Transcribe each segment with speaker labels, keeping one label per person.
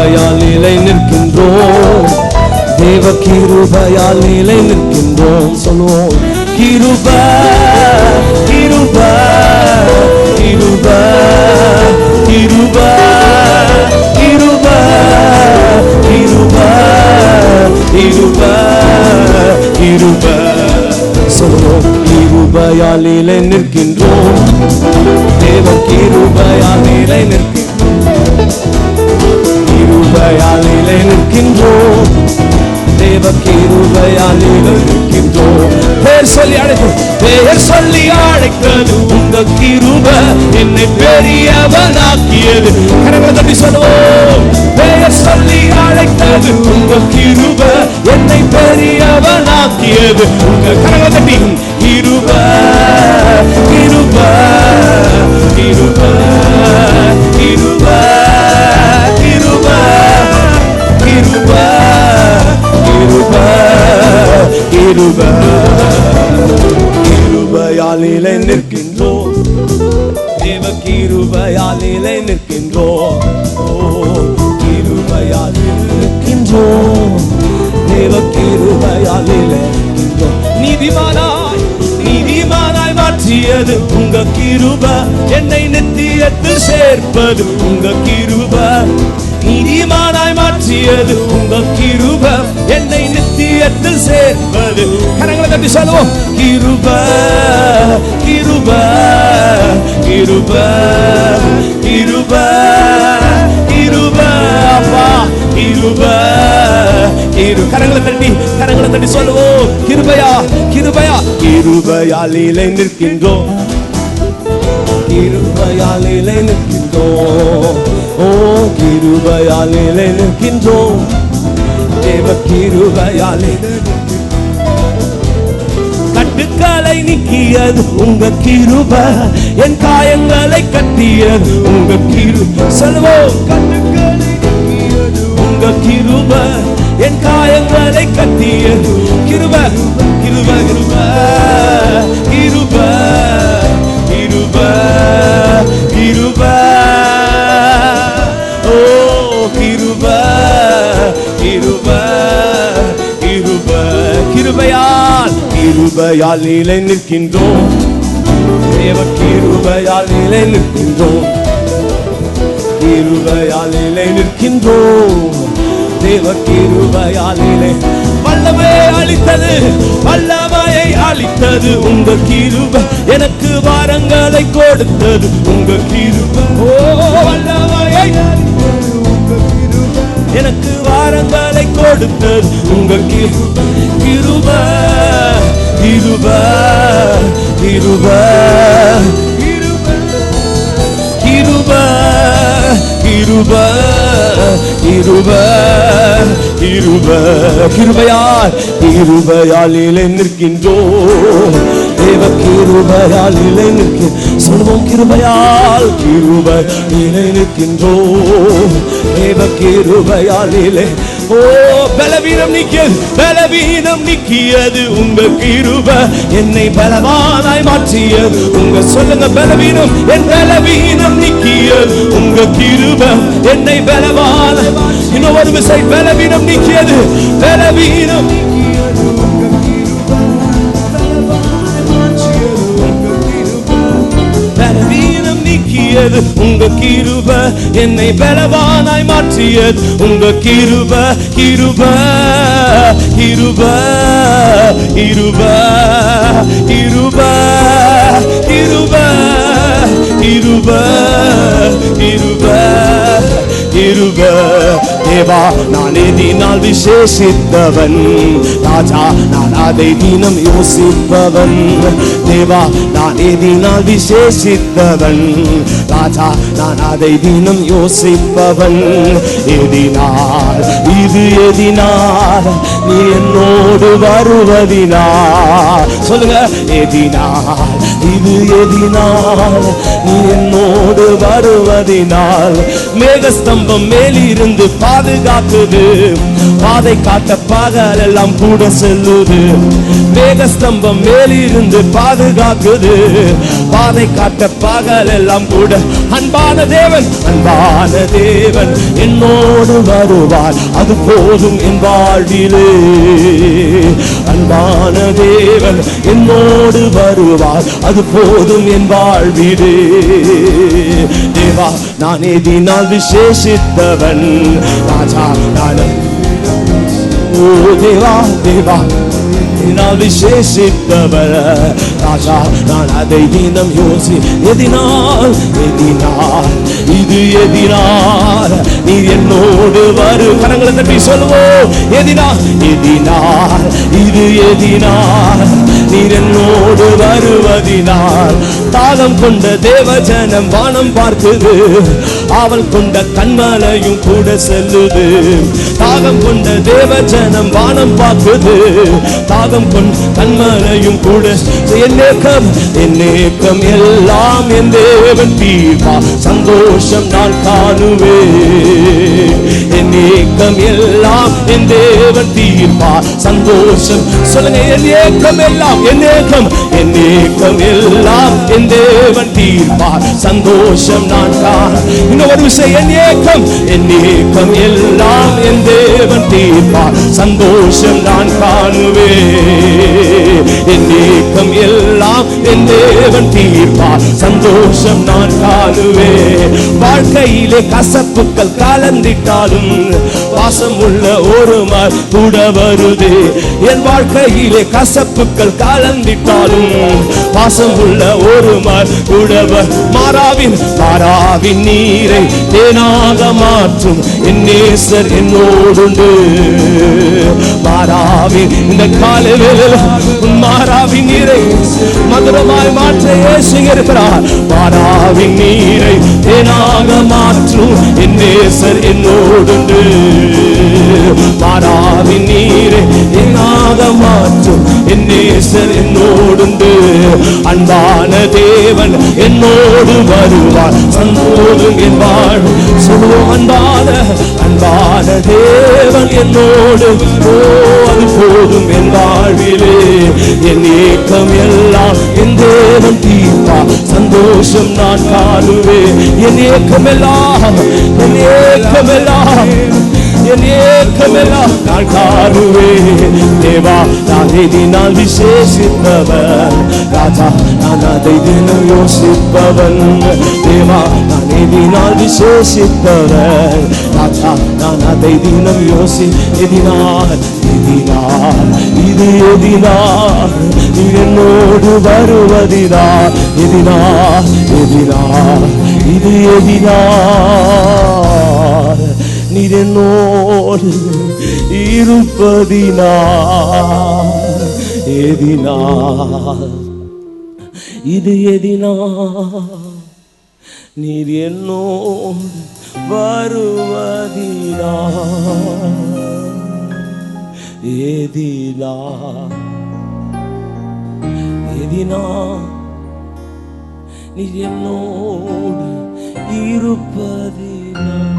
Speaker 1: கிருபையால் நிலை நிற்கின்றோம். தேவ கிருபையால் நிலை நிற்கின்றோம். சொல்லுவோம், கிருபை கிருபை கிருபை கிருபை கிருபை கிருபை கிருபை கிருபை. சொல்லுவோம், கிருபையால் நிலை நிற்கின்றோம். தேவ கிருபையால் நிலை நிற்கின்றோம். கிருபையால் நிலை நிற்கின்றோம். தேவ கிருபையால் நிலை நிற்கின்றோம். பெயர் சொல்லி அழைத்து, பெயர் சொல்லி அழைத்தது உங்க கிருபை என்னை பெரியவனாக்கியது. கரங்களை தட்டி சொல்லுவோம், பெயர் சொல்லி அழைத்தது உங்க கிருபை என்னை பெரியவனாக்கியது. உங்க கரங்களை தட்டி, கிருபை கிருபை கிருபை கிருபை கிருபை கிருபை கிருபை கிருபை. கிருபையால் நிலை நிற்கின்றோம். தேவ கிருபையால் நிலை நிற்கின்றோம். கிருபையால் நிற்கின்றோம். தேவ கிருபையால் நிலை நிற்கின்றோம். நீதிமானாய் நீதிமானாய் மாற்றியது உங்க கிருபை என்னை நித்தியத்தில் சேர்ப்பது உங்க கிருபை. நீதிமானாய் மாற்றியது உங்க கிருபை என்னை நித்தியத்தில் சேர்ப்பது. கரங்களை தட்டி சொல்லுவோம், கிருபை கிருபை கிருபை கிருபை கிருபை. அப்பா கிருபை கரங்களை தட்டி சொல்லுவோம், கிருபையா கிருபையா. கிருபையால் நிலை நிற்கின்றோம். கிருபையால் நிலை நிற்கின்றோம். ஓ கிருபையால் நிலை நிற்கின்றோம். தேவ கிருபையால் நிலை நிற்கின்றோம். கட்டுக்களை நீக்கியது உங்க கிருபை என் காயங்களை கட்டியது உங்க கிருபை. சொல்லுவோம், கட்டுக்களை நீக்கியது உங்க கிருபை என் காயங்களை கட்டியது கிருபை கிருபை கிருபை கிருபை கிருபை கிருபை. ஓ கிருபை கிருபை கிருபை. கிருபையால் கிருபையால் நிலை நிற்கின்றோம். தேவ கிருபையால் நிலை நிற்கின்றோம். கிருபையால் நிலை நிற்கின்றோம். தேவ கிருபையால் நிலை. வல்லமையை அளித்தது வல்லமையை அளித்தது உங்க கிருபை எனக்கு வாரங்களை கொடுத்தது உங்க கிருபை. ஓ வல்லமையை எனக்கு வாரங்களை கொடுத்தது உங்க கிருபை. கிருபை கிருபை கிருபை கிருபை கிருபை கிருபை கிருபை. கிருபையால் கிருபையால் நிலை நிற்கின்றோம். தேவ கிருபையால் நிலை நிற்கின்றோம். சொல்வோம், கிருபையால் கிருபை நிலை நிற்கின்றோம். தேவ கிருபையால் நிலை. ஓ பலவீனம் நீக்கியது பலவீனம் நீக்கியது உங்க கிருபை என்னை பலவானாய் மாற்றியது உங்க. சொல்லுங்க, பலவீனம் என் பலவீனம் நீக்கியது உங்க கிருபை என்னை பலவான. இன்னும் ஒரு விசை, பலவீனம் நீக்கியது பலவீனம் பலவீனம் நீக்கியது உங்க கிருபை என்னை பலவானாய் மாற்றியது உங்க கிருபை. கிருபை கிருபை கிருபை கிருபை கிருபை கிருபை கிருபை கிருபை. தேவா நான் எதினால் விசேஷித்தவன், ராஜா நான் அதை தினம் யோசிப்பவன். தேவா நான் எதினால் விசேஷித்தவன், ராஜா நான் அதை தினம் யோசிப்பவன். எதினால் இது எதினால் நீ என்னோடு வருவதினால். சொல்லுங்க, எதினால் இது எதினால் நீ என்னோடு வருவதினால். மேகஸ்தம்பம் மேலிருந்து பாதுகாக்குது, பாதை காட்ட பகல் எல்லாம் கூட செல்லுது. மேகஸ்தம்பம் மேலிருந்து பாதுகாக்குது. பாதை காட்ட பகல் எல்லாம் கூட. அன்பான தேவன் என்னோடு வருவார், அது போதும் என் வாழ்விலே. அன்பான தேவன் என்னோடு வருவார், அது போதும் என் வாழ்விலே. தேவா நான் எதினால் விசேஷித்தவன், ராஜா நான் தேவா தேவா எதினால் விசேஷித்தவன், ராஜா நான் அதை தினம் யோசி. எதினால் இது எதினால் நீர் என்னோடு வரு. கரங்களை தட்டி சொல்லுவோம். எதினால் இது எதினால் நீர் என்னோடு வருவதினால். தாகம் கொண்ட தேவஜனம் வானம் பார்க்குது, ஆவல் கொண்ட கண்மலையும் கூட செல்லுது. தாகம் கொண்ட தேவஜனம் வானம் பார்க்குது, தாகம் கொண்ட கண்மலையும் கூட. என் ஏக்கம் எல்லாம் என் தேவன் தீர்ப்பா, சந்தோஷம் நான் காணுவேன். என் ஏக்கம் எல்லாம் என் தேவன் தீர்ப்பா, சந்தோஷம். சொல்லுங்க. என் ஏக்கம் எல்லாம் என் ஏக்கம் எல்லாம் என் தேவன் தீர்ப்பா, சந்தோஷம் நான் காண. இன்னொரு விஷயம், என் ஏக்கம் எல்லாம் என் தேவன் தீர்ப்பா, சந்தோஷம் நான் காணுவேன். என் ஏக்கம் எல்லாம் என் தேவன் தீர்ப்பா, சந்தோஷம் நான் காணுவேன். வாழ்க்கையிலே கசப்புக்கள் கலந்திட்டாலும் வாசம் உள்ள ஒரு மார் கூட வருது. என் வாழ்க்கையிலே கசப்புக்கள் கலந்திட்டாலும் வாசம் உள்ள ஒரு மார் கூட. மாறாவின் நீரை தேனாக மாற்றும் என் நேசர் என்னோடுண்டு. மாறாவின் இந்த காலையில் மாறாவின் நீரை மதுரமாய் மாற்ற இயேசு இருக்கிறார். மாறாவின் நீரை தேனாக மாற்றும் என் நேசர் என்னோடுண்டு. மாறாவின் நீரை தேனாக மாற்றும் என் நேசர் என்னோடுண்டு. அன்பான தேவன் என்னோடு வருவார், சந்தோஷம் என் வாழ்வு. சொல்லுவோம். அன்பான தேவன் என்னோடு, அது போதும் என் வாழ்விலே. என் ஏக்கம் எல்லாம் என் தேவன் தீர்ப்பா, சந்தோஷம் நான் காணுவேன். என் ஏக்கம் எல்லாம் நான் காணுவேன். தேவா நான் எதினால் விசேஷித்தவன், ராஜா நான் அதை தினம் யோசிப்பவன். தேவா நான் எதினால் விசேஷித்தவன், ராஜா நான் அதை தினம் யோசி. எதினால் இது எதினால் நீர் என்னோடு வருவதினால். எதினால் இது எதினால் நீர் என்னோடு இருப்பதினால். எதினால் இது எதினால் நீர் என்னோடு வருவதினால். எதினால் நீர் என்னோடு இருப்பதினால்.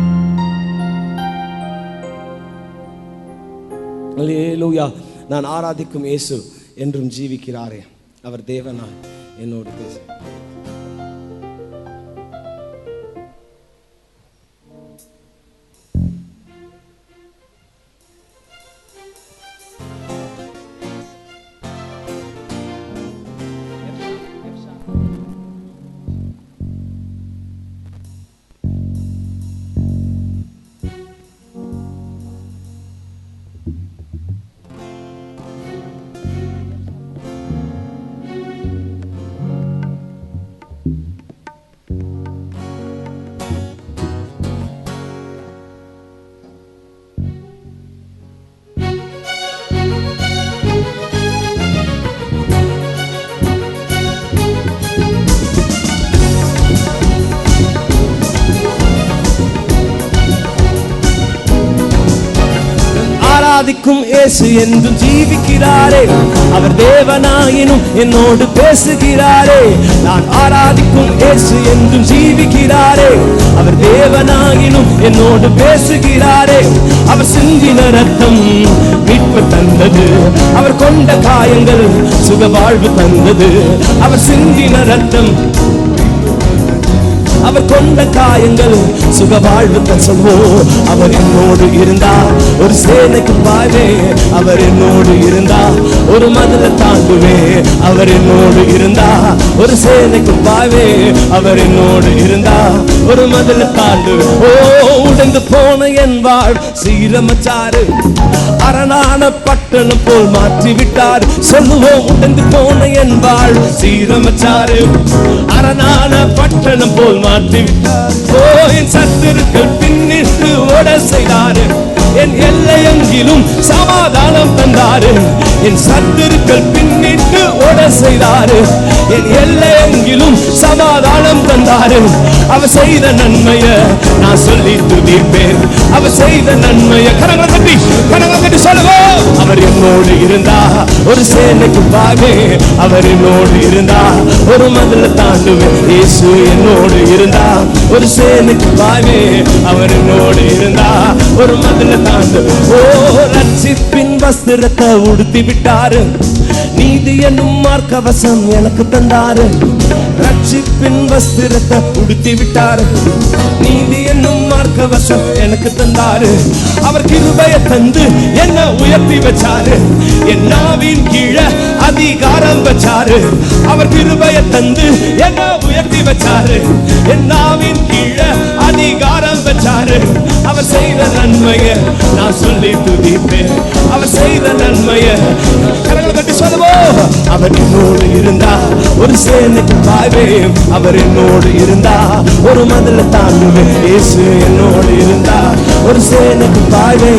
Speaker 1: அல்லேலூயா. நான் ஆராதிக்கும் இயேசு என்றும் ஜீவிக்கிறாரே, அவர் தேவனாய் என்னோடு பேச. ஆராதிக்கும் இயேசு என்றும் ஜீவிக்கிறாரே, அவர் தேவனாயினும் என்னோடு பேசுகிறாரே. நான் ஆராதிக்கும் இயேசு என்றும் ஜீவிக்கிறாரே, அவர் தேவனாயினும் என்னோடு பேசுகிறாரே. அவர் சிந்தின ரத்தம் மீட்பு தந்தது, அவர் கொண்ட காயங்கள் சுக வாழ்வு தந்தது. அவர் சிந்தின ரத்தம், அவர் கொண்ட காயங்கள் சுக வாழ்வு சொல்வோம். அவர் என்னோடு இருந்தார் ஒரு சேனைக்கு பாய்வே, அவர் என்னோடு இருந்தா ஒரு மதிலை தாண்டுவே. அவர் என்னோடு இருந்தா ஒரு சேனைக்கு பாய்வே, அவர் என்னோடு இருந்தா ஒரு மதிலை தாண்டுவே. ஓ, உடைந்து போன என் வாழ் சீரமைச்சாரு, அரணான பட்டணம் போல் மாற்றி விட்டார். சொல்லுவோம், உடைந்து போன என் வாழ் சீரமைச்சாரு, அரணான பட்டணம் போல் மாற்றி விட்டார். ஓ, என் சத்துருக்கள் பின்னிட்டு ஓட செய்தாரு, என் எல்லையெங்கிலும் சமாதானம் தந்தாரு. என் சத்துருக்கள் பின்னிட்டு ஓட செய்தாரு, என் எல்லையெங்கிலும் சமாதானம் தந்தாரு. அவர் செய்த நன்மைய நான் சொல்லி துதிப்பேன், அவர் செய்த நன்மைய கரங்களை தட்டி சொல்லுவோம். அவர் என்னோடு இருந்தா ஒரு சேனைக்கு பாவே, அவர் என்னோடு இருந்தா ஒரு மதிலை தாண்டுவேன். இயேசு என்னோடு இருந்தா ஒரு சேனைக்கு பாவே, அவர் என்னோடு இருந்தா ஒரு மதிலை தாண்டு. ஓ, ரட்சிப்பின் வஸ்திரத்தை உடுத்தி விட்டாரு, நீதி என்னும் மார்க்கவசம் எனக்கு தந்தாரு. ரட்சிப்பின் வஸ்திரத்தை உடுத்தி விட்டாரு, நீதி என்னும் மார்க்கவசம் எனக்கு தந்தாரு. அவர் கிருபையை தந்து என்ன உயர்த்தி வச்சாரு, என் நாவின் கீழே அதிகாரம் வச்சாரு. அவர் கிருபையை தந்து என்ன உயர்த்தி வச்சாரு, என் நாவின் கீழே அதிகாரம் வச்சாரு. அவர் செய்த நன்மைய நான் சொல்லி துதிப்பேன், அவர் செய்த நன்மைய கரங்களை தட்டி சொல்லுவோம். அவர் என்னோடு இருந்தா ஒரு சேனைக்கு பாய்வே, அவர் என்னோடு இருந்தா ஒரு மதிலை தாண்டுவேன். இயேசு என்னோடு இருந்தா ஒரு சேனைக்கு பாய்வே,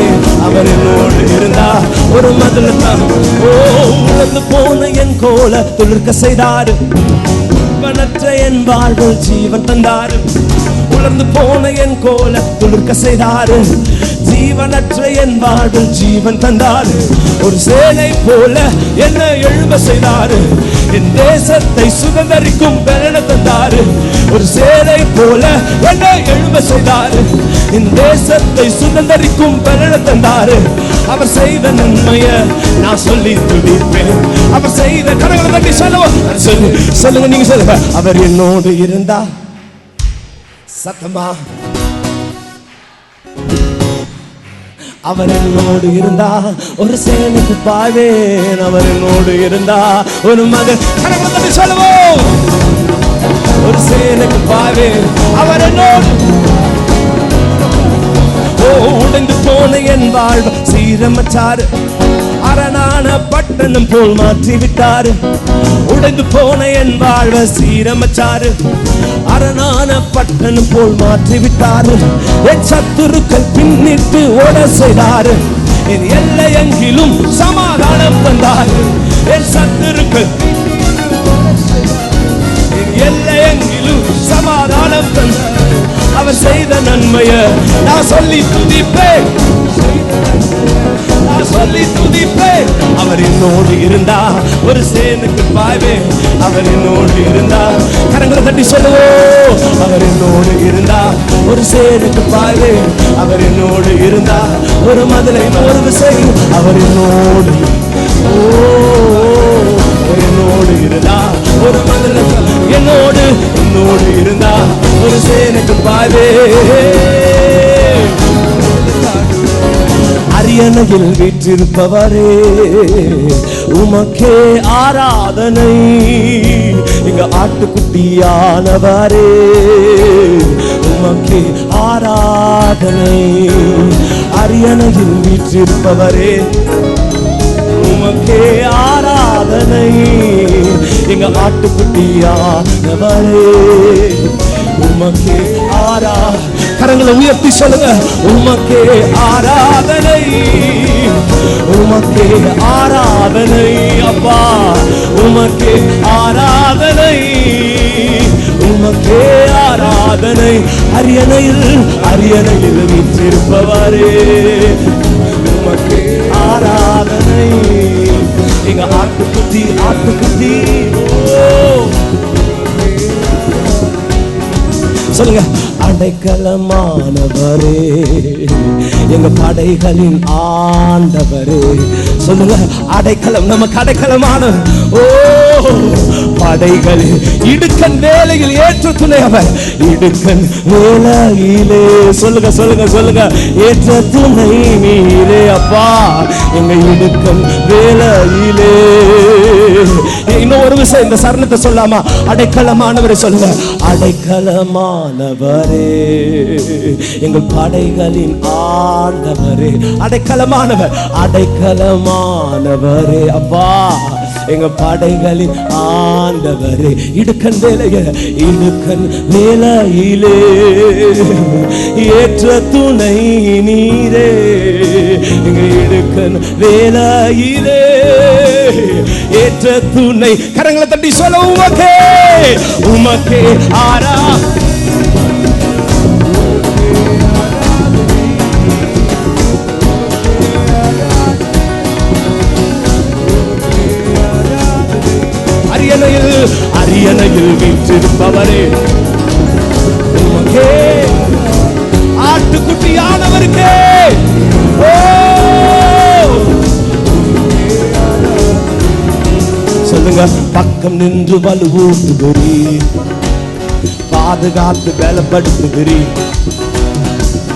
Speaker 1: அவர் என்னோடு இருந்தா ஒரு மதிலை தாண்டு. ஓ, உலர்ந்து போன என் கோல துளிர்க்க செய்தாரு, ஜீவனற்ற என் வாழ்வில் ஜீவன் தந்தாரு. உலர்ந்து போன என் கோல துளிர்க்க செய்தாரு, ஜீவனற்ற என் வாழ்வில் ஜீவன் தந்தாரு. ஒரு சேனை போல என்ன எழும்ப செய்தாரு, என் தேசத்தை சுதந்தரிக்கும் பலனை தந்தாரு. ஒரு சேனை போல என்ன எழும்ப செய்தாரு, என் தேசத்தை சுதந்தரிக்கும் பலனை தந்தாரு. அவர் செய்த நன்மைய நான் சொல்லி துதிப்பேன், அவர் செய்த கரங்களை தட்டி சொல்லுவோம். சொல்லுங்க, நீங்க சொல்லுங்க. அவர் என்னோடு இருந்தா சத்தமா, அவர் என்னோடு இருந்தா ஒரு சேனைக்கு பாய்வேன், அவர் என்னோடு இருந்தா ஒரு மகன் கரங்களை தட்டி சொல்லுவோம். ஒரு சேனைக்கு பாய்வேன், அவர் என்னோடு. ஓ, உடைந்து போன என் வாழ்வு சீரமைச்சாரு, அரணான பட்டணம் போல் மாற்றி விட்டாரு. உடைந்து போன என் வாழ்வை சீரமைச்சாரு, அரணான பட்டணம் போல் மாற்றி விட்டாரு. என் சத்துருக்கள் பின்னிட்டு ஓட செய்தாரு, என் எல்லையெங்கிலும் சமாதானம் தந்தாரு. என் சத்துருக்கள் என் எல்லையெங்கிலும் சமாதானம் தந்தாரு. அவர் செய்த நன்மைய நான் சொல்லி துதிப்பேன், சொல்லி துதிப்பேன். அவர் என்னோடு இருந்தா ஒரு சேனைக்கு பாய்வே, அவர் என்னோடு இருந்தா கரங்களை தட்டி சொல்லுவோம். அவர் என்னோடு இருந்தா ஒரு சேனைக்கு பாய்வே, அவர் என்னோடு இருந்தா ஒரு மதிலை ஒரு விசை. அவர் என்னோடு, ஓ, என்னோடு இருந்தா ஒரு மதிலை, என்னோடு என்னோடு இருந்தா ஒரு சேனைக்கு பாய்வே. அரியணையில் வீற்றிருப்பவரே, உமக்கே ஆராதனை. எங்க ஆட்டுக்குட்டியானவரே, உமக்கே ஆராதனை. அரியணையில் வீற்றிருப்பவரே, உமக்கே ஆராதனை. எங்க ஆட்டுக்குட்டியானவரே, உமக்கே கரங்களை உயர்த்தி சொல்லுங்க. உமக்கே ஆராதனை, உமக்கே ஆராதனை. அப்பா, உமக்கே ஆராதனை, உமக்கே ஆராதனை. அரியணையில் வீற்றிருப்பவரே, உமக்கே ஆராதனை. எங்க ஆட்டுக்குட்டி சொல்லுங்க. அடைக்கலமானவரே, எங்க படைகளின் ஆண்டவரே. சொல்லுங்க, அடைக்கலம், நமக்கு அடைக்கலமான ஓ படைகள் இடுக்கன் வேலையில் ஏற்ற துணை அவர். இடுக்கன் வேலையிலே சொல்லுங்க சொல்லுங்க சொல்லுங்க, ஏற்ற துணை நீரே அப்பா எங்க இடுக்கன் வேலையிலே. இன்னும் ஒரு விஷயம் இந்த சரணத்தை சொல்லாமா? அடைக்கலமானவரை சொல்லுங்க. அடைக்கலமானவரே, எங்கள் படைகளின் ஆண்டவரே. அடைக்கலமானவர், அடைக்கலமானவரே அப்பா எங்க படைகளின் ஆண்டவரே. இடுக்கன் வேலைய, இடுக்கன் வேலையிலே ஏற்ற துணை நீரே. எங்க இடுக்கன் வேலையிலே ஏற்ற துணை. கரங்களை தட்டி சொல்ல, உமக்கே உமக்கே ஆரா. அரியணையில் வீற்றிருப்பவரே, உமக்கே ஆட்டுக்குட்டியானவருக்கே சொல்லுங்க. பக்கம் நின்று வலுவூட்டுகிறீர், பாதுகாத்து பலப்படுத்துகிறீர்.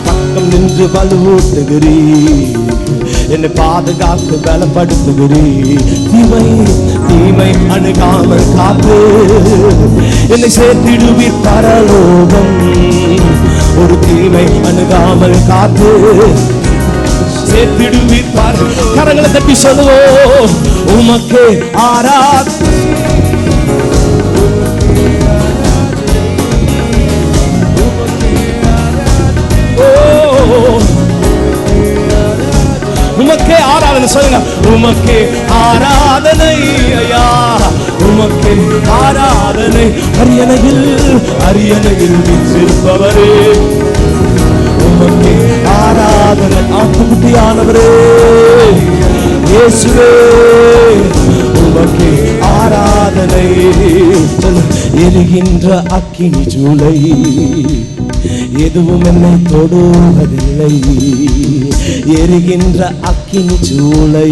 Speaker 1: பக்கம் நின்று வலுவூட்டுகிறீர், என்னை பாதுகாத்து பலப்படுத்துகிறீர். தீமை அணுகாமல் காத்து என்னை சேர்த்திடுவீர் பரலோகம். ஒரு தீமை அணுகாமல் காத்து சேர்த்திடுவீர். கரங்களை தட்டி சொல்லுவோம், உமக்கே ஆராதனை. உமக்கே ஆராதனை சொல்லுங்க. உமக்கே ஆராதனை ஐயா, உமக்கே ஆராதனை. அரியணையில் வீற்றிருப்பவரே, உமக்கே ஆராதனை. ஆட்டுக்குட்டியானவரே இயேசுவே, உமக்கே ஆராதனை. எரிகின்ற அக்கினி ஜூலை எதுவும் என்னை தொடுவதில்லை. எரிகின்ற அக்கினி சூளை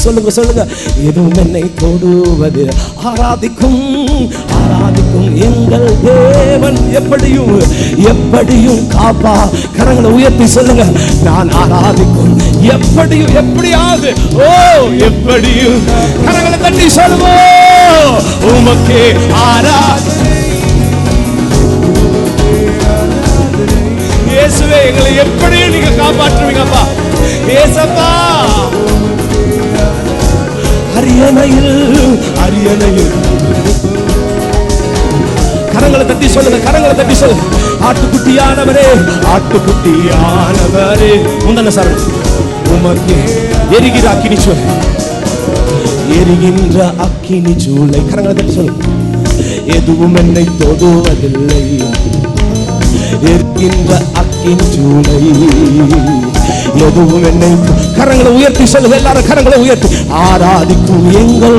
Speaker 1: சொல்லுங்க சொல்லுங்க, எதுவும் என்னை தொடுவது. ஆராதிக்கும் எங்கள் தேவன் எப்படியும் காப்பா. கரங்களை உயர்த்தி சொல்லுங்க, நான் ஆராதிக்கும் எப்படியாவது எப்படியும். கரங்களை தட்டி சொல்லுவோம், உமக்கே ஆராதனை. இயேசுவே, எங்களை எப்படியும் நீங்க காப்பாற்றுவீங்கப்பா ஏசப்பா. அரியணையில் கரங்களை தட்டி சொல்லுங்க, கரங்களை தட்டி சொல்லுங்க. ஆட்டுக்குட்டியானவரே, ஆட்டுக்குட்டியானவரே. முந்தன சார், உமக்கே எரிகிற அக்கினி சூளை, எரிகின்ற அக்கினி சூளை. கரங்களை தட்டி சொல்லுங்க, எதுவும் என்னை தொடுவதில்லை. எரிகின்ற அக்கினி சூளை எதுவும் என்னை. கரங்களை உயர்த்தி சொல்லுங்க, எல்லாரும் கரங்களை உயர்த்தி. ஆராதிக்கும் எங்கள்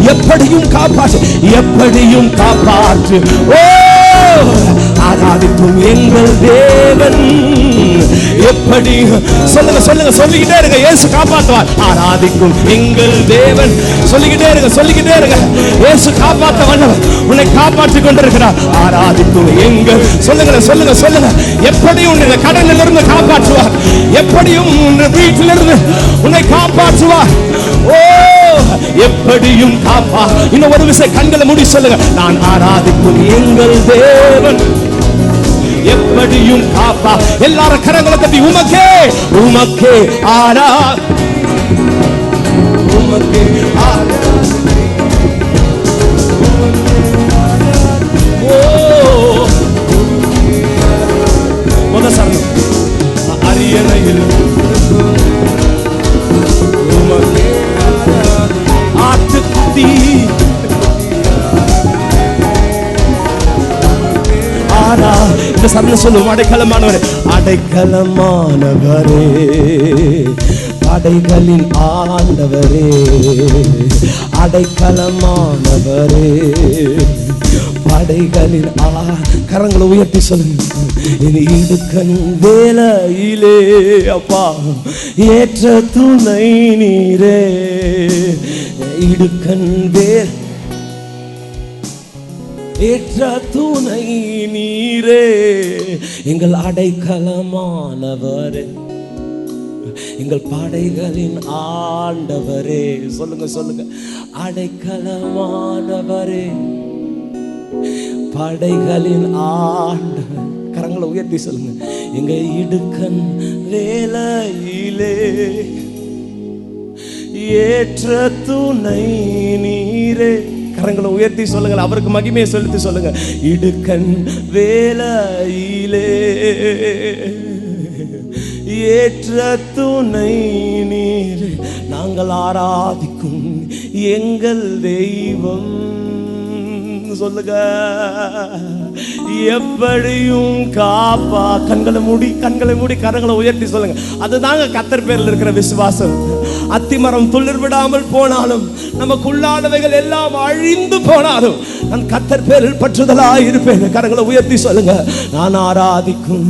Speaker 1: எப்படியும் காப்பாற்று. ஓ ஆராதிக்கும் எங்கள் தேவன் எப்படி. சொல்லுங்க சொல்லிக்கிட்டே இருங்க, இயேசு காப்பாற்றுவார். ஆராதிக்கும் எங்கள் தேவன் சொல்லிக்கிட்டே இருங்க. இயேசு காப்பாற்ற வல்லவர், உன்னை காப்பாற்றிக் கொண்டிருக்கிறார். ஆராதிக்கும் எங்கள். சொல்லுங்க எப்படியும் உன்னை கடனில் இருந்து காப்பாற்றுவார், எப்படியும் வீட்டிலிருந்து உன்னை காப்பாற்றுவார். ஓ எப்படியும் காப்பா. இன்னும் ஒரு விஷயம், கண்களை மூடி சொல்லுங்க, நான் ஆராதிக்கும் எங்கள் தேவன் எப்படியும் காப்பா. எல்லாரும் கரங்களை தட்டி உமக்கே ஆரா, உமக்கே ஆரா. அரியணையில் ஆட்டுக்குட்டி ஆரா. இந்த சரணம் சொல்லுவோம், அடைக்கலமானவரே, அடைக்கலமானவரே, படைகளின் ஆண்டவரே, அடைக்கலமானவரே, படைகளின் கரங்களை உயர்த்தி சொல்லுங்க. இனி இடுக்கண் வேலையிலே அப்பா ஏற்ற துணை நீரே, இடுக்கண் ஏற்ற துணை நீரே, எங்கள் அடைக்கலமானவரே, எங்கள் படைகளின் ஆண்டவரே. சொல்லுங்க சொல்லுங்க, அடைக்கலமானவரே, படைகளின் ஆண்டவர். கரங்களை உயர்த்தி சொல்லுங்க. எங்க இடுக்கண் வேலையிலே ஏற்ற துணை நீரே. கரங்களை உயர்த்தி சொல்லுங்க, அவருக்கு மகிமையை செலுத்தி சொல்லுங்க. இடுக்கண் வேலையிலே ஏற்ற துணை நீரே, நாங்கள் ஆராதிக்கும் எங்கள் தெய்வம். சொல்லுங்க, எப்படியும் காப்பா. கண்களை மூடி கரங்களை உயர்த்தி சொல்லுங்க. அதுதாங்க கர்த்தர் பேரில் இருக்கிற விசுவாசம். அத்திமரம் துளிர் விடாமல் போனாலும், நமக்குள்ளானவைகள் எல்லாம் அழிந்து போனாலும், நான் கர்த்தர் பேரில் பற்றுதலாய் இருப்பேன். கரங்களை உயர்த்தி சொல்லுங்க. நான் ஆராதிக்கும்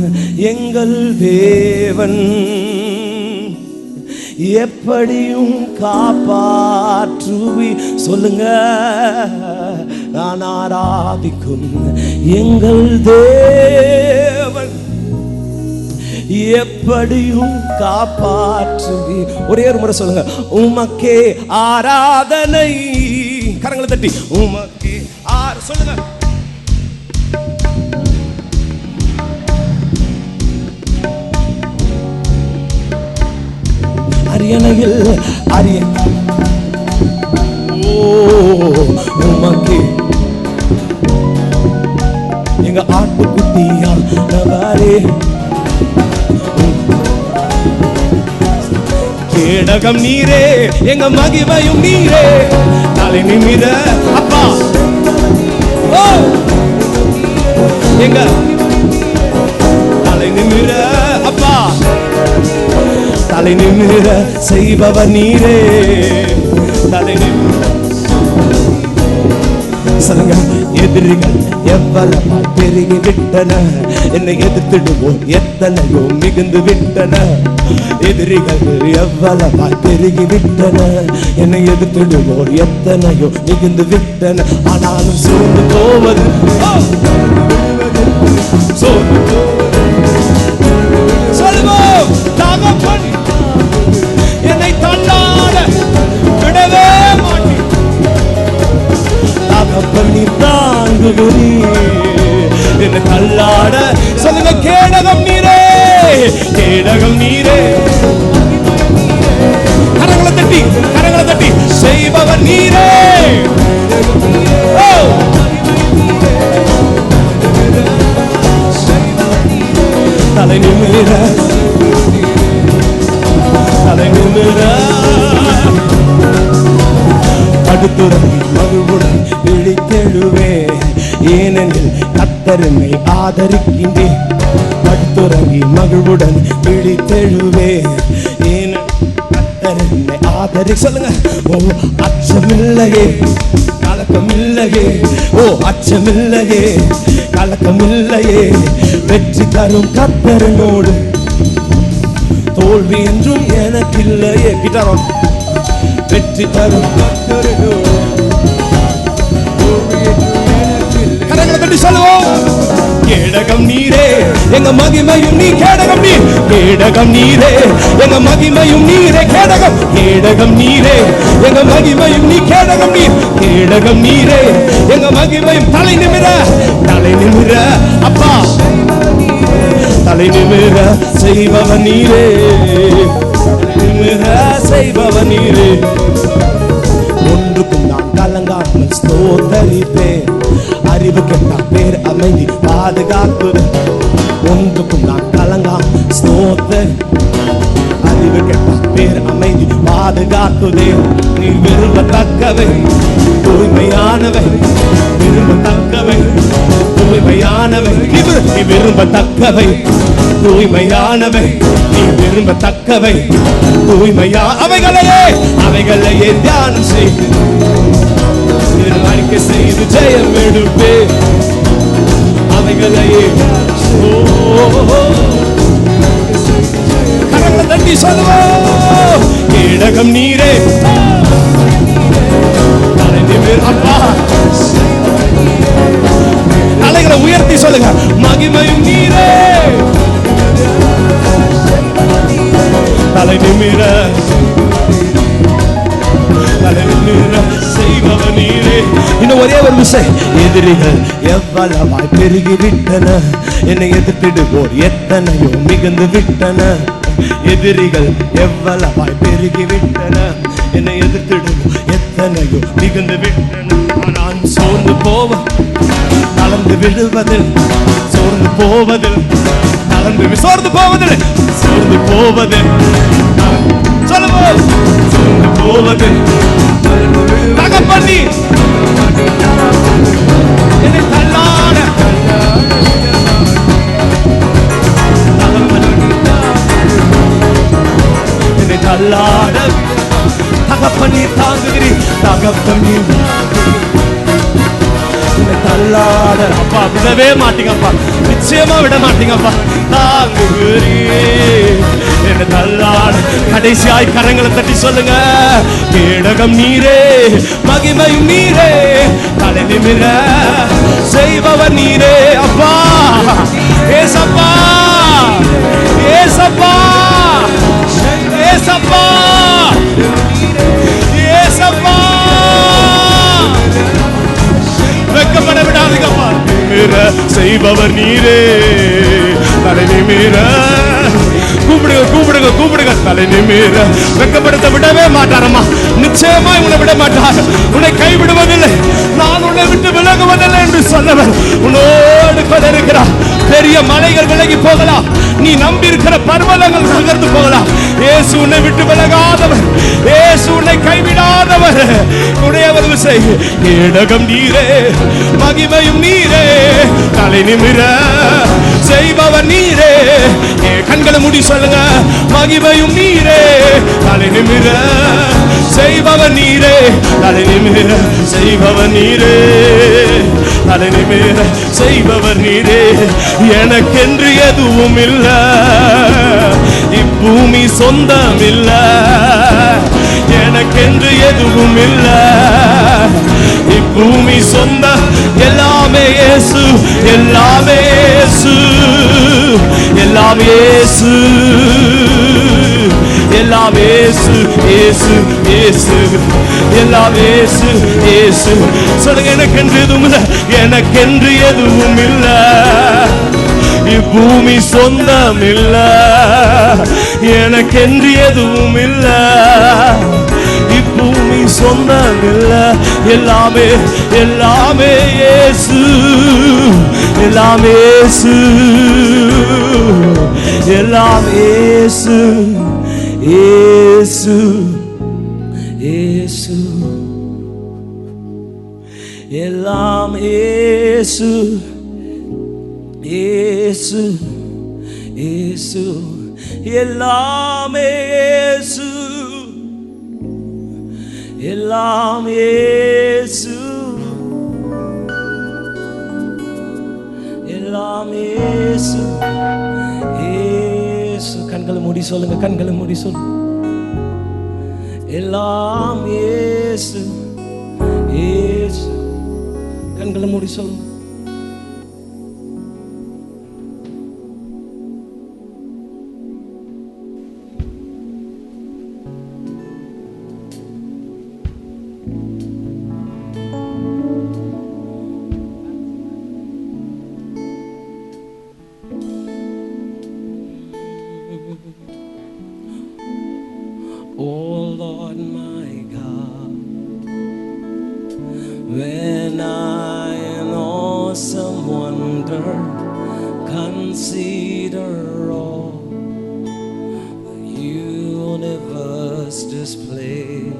Speaker 1: எங்கள் தேவன் எப்படியும் காப்பாற்றுவி. சொல்லுங்க, நான் ஆராதிக்கும் எங்கள் தேவன் எப்படியும் காப்பாற்றுவி. ஒரே ஒரு முறை சொல்லுங்க. உமக்கே ஆராதனை. கரங்களை தட்டி உமக்கே சொல்லுங்க. அரியணையில் உமக்கே எங்க ஆட்டுக்குட்டியானவரே, கேடகம் நீரே, எங்க மகிமையும் நீரே, தலை நிமிர அப்பா எங்க தலை நிமிர அப்பா, தலை நிமிர செய்பவர் நீரே, தலை சொல்லுங்க. எதிரிகள் எவ்வளவு பெருகி விட்டன, என்னை எதிர்த்திடுவோம் எத்தனையோ மிகுந்து விட்டன. எதிரிகள் எவ்வளவு பெருகி விட்டன, என்னை எதிர்த்திடுவோம் எத்தனையோ மிகுந்து விட்டன. ஆனாலும் சோர்ந்து போவது சொல்லுவோம். தகப்பன் என்னை தள்ளாட விடவே மாட்டேன். தகப்பன் தாங்குகிறீ என்னை தள்ளாட. சொல்லுங்க, கேடகம் நீரே, கேடகம் நீரே. கரங்களை தட்டி செய்பவர் நீரே. தலை நிமிர அடுத்துறங்கி மகிழ்வுடன் விழித்தெழுவே, ஏனெனில் கர்த்தரை ஆதரிக்கின்றேன். அடுத்துறங்கி மகிழ்வுடன் விழித்தெழுவே, ஏனெனில் கர்த்தரை ஆதரி. சொல்லுங்க. ஓ அச்சமில்லையே கலக்கமில்லையே, ஓ அச்சமில்லையே கலக்கமில்லையே, வெற்றி தரும் கர்த்தரனோடு தோல்வி என்றும் எனக்கில்லையே. கிட்டாரோன் வெற்றி தரும் கர்த்தரனோடு தோல்வி என்றும் எனக்கில்லை. கரங்களை தட்டி சொல்லுவோம். கேடகம் நீரே, எங்க மகிமையும் நீ. கேடகம் நீர், கேடகம் நீரே, எங்க மகிமையும் நீரே. கேடகம் கேடகம் நீரே, எங்க மகிமையும் நீ. கேடகம் நீர், கேடகம் நீரே, எங்க மகிமையும். தலை நிமிர அப்பா, தலை நிமிர செய்பவர் நீரே, நிமிர செய்பவர் நீரே. ஒன்றுக்கும் நான் கலங்காமல் ஸ்தோத்தரிப்பேன், அறிவு கெட்ட பேர் அமைதி பாதுகாக்குது. ஒன்றுக்கும் நான் கலங்காமல் ஸ்தோத்தர், அறிவு கெட்ட பேர் அமைதி பாதுகாக்குதே. நீ விரும்பத்தக்கவை தூய்மையானவை, விரும்பத்தக்கவை தூய்மையானவை. நீ விரும்பத்தக்கவை தூய்மையானவை, நீ விரும்பத்தக்கவை தூய்மையா. அவைகளையே தியானம் செய்து அறிக்கை செய்து ஜெயம் எடுப்பே. செய்களையே. கரங்களை தட்டி சொல்லுவோம். கேடகம் நீரே, தலை நிமிர் அப்பா. தலைகளை உயர்த்தி சொல்லுங்க. மகிமையும் நீரே, தலை நிமிர செய்பவர் நீரே. இன்னும் ஒரே ஒரு விஷயம். எதிரிகள் எவ்வளவாய் பெருகி விட்டன, என்னை எதிர்த்திடுவோர் எத்தனையோ மிகுந்து விட்டன. எதிரிகள் எவ்வளவாய் பெருகி விட்டன, என்னை எதிர்த்திடுவோர் எத்தனையோ மிகுந்து விட்டன. நான் சோர்ந்து போவ தளர்ந்து விடுவதில், சோர்ந்து போவதில் சோர்ந்து போவதில், சோர்ந்து போவதில் சொல்லுவோம். சோர்ந்து போவதில் தகப்பனி என்னை தள்ளாட, என்னை தள்ளாட தகப்பனி தாங்குகிறீ. தகப்பனி தள்ளாட அப்பா விடவே மாட்டீங்கப்பா, நிச்சயமா விட மாட்டீங்கப்பா. தாங்குகிறீ என்ன தள்ளாட. கடைசியாய் கரங்களை தட்டி சொல்லுங்க. கேடகம் நீரே, மகிமையும் நீரே, தலை நிமிர செய்பவர் நீரே. அப்பா ஏசப்பா, ஏசப்பா, ஏசப்பா, ஏசப்பா. வெக்கப்பட விடாதீங்கப்பா. செய்பவர் நீரே, தலை நிமிர. கூப்பிடுங்க கூப்பிடுங்க கூப்பிடுங்க. தலை நிமிர. வெக்கப்படுத்த விடவே மாட்டாரம்மா. நிச்சயமா உன்னை விட மாட்டார். உன்னை கைவிடுவதில்லை, நான் உன்னை விட்டு விலகுவதில்லை என்று சொன்னவர் உன்னோடு கூட இருக்கிறார். பெரிய மலைகள் விலகி போகலாம், நீ நம்பி இருக்கிற பர்வதங்கள் நகர்ந்து போகலாம். இயேசு உன்னை விட்டு விலகாதவர், இயேசு உன்னை கைவிடாதவர். உடையவர் விசை. கேடகம் நீரே, மகிமையும் நீரே, தலை நிமிர செய்பவர் நீரே. கண்களை மூடி சொல்லுங்க. மகிமையும் நீரே, தலை நிமிர செய்பவர் நீரே, தலை நிமிர செய்பவர் நீரே, தலை நிமிர செய்பவர் நீரே. எனக்கென்று எதுவும் இல்ல, இப்பூமி சொந்தம் இல்ல. எனக்கென்று எதுவும் இல்ல, இப்பூமி சொந்தம். எல்லாமே இயேசு, எல்லாமே இயேசு, எல்லாம் இயேசு, எல்லாம் இயேசு, இயேசு, இயேசு, எல்லாம் இயேசு, இயேசு. சொல்லுங்க. எனக்கென்று எதுவும் இல்ல, எனக்கென்று எதுவும் இல்ல, இப்பூமி சொந்தம் இல்ல. எனக்கென்று எதுவும் இல்ல, இப்பூமி சொந்தம் இல்ல. எல்லாமே எல்லாமே இயேசு, எல்லாமே இயேசு, எல்லாம் இயேசு, இயேசு, இயேசு, எல்லாம் இயேசு, இயேசு, இயேசு, எல்லாமே இயேசு, எல்லாம் இயேசு, எல்லாம் இயேசு, இயேசு. கண்களை மூடி சொல்லுங்க. கண்களை மூடி சொல்லுங்க. எல்லாம் இயேசு, இயேசு. கண்களை மூடி சொல்லுங்க. Oh Lord my God, when I in awesome wonder consider all the universe display,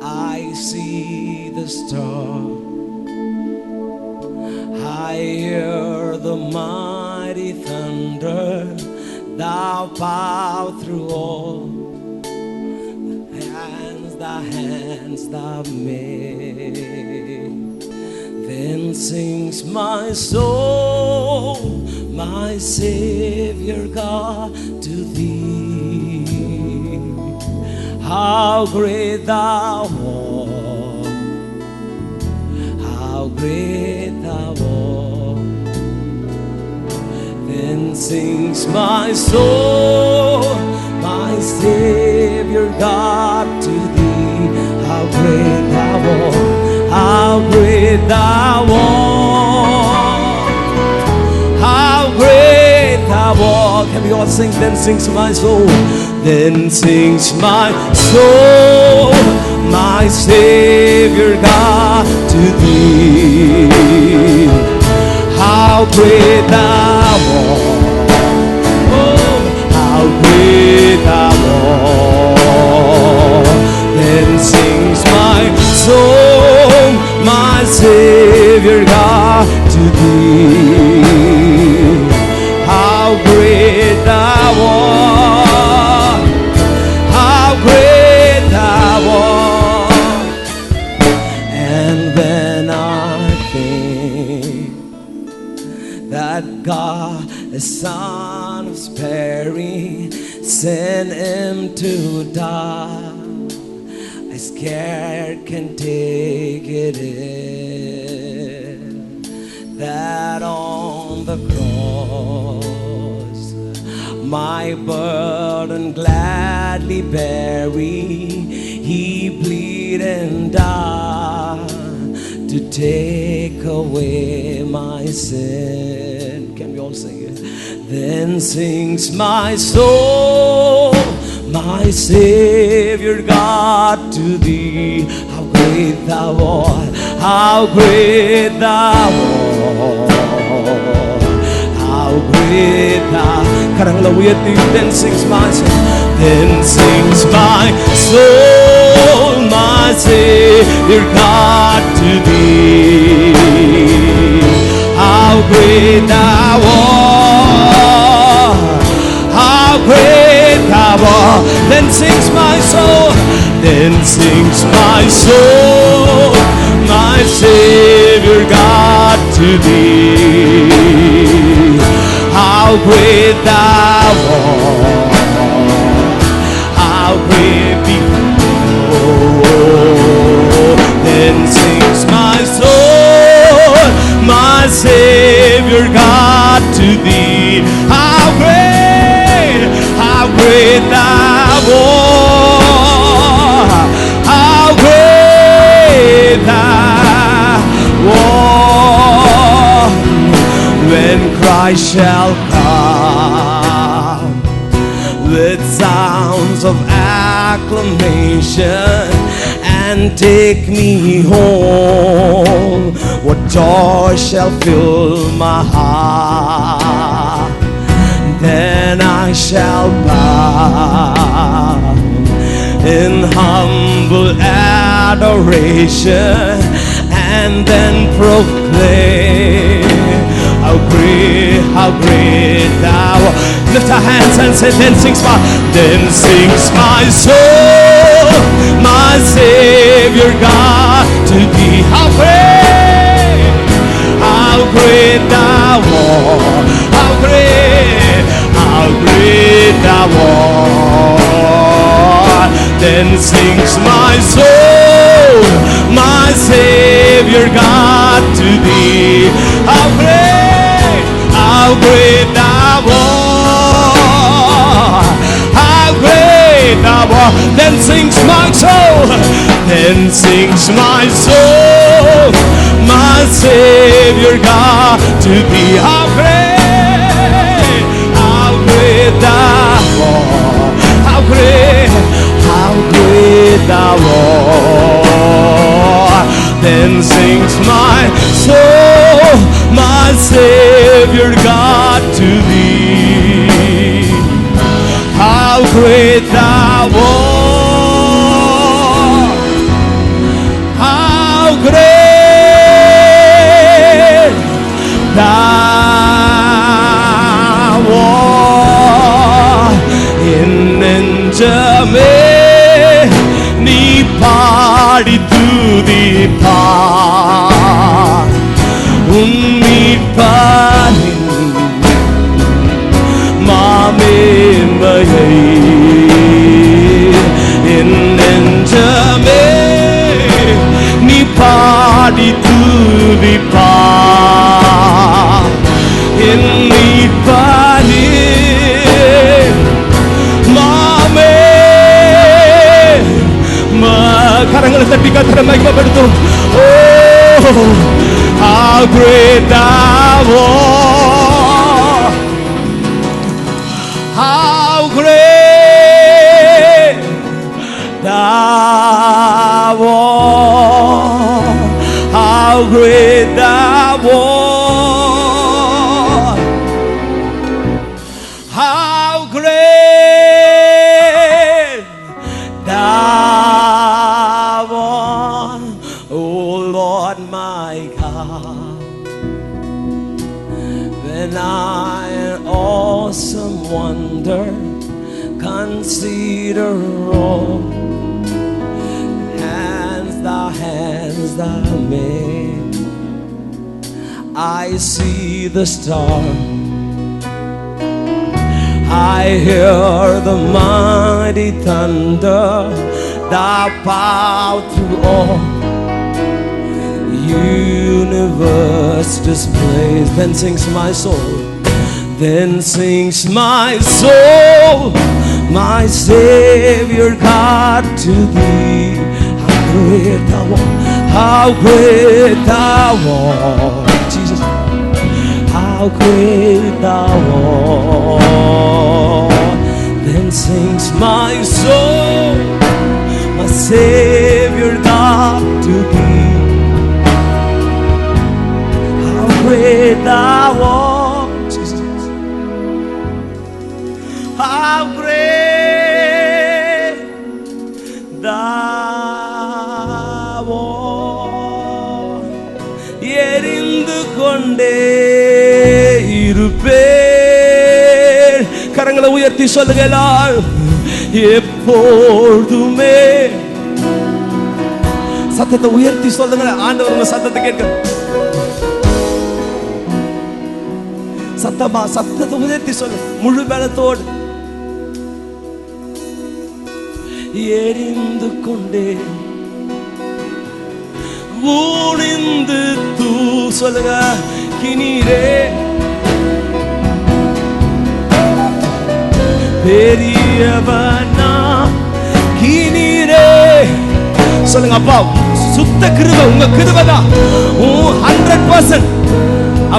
Speaker 1: I see the stars, I hear the mighty thunder. Thou power through all the hands thou made. Then sings my soul, my Savior God, to thee. How great thou art, how great thou art. Then sings my soul, my Savior God, to thee. How great thou art, how great thou art, how great thou art. Can we all sing? Then sings my soul, then sings my soul, my Savior God, to thee. How great thou art, oh, how great thou art. Then sings my soul, my Savior God, to thee. How great thou art, how great thou art. And when I think that God, the Son of sparing, sent him to die, I scared can take it in, that on the cross my burden gladly bearing, he bled and died to take away my sin. Can we all sing it? Then sings my soul, my Savior God, to thee. How great thou art, how great thou art, how great thou. கரங்களை உயர்த்தி. Then sings my soul, then sings my soul, my Savior God, to thee. How great thou art, how great thou art. Then sings my soul, then sings my soul, my Savior God, to thee. How great thou art, how great behold. Then sings my soul, my Savior God, to thee. How great thou art, how great thou art. When Christ shall come with sounds of acclamation and take me home, what joy shall fill my heart. Then I shall bow in humble adoration and then proclaim how great thou art. Lift our hands and say, then sings my soul, my Savior God, to thee. How great thou art, how great thou art. Then sings my soul, my Savior God, to thee. How great thou art, how great thou art. Then sings my soul, then sings my soul, my Savior God, to thee. How great thou art, how great thou art. Then sings my soul, my Savior God, to thee. How great thou art, how great thou art. In நெஞ்சமே நீ பாடி துதிப்பார், மேன்மையை என் நெஞ்சமே நீ பாடி துதிப்பா என் மீட்பனே மாமே கரங்களை தட்டி கர்த்தரை மகிமைப்படுத்தும். ஓ how great thou art, how great thou art, how great thou art, how great thou art, oh Lord my God. When I in awesome wonder consider all hands thou made, I see the star, I hear the mighty thunder, thou power through all universe displays. Then sings my soul, then sings my soul, my Savior God, to thee. How great thou art, how great thou art, Jesus, how great thou art. Then sings my soul, my Savior God, to thee. How great thou art, Jesus, how great thou art. எரிந்து கொண்டே இருப்பேன். கரங்களை உயர்த்தி சொல்லுங்க எல்லாரும். எப்பொழுதுமே சத்தத்தை உயர்த்தி சொல்லுங்க. ஆண்டவர் உங்க சத்தத்தை கேட்க சத்தமா சத்தத்தை உயர்த்தி சொல்லு முழு பலத்தோடு. எரிந்து கொண்டே ஊழிந்து தூ சொல்லுங்க கினீரே பெரியவனா கினீரே சொல்லுங்க. அப்பா சுத்த கிருபை உங்க கிருபைதான் 100%.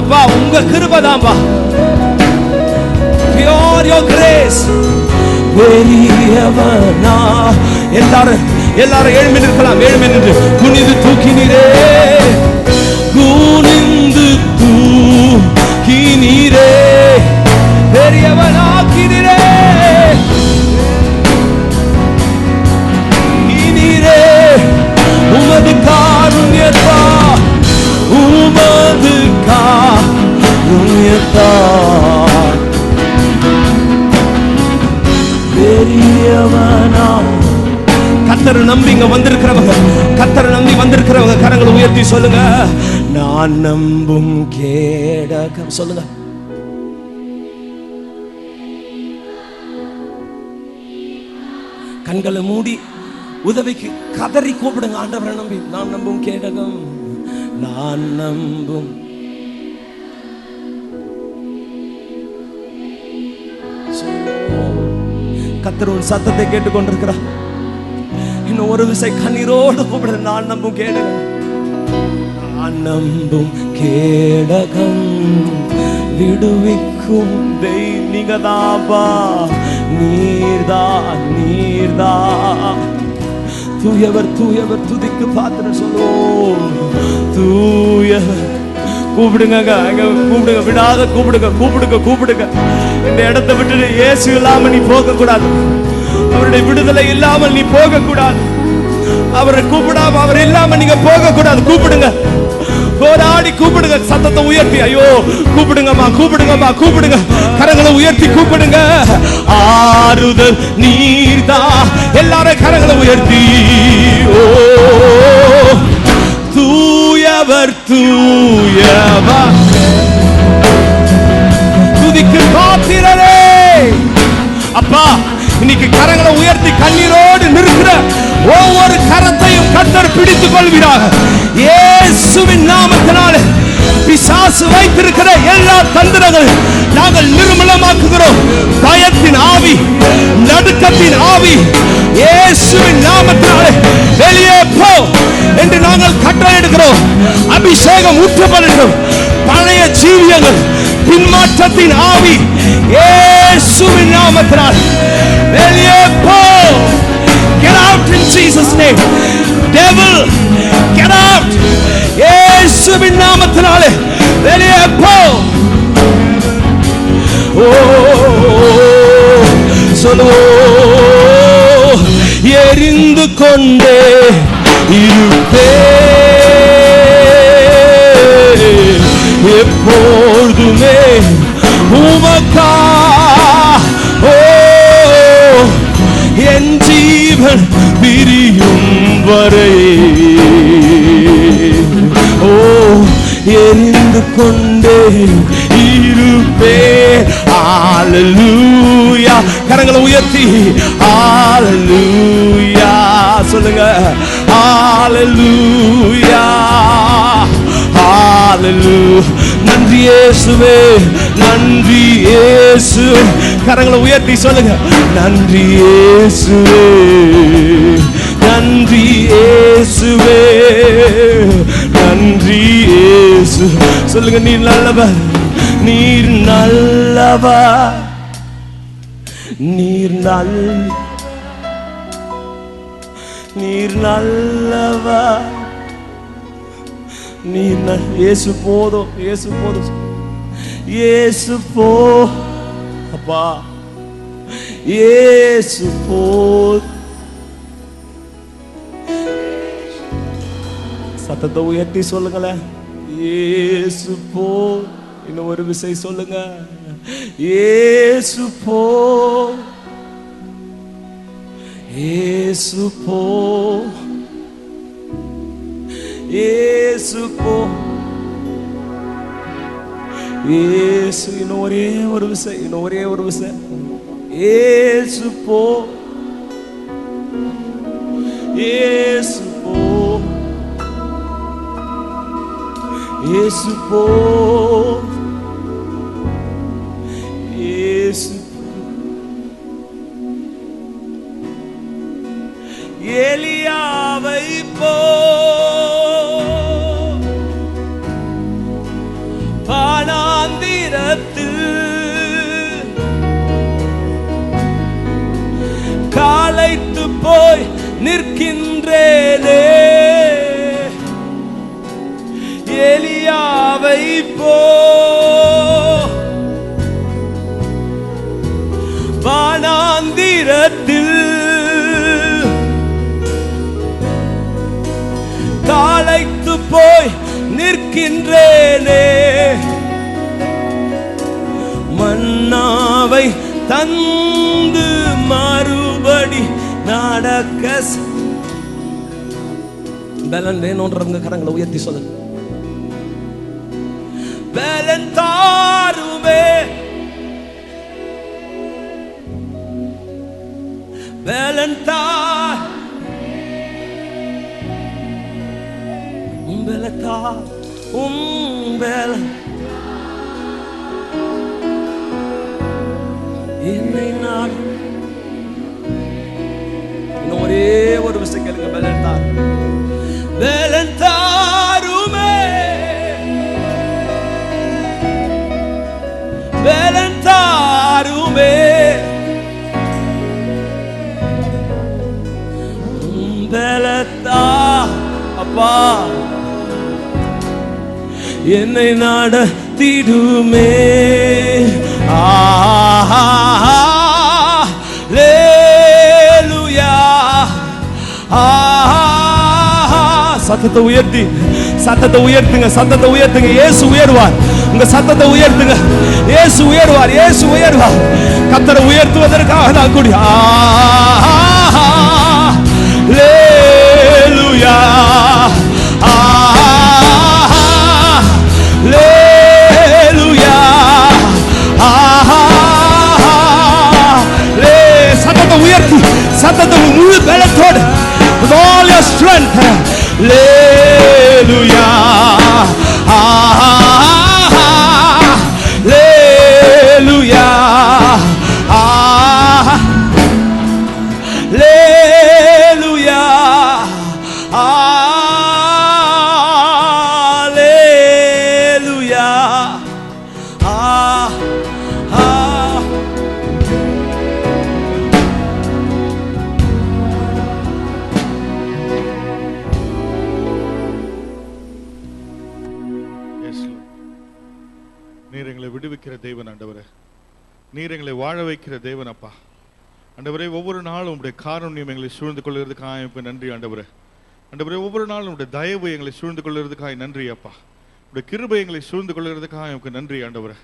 Speaker 1: அப்பா உங்க கிருபைதான்பா. Pure your grace. பெரியவனா எல்லாரும் எழும்பி நிற்கலாம். எழும்பி நின்று குனிந்து தூக்கினீரே குனிந்து தூக்கினீரே பெரியவனாக்கினீரே கினீரே உமது காருண்யத்தா உமது காருண்யத்தா பெரியவனா. கர்த்தரை நம்பி இங்க வந்திருக்கிறவங்க, கர்த்தரை நம்பி வந்திருக்கிறவங்க கரங்களை உயர்த்தி சொல்லுங்க. நான் நம்பும் கேடகம் சொல்லுங்க. கண்களை மூடி உதவிக்கு கதறி கூப்பிடுங்க. ஆண்டவரை நம்பி நான் நம்பும் கேடகம், நான் நம்பும் கர்த்தர் உன் சத்தத்தை கேட்டுக்கொண்டிருக்கிறார். இன்னும் ஒரு விசை கண்ணீரோடு கூப்பிடுற. நான் நம்பும் கேடகம், நான் நம்பும் கேடகம் விடுவிக்கும் நீங்கதாபா நீர்தான் நீர்தான் தூயவர் தூயவர் துதிக்கு பாத்திரம் சொல்லுவோம். தூயவர் கூப்பிடுங்க, கூப்பிடுங்க, விடாத கூப்பிடுங்க, கூப்பிடுங்க, கூப்பிடுங்க. இந்த இடத்தை விட்டு இயேசு இல்லாம நீ போக கூடாது. அவருடைய விடுதலை இல்லாமல் நீ போக கூடாது. அவரை கூப்பிடாம அவர் இல்லாம நீங்க போக கூடாது. கூப்பிடுங்க, போராடி கூப்பிடுங்க, சத்தத்தை உயர்த்தி. ஐயோ கூப்பிடுங்கம்மா, கூப்பிடுங்கம்மா, கூப்பிடுங்க, கரங்களை உயர்த்தி கூப்பிடுங்க. ஆறுதல் நீர்தான். எல்லாரும் கரங்களை உயர்த்தி. ஓ தூயவர் தூயவர் துதிக்கு பாத்திரரே அப்பா இன்னைக்கு கரங்களை உயர்த்தி கண்ணீரோடு நிற்கிற ஒவ்வொரு கரத்தையும் கர்த்தர் பிடித்துக் கொள்கிறார் இயேசுவின் நாமத்தினாலே. பிசாசு வைத்திருக்கிற எல்லா தந்திரங்கள் நாங்கள் நிர்மூலமாக்குகிறோம். பயத்தின் ஆவி, நடுக்கத்தின் ஆவி இயேசுவின் நாமத்தினாலே வெளியே போ என்று நாங்கள் கட்டளையிடுகிறோம். அபிஷேகம் ஊற்றப்படட்டும். பழைய ஜீவியங்கள், பின்மாற்றத்தின் ஆவி இயேசுவின் நாமத்தினால் வெளியே போ. Get out in Jesus name. Devil, get out. இயேசுவின் நாமத்தினாலே வெளியே போ. ஓ சொல்லுவோ எரிந்து கொண்டே இருப்பே எப்பொழுதுமே உமக்கா. ஓ என் ஜீவன் பிரியும் வரை ஓ எரிந்து கொண்டே இருப்பே. ஹalleluya. கரங்களை உயர்த்தி ஹalleluya சொல்லுங்க. ஹalleluya ஹalleluya. நன்றி இயேசுவே, நன்றி இயேசு. கரங்களை உயர்த்தி சொல்லுங்க. நன்றி இயேசுவே, நன்றி இயேசுவே, நன்றி இயேசு. சொல்லுங்க. நீர் நல்லவர், நீர் நல்லவர், நீர் நல்லவர், நீர் இயேசு போதும், இயேசு போதும், இயேசு போ அப்பா, இயேசு போதும். சத்தத்தை உயர்த்தி சொல்லுங்களேன். இயேசு போ. இன்னும் ஒரு விசை சொல்லுங்க. இயேசு போ, இயேசு போ, இயேசு போ, இயேசு. இன்னும் ஒரே ஒரு விசை, இன்னும் ஒரே ஒரு விசை. இயேசு போ, இயேசு போ, இயேசு போ, இயேசு. எலியாவை போ பானாந்திரத்தில் காலைத்து போய் நிற்கின்றேனே. எலியாவை போ வானாந்திரத்தில் காலைத்து போய் நிற்கின்றேனே. மன்னாவை தந்து மறுபடி நடக்க பலன் வேணும்ன்றவங்க கரங்களை உயர்த்தி சொல்லுங்க. பலன் தாருமே, பலன் தார், உம்பலத்தா உம்பல என்னை நான். இன்னும் ஒரே ஒரு விஷயம் கேளுங்க. பலன் தார், பலன் தாருமே, பலன் தாருமே, பலத்தா அப்பா என்னை நடத்திடுமே. ஹல்லேலூயா. சத்தத்தை உயர்த்தி, சத்தத்தை உயர்த்துங்க, சத்தத்தை உயர்த்துங்க. இயேசு உயர்வார். உங்க சத்தத்தை உயர்த்துங்க. இயேசு உயர்வார், இயேசு உயர்வார். கர்த்தரை உயர்த்துவதற்காக தான் கூடி. ஹல்லேலூயா, ஹல்லேலூயா, ஹல்லேலூயா. சத்தத்தை முழு பலத்தோடு, with all your strength, hallelujah, hallelujah, hallelujah,
Speaker 2: நீர் எங்களை விடுவிக்கிற தேவன் ஆண்டவரே, நீர் எங்களை வாழ வைக்கிற தேவன் அப்பா ஆண்டவரே. ஒவ்வொரு நாளும் உடைய காருண்யம் எங்களை சூழ்ந்து கொள்கிறதுக்காக நன்றி ஆண்டவரே. ஆண்டவரே, ஒவ்வொரு நாளும் உடைய தயவு எங்களை சூழ்ந்து கொள்கிறதுக்காக நன்றி அப்பா. உடைய கிருபை எங்களை சூழ்ந்து கொள்கிறதுக்காக நன்றி ஆண்டவரே.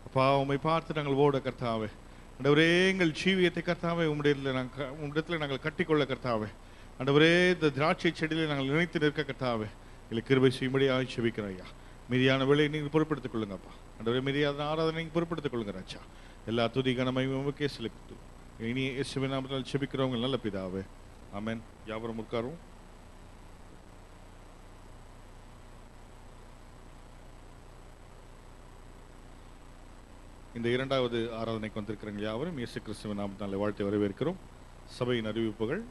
Speaker 2: அப்பா, உம்மை பார்த்து நாங்கள் ஓட கர்த்தாவே ஆண்டவரே, எங்கள் ஜீவியத்தை கர்த்தாவே உம்மிடத்தில் நாங்கள் கட்டிக்கொள்ள கர்த்தாவே ஆண்டவரே. இந்த திராட்சை செடியிலே நாங்கள் நினைத்து நிற்க கர்த்தாவே எங்களை கிருபை செய்யும்படியாக ஜெபிக்கிறோம் ஐயா. மீதியான வேலையை நீங்கள் பொறுப்படுத்திக் கொள்ளுங்கப்பா ஆண்டவரே. மீதியான ஆராதனை நீங்கள் பொறுப்படுத்திக் கொள்ளுங்க ராஜா. எல்லா துதி கனமையுமே செலுத்து இனி இயேசுவின் நாமத்தில் ஜெபிக்கிறவங்க நல்ல பிதாவே, ஆமென். யாவரும் உட்காரும். இந்த இரண்டாவது ஆராதனைக்கு வந்திருக்கிறவங்க யாவரும் இயேசு கிறிஸ்துவின் நாமத்தினாலே வாழ்த்தை வரவேற்கிறோம். சபையின் அறிவிப்புகள்.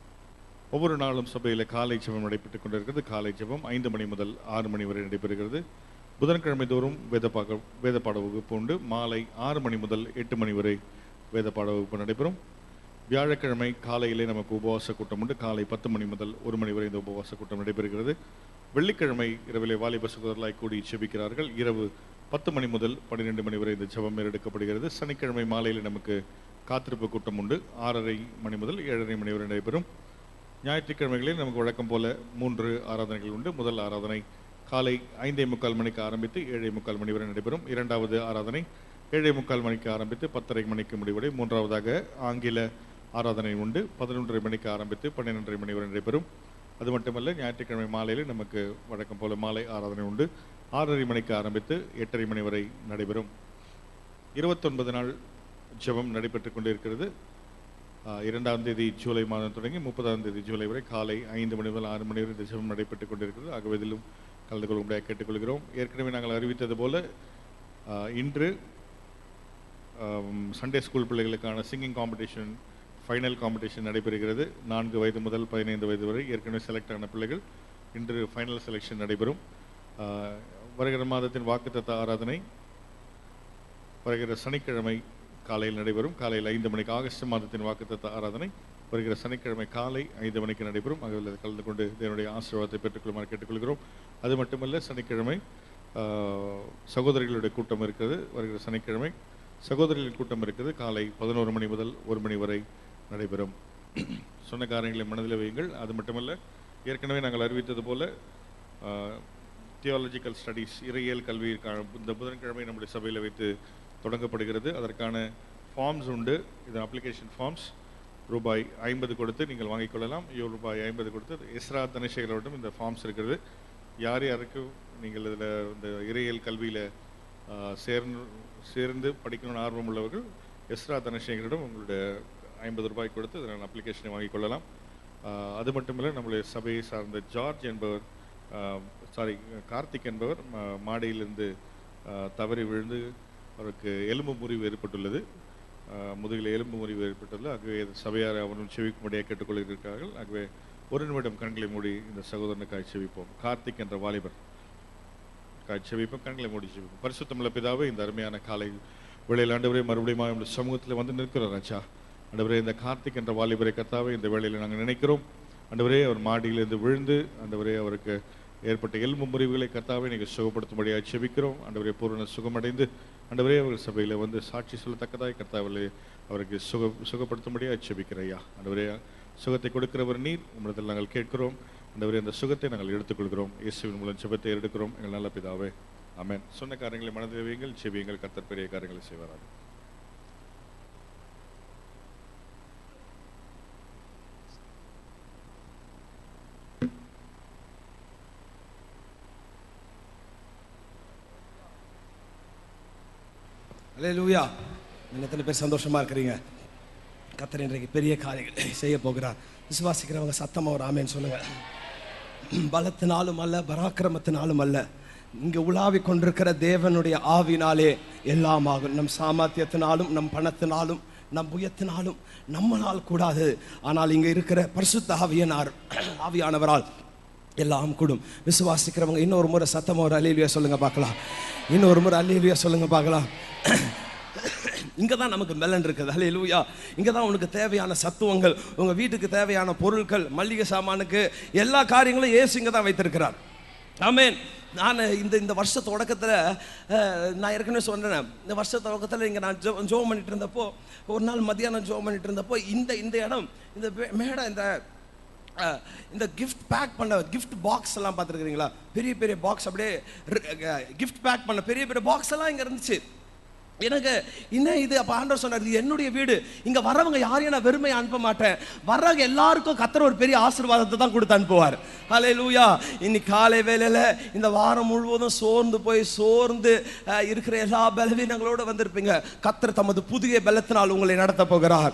Speaker 2: ஒவ்வொரு நாளும் சபையில் காலை ஜெபம் நடைபெற்றுக் கொண்டிருக்கிறது. காலை ஜெபம் 5 மணி முதல் 6 மணி வரை நடைபெறுகிறது. புதன்கிழமை தோறும் வேத பாட வகுப்பு உண்டு. மாலை 6 மணி முதல் 8 மணி வரை வேத பாட வகுப்பு நடைபெறும். வியாழக்கிழமை காலையிலே நமக்கு உபவாச கூட்டம் உண்டு. காலை 10 மணி முதல் 1 மணி வரை இந்த உபவாச கூட்டம் நடைபெறுகிறது. வெள்ளிக்கிழமை இரவிலே வாலிப சகோதரர்களாய் கூடி ஜெபிக்கிறார்கள். இரவு 10 மணி முதல் 12 மணி வரை இந்த ஜெபம் எடுக்கப்படுகிறது. சனிக்கிழமை மாலையில் நமக்கு காத்திருப்பு கூட்டம் உண்டு. 6:30 மணி முதல் 7:30 மணி வரை நடைபெறும். ஞாயிற்றுக்கிழமைகளில் நமக்கு வழக்கம் போல 3 ஆராதனைகள் உண்டு. முதல் ஆராதனை காலை 5:45 மணிக்கு ஆரம்பித்து 7:45 மணி வரை நடைபெறும். இரண்டாவது ஆராதனை 7:45 மணிக்கு ஆரம்பித்து 10:30 மணிக்கு முடிவடை. மூன்றாவதாக ஆங்கில ஆராதனை உண்டு. 11:30 மணிக்கு ஆரம்பித்து 12:30 மணி வரை நடைபெறும். அது மட்டுமல்ல, ஞாயிற்றுக்கிழமை மாலையில் நமக்கு வழக்கம் போல மாலை ஆராதனை உண்டு. 6:30 மணிக்கு ஆரம்பித்து 8:30 மணி வரை நடைபெறும். 29 நாள் ஜெபம் நடைபெற்றுக் கொண்டிருக்கிறது. 2ஆம் தேதி ஜூலை மாதம் தொடங்கி 30ஆம் தேதி ஜூலை வரை காலை 5 மணி முதல் 6 மணி வரை இந்த ஜெபம் நடைபெற்றுக் கொண்டிருக்கிறது. ஆகவே இதிலும் கலந்து கொள்ளும்படியாக கேட்டுக்கொள்கிறோம். ஏற்கனவே நாங்கள் அறிவித்தது போல இன்று சண்டே ஸ்கூல் பிள்ளைகளுக்கான சிங்கிங் காம்படிஷன் ஃபைனல் காம்படிஷன் நடைபெறுகிறது. 4 வயது முதல் 15 வயது வரை ஏற்கனவே செலக்ட் ஆன பிள்ளைகள் இன்று ஃபைனல் செலெக்ஷன் நடைபெறும். வருகிற மாதத்தின் வாக்குத்தத்த ஆராதனை வருகிற சனிக்கிழமை காலையில் நடைபெறும். காலையில் 5 மணிக்கு ஆகஸ்ட் மாதத்தின் வாக்குத்தத்த ஆராதனை வருகிற சனிக்கிழமை காலை 5 மணிக்கு நடைபெறும். ஆகவே கலந்து கொண்டு தேவனுடைய ஆசீர்வாதத்தை பெற்றுக்கொள்ளுமாறு கேட்டுக்கொள்கிறோம். அது மட்டுமல்ல, சனிக்கிழமை சகோதரிகளுடைய கூட்டம் இருக்கிறது. வருகிற சனிக்கிழமை சகோதரிகளின் கூட்டம் இருக்கிறது. காலை 11 மணி முதல் 1 மணி வரை நடைபெறும். சொன்ன காரியங்களை மனதில் வையுங்கள். அது மட்டுமல்ல, ஏற்கனவே நாங்கள் அறிவித்தது போல தியாலஜிக்கல் ஸ்டடீஸ் இறையியல் கல்விக்கான இந்த புதன்கிழமை நம்முடைய சபையில் வைத்து தொடங்கப்படுகிறது. அதற்கான ஃபார்ம்ஸ் உண்டு. இது அப்ளிகேஷன் ஃபார்ம்ஸ் ரூபாய் 50 கொடுத்து நீங்கள் வாங்கிக் கொள்ளலாம். ரூபாய் 50 கொடுத்து எஸ்ரா தனசேகரோடும் இந்த ஃபார்ம்ஸ் இருக்கிறது. யார் யாருக்கு நீங்கள் இதில் இந்த இறையியல் கல்வியில் சேர்ந்து படிக்கணும்னு ஆர்வம் உள்ளவர்கள் எஸ்ரா தனசேகரிடம் உங்களுடைய 50 ரூபாய் கொடுத்து இதனால் அப்ளிகேஷனை வாங்கிக் கொள்ளலாம். அது மட்டுமில்லை, நம்முடைய சபையை சார்ந்த கார்த்திக் என்பவர் மாடியிலிருந்து தவறி விழுந்து அவருக்கு எலும்பு முறிவு ஏற்பட்டுள்ளது. முதுகில் எலும்பு முறிவு ஏற்பட்டுள்ளது. ஆகவே சபையார் அவரும் செவிக்கும்படியாக கேட்டுக்கொள்கிறார்கள். ஆகவே ஒரு நிமிடம் கண்களை மூடி இந்த சகோதரனுக்காய் செவிப்போம். கார்த்திக் என்ற வாலிபர் செவிப்போம். கண்களை மூடி செவிப்போம். பரிசுத்தமுள்ள பிதாவே, இந்த அருமையான காலை வேளையில் ஆண்டவரே மறுபடியும் இந்த சமூகத்தில் வந்து நிற்கிறோம் ராஜா. ஆண்டவரே, இந்த கார்த்திக் என்ற வாலிபரை கர்த்தாவே இந்த வேளையில் நாங்கள் நினைக்கிறோம். ஆண்டவரே, அவர் மாடியிலிருந்து விழுந்து ஆண்டவரே அவருக்கு ஏற்பட்ட எலும்பு முறிவுகளை கர்த்தாவே நீங்கள் சுகப்படுத்தும்படியாக செபிக்கிறோம். ஆண்டவரே, பூரண சுகமடைந்து ஆண்டவரே அவர் சபையில் வந்து சாட்சி சொல்லத்தக்கதாய் கர்த்தாவிலே அவருக்கு சுகப்படுத்தும்படியாக செபிக்கிறையா. ஆண்டவரே, சுகத்தை கொடுக்கிறவர் நீர். உம்மிடத்தில் நாங்கள் கேட்கிறோம். ஆண்டவரே, அந்த சுகத்தை நாங்கள் எடுத்துக்கொள்கிறோம். இயேசுவின் மூலம் ஜெபத்தை எடுக்கிறோம். எங்கள் நல்ல பிதாவே, ஆமென். சொன்ன காரியங்களை மனதில் வையுங்கள், செபியுங்கள். கர்த்தர் பெரிய காரியங்களை செய்வாராக.
Speaker 1: அல்லேலூயா. எத்தனை பேர் சந்தோஷமா இருக்கிறீங்க? கர்த்தர் இன்றைக்கு பெரிய காரியங்களை செய்ய போகிறார். விசுவாசிக்கிறவங்க சத்தமா ஒரு ஆமென் சொல்லுங்க. பலத்தினாலும் அல்ல, பராக்கிரமத்தினாலும் அல்ல, இங்கே உலாவி கொண்டிருக்கிற தேவனுடைய ஆவினாலே எல்லாம் ஆகும். நம் சாமர்த்தியத்தினாலும், நம் பணத்தினாலும், நம் புயத்தினாலும் நம்மளால் கூடாது. ஆனால் இங்கே இருக்கிற பரிசுத்த ஆவியானவரால் எல்லாம் கூடும். விசுவாசிக்கிறவங்க இன்னொரு முறை சத்தமா ஒரு அல்லேலூயா சொல்லுங்க பார்க்கலாம். இன்னொரு முறை அல்லேலூயா சொல்லுங்க பார்க்கலாம். இங்கே தான் நமக்கு மெலன் இருக்குது. அல்லேலூயா. இங்கே தான் உனக்கு தேவையான சத்துவங்கள், உங்கள் வீட்டுக்கு தேவையான பொருட்கள், மல்லிகை சாமானுக்கு எல்லா காரியங்களும் இயேசு இங்கே தான் வைத்திருக்கிறார். ஆமென். நான் இந்த வருஷ தொடக்கத்தில் நான் ஏற்கனவே சொன்னேன், இந்த வருஷ தொடக்கத்தில் இங்கே நான் ஜோம் பண்ணிட்டு இருந்தப்போ, ஒரு நாள் மத்தியானம் ஜோம் பண்ணிட்டு இருந்தப்போ இந்த இடம், இந்த மேடம், இந்த கிஃப்ட் பேக் பண்ண கிஃப்ட் பாக்ஸ் எல்லாம் பார்த்துருக்குறீங்களா? பெரிய பெரிய பாக்ஸ், அப்படியே கிஃப்ட் பேக் பண்ண பெரிய பெரிய பாக்ஸ் எல்லாம் இங்கே இருந்துச்சு. எனக்கு இன்னும் இது அப்போ ஆண்டவர் சொன்னார், இது என்னுடைய வீடு, இங்கே வரவங்க யாரையும் நான் வெறுமையை அனுப்ப மாட்டேன், வர்றவங்க எல்லாருக்கும் கர்த்தர் ஒரு பெரிய ஆசீர்வாதத்தை தான் கொடுத்து அனுப்புவார். அல்லேலூயா. இன்னைக்கு காலை வேளையில் இந்த வாரம் முழுவதும் சோர்ந்து இருக்கிற எல்லா பலவீனங்களோடு வந்திருப்பீங்க. கர்த்தர் தமது புதிய பலத்தினால் உங்களை நடத்த போகிறார்.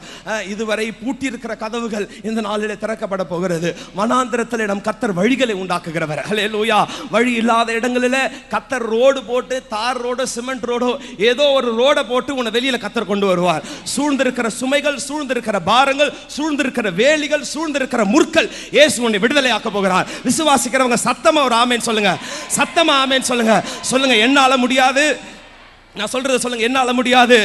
Speaker 1: இதுவரை பூட்டி இருக்கிற கதவுகள் இந்த நாளிலே திறக்கப்பட போகிறது. வனாந்திரத்தில் நம் கர்த்தர் வழிகளை உண்டாக்குகிறவர். அல்லேலூயா. வழி இல்லாத இடங்களில் கர்த்தர் ரோடு போட்டு, தார் ரோடு, சிமெண்ட் ரோடோ, ஏதோ ஒரு ரோடை போட்டு உன்னை வெளியில கர்த்தர் கொண்டு வருவார். சூழ்ந்திருக்கிற சுமைகள், சூழ்ந்திருக்கிற பாரங்கள், சூழ்ந்திருக்கிற வேலிகள், சூழ்ந்திருக்கிற முற்கள் இயேசு உன்னை விடுதலை ஆக்க போகிறார். விசுவாசிக்கிறவங்க சத்தமா ஒரு ஆமென் சொல்லுங்க. சத்தமா ஆமென் சொல்லுங்க. சொல்லுங்க, என்னால முடியாது. நான் சொல்றத சொல்லுங்க, என்னால முடியாது,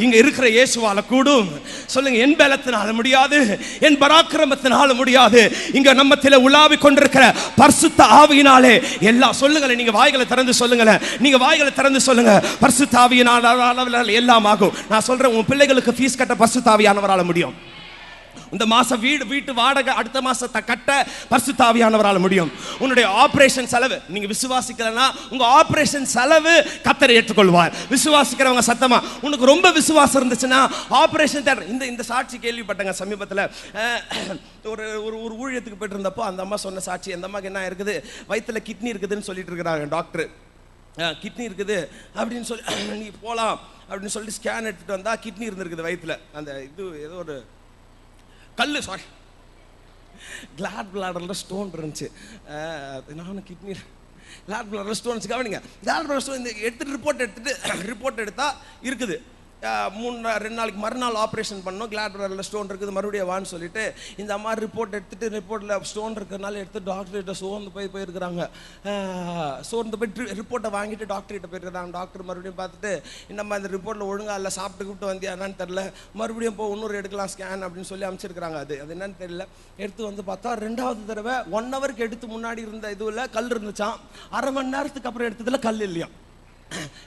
Speaker 1: இங்க இருக்கிற இயேசுவால கூடும். சொல்லுங்க, என் பலத்தினால முடியாது, என் பராக்கிரமத்தினால முடியாது, இங்க நம்மத்திலே உலாவி கொண்டிருக்கிற பரிசுத்த ஆவியினாலே எல்லாம். சொல்லுங்களேன், நீங்க வாய்களை திறந்து சொல்லுங்களேன், நீங்க வாய்களை திறந்து சொல்லுங்க. பரிசுத்த ஆவியினால எல்லாம் ஆகும். நான் சொல்றேன், உன் பிள்ளைகளுக்கு ஃபீஸ் கட்ட பரிசுத்த ஆவியானவரால முடியும். இந்த மாசம் வீட்டு வாடகை அடுத்த மாசத்தை கட்ட பரிசுத்த ஆவியானவரால முடியும். உன்னுடைய ஆபரேஷன் செலவு, நீங்க விசுவாசிக்கலனா உங்க ஆபரேஷன் செலவு கர்த்தர் ஏற்றுக்கொள்வார். விசுவாசிக்கிறவங்க சத்தமா. உனக்கு ரொம்ப விசுவாசம் இருந்துச்சுன்னா ஆபரேஷன் தேட்டர். இந்த சாட்சி கேள்விப்பட்டங்க சமீபத்தில். ஒரு ஊழியத்துக்கு போயிட்டு இருந்தப்போ அந்த அம்மா சொன்ன சாட்சி. அந்த அம்மாக்கு என்ன இருக்குது, வயிற்றுல கிட்னி இருக்குதுன்னு சொல்லிட்டு இருக்கிறாங்க டாக்டர். கிட்னி இருக்குது அப்படின்னு சொல்லி நீ போகலாம் அப்படின்னு சொல்லிட்டு ஸ்கேன் எடுத்துட்டு வந்தா கிட்னி இருந்திருக்குது வயிற்றுல. அந்த இது ஏதோ ஒரு கல், சாரி, கிளாட் பிளாடரில் ஸ்டோன் இருந்துச்சு. நானும் கிட்னி கிளாட் பிளாடரில் ஸ்டோன்ஸ் கவனிங்க. கிளாட் பிளாடர் ஸ்டோன் எடுத்துட்டு ரிப்போர்ட் எடுத்தா இருக்குது. 2 நாளைக்கு மறுநாள் ஆப்ரேஷன் பண்ணோம். கிளாட் பிளாடரில் ஸ்டோன் இருக்குது, மறுபடியும் வான்னு சொல்லிட்டு இந்த அம்மா ரிப்போர்ட் எடுத்துட்டு, ரிப்போர்ட்டில் ஸ்டோன் இருக்கிறதுனால எடுத்து டாக்டர்கிட்ட சோர்ந்து போயிருக்கிறாங்க. சோர்ந்து போய் ரிப்போர்ட்டை வாங்கிட்டு டாக்டர்கிட்ட போயிருக்கிறாங்க. டாக்டர் மறுபடியும் பார்த்துட்டு, நம்ம இந்த ரிப்போர்ட்டில் ஒழுங்காக இல்லை, சாப்பிட்டு வந்தியா என்னன்னு தெரில, மறுபடியும் இன்னொரு எடுக்கலாம் ஸ்கேன் அப்படின்னு சொல்லி அமைச்சிருக்கிறாங்க. அது என்னன்னு தெரியல. எடுத்து வந்து பார்த்தா 2வது தடவை 1 ஹவருக்கு எடுத்து முன்னாடி இருந்த இதுவில் கல் இருந்துச்சான். அரை மணி நேரத்துக்கு அப்புறம் எடுத்ததுல கல் இல்லையா.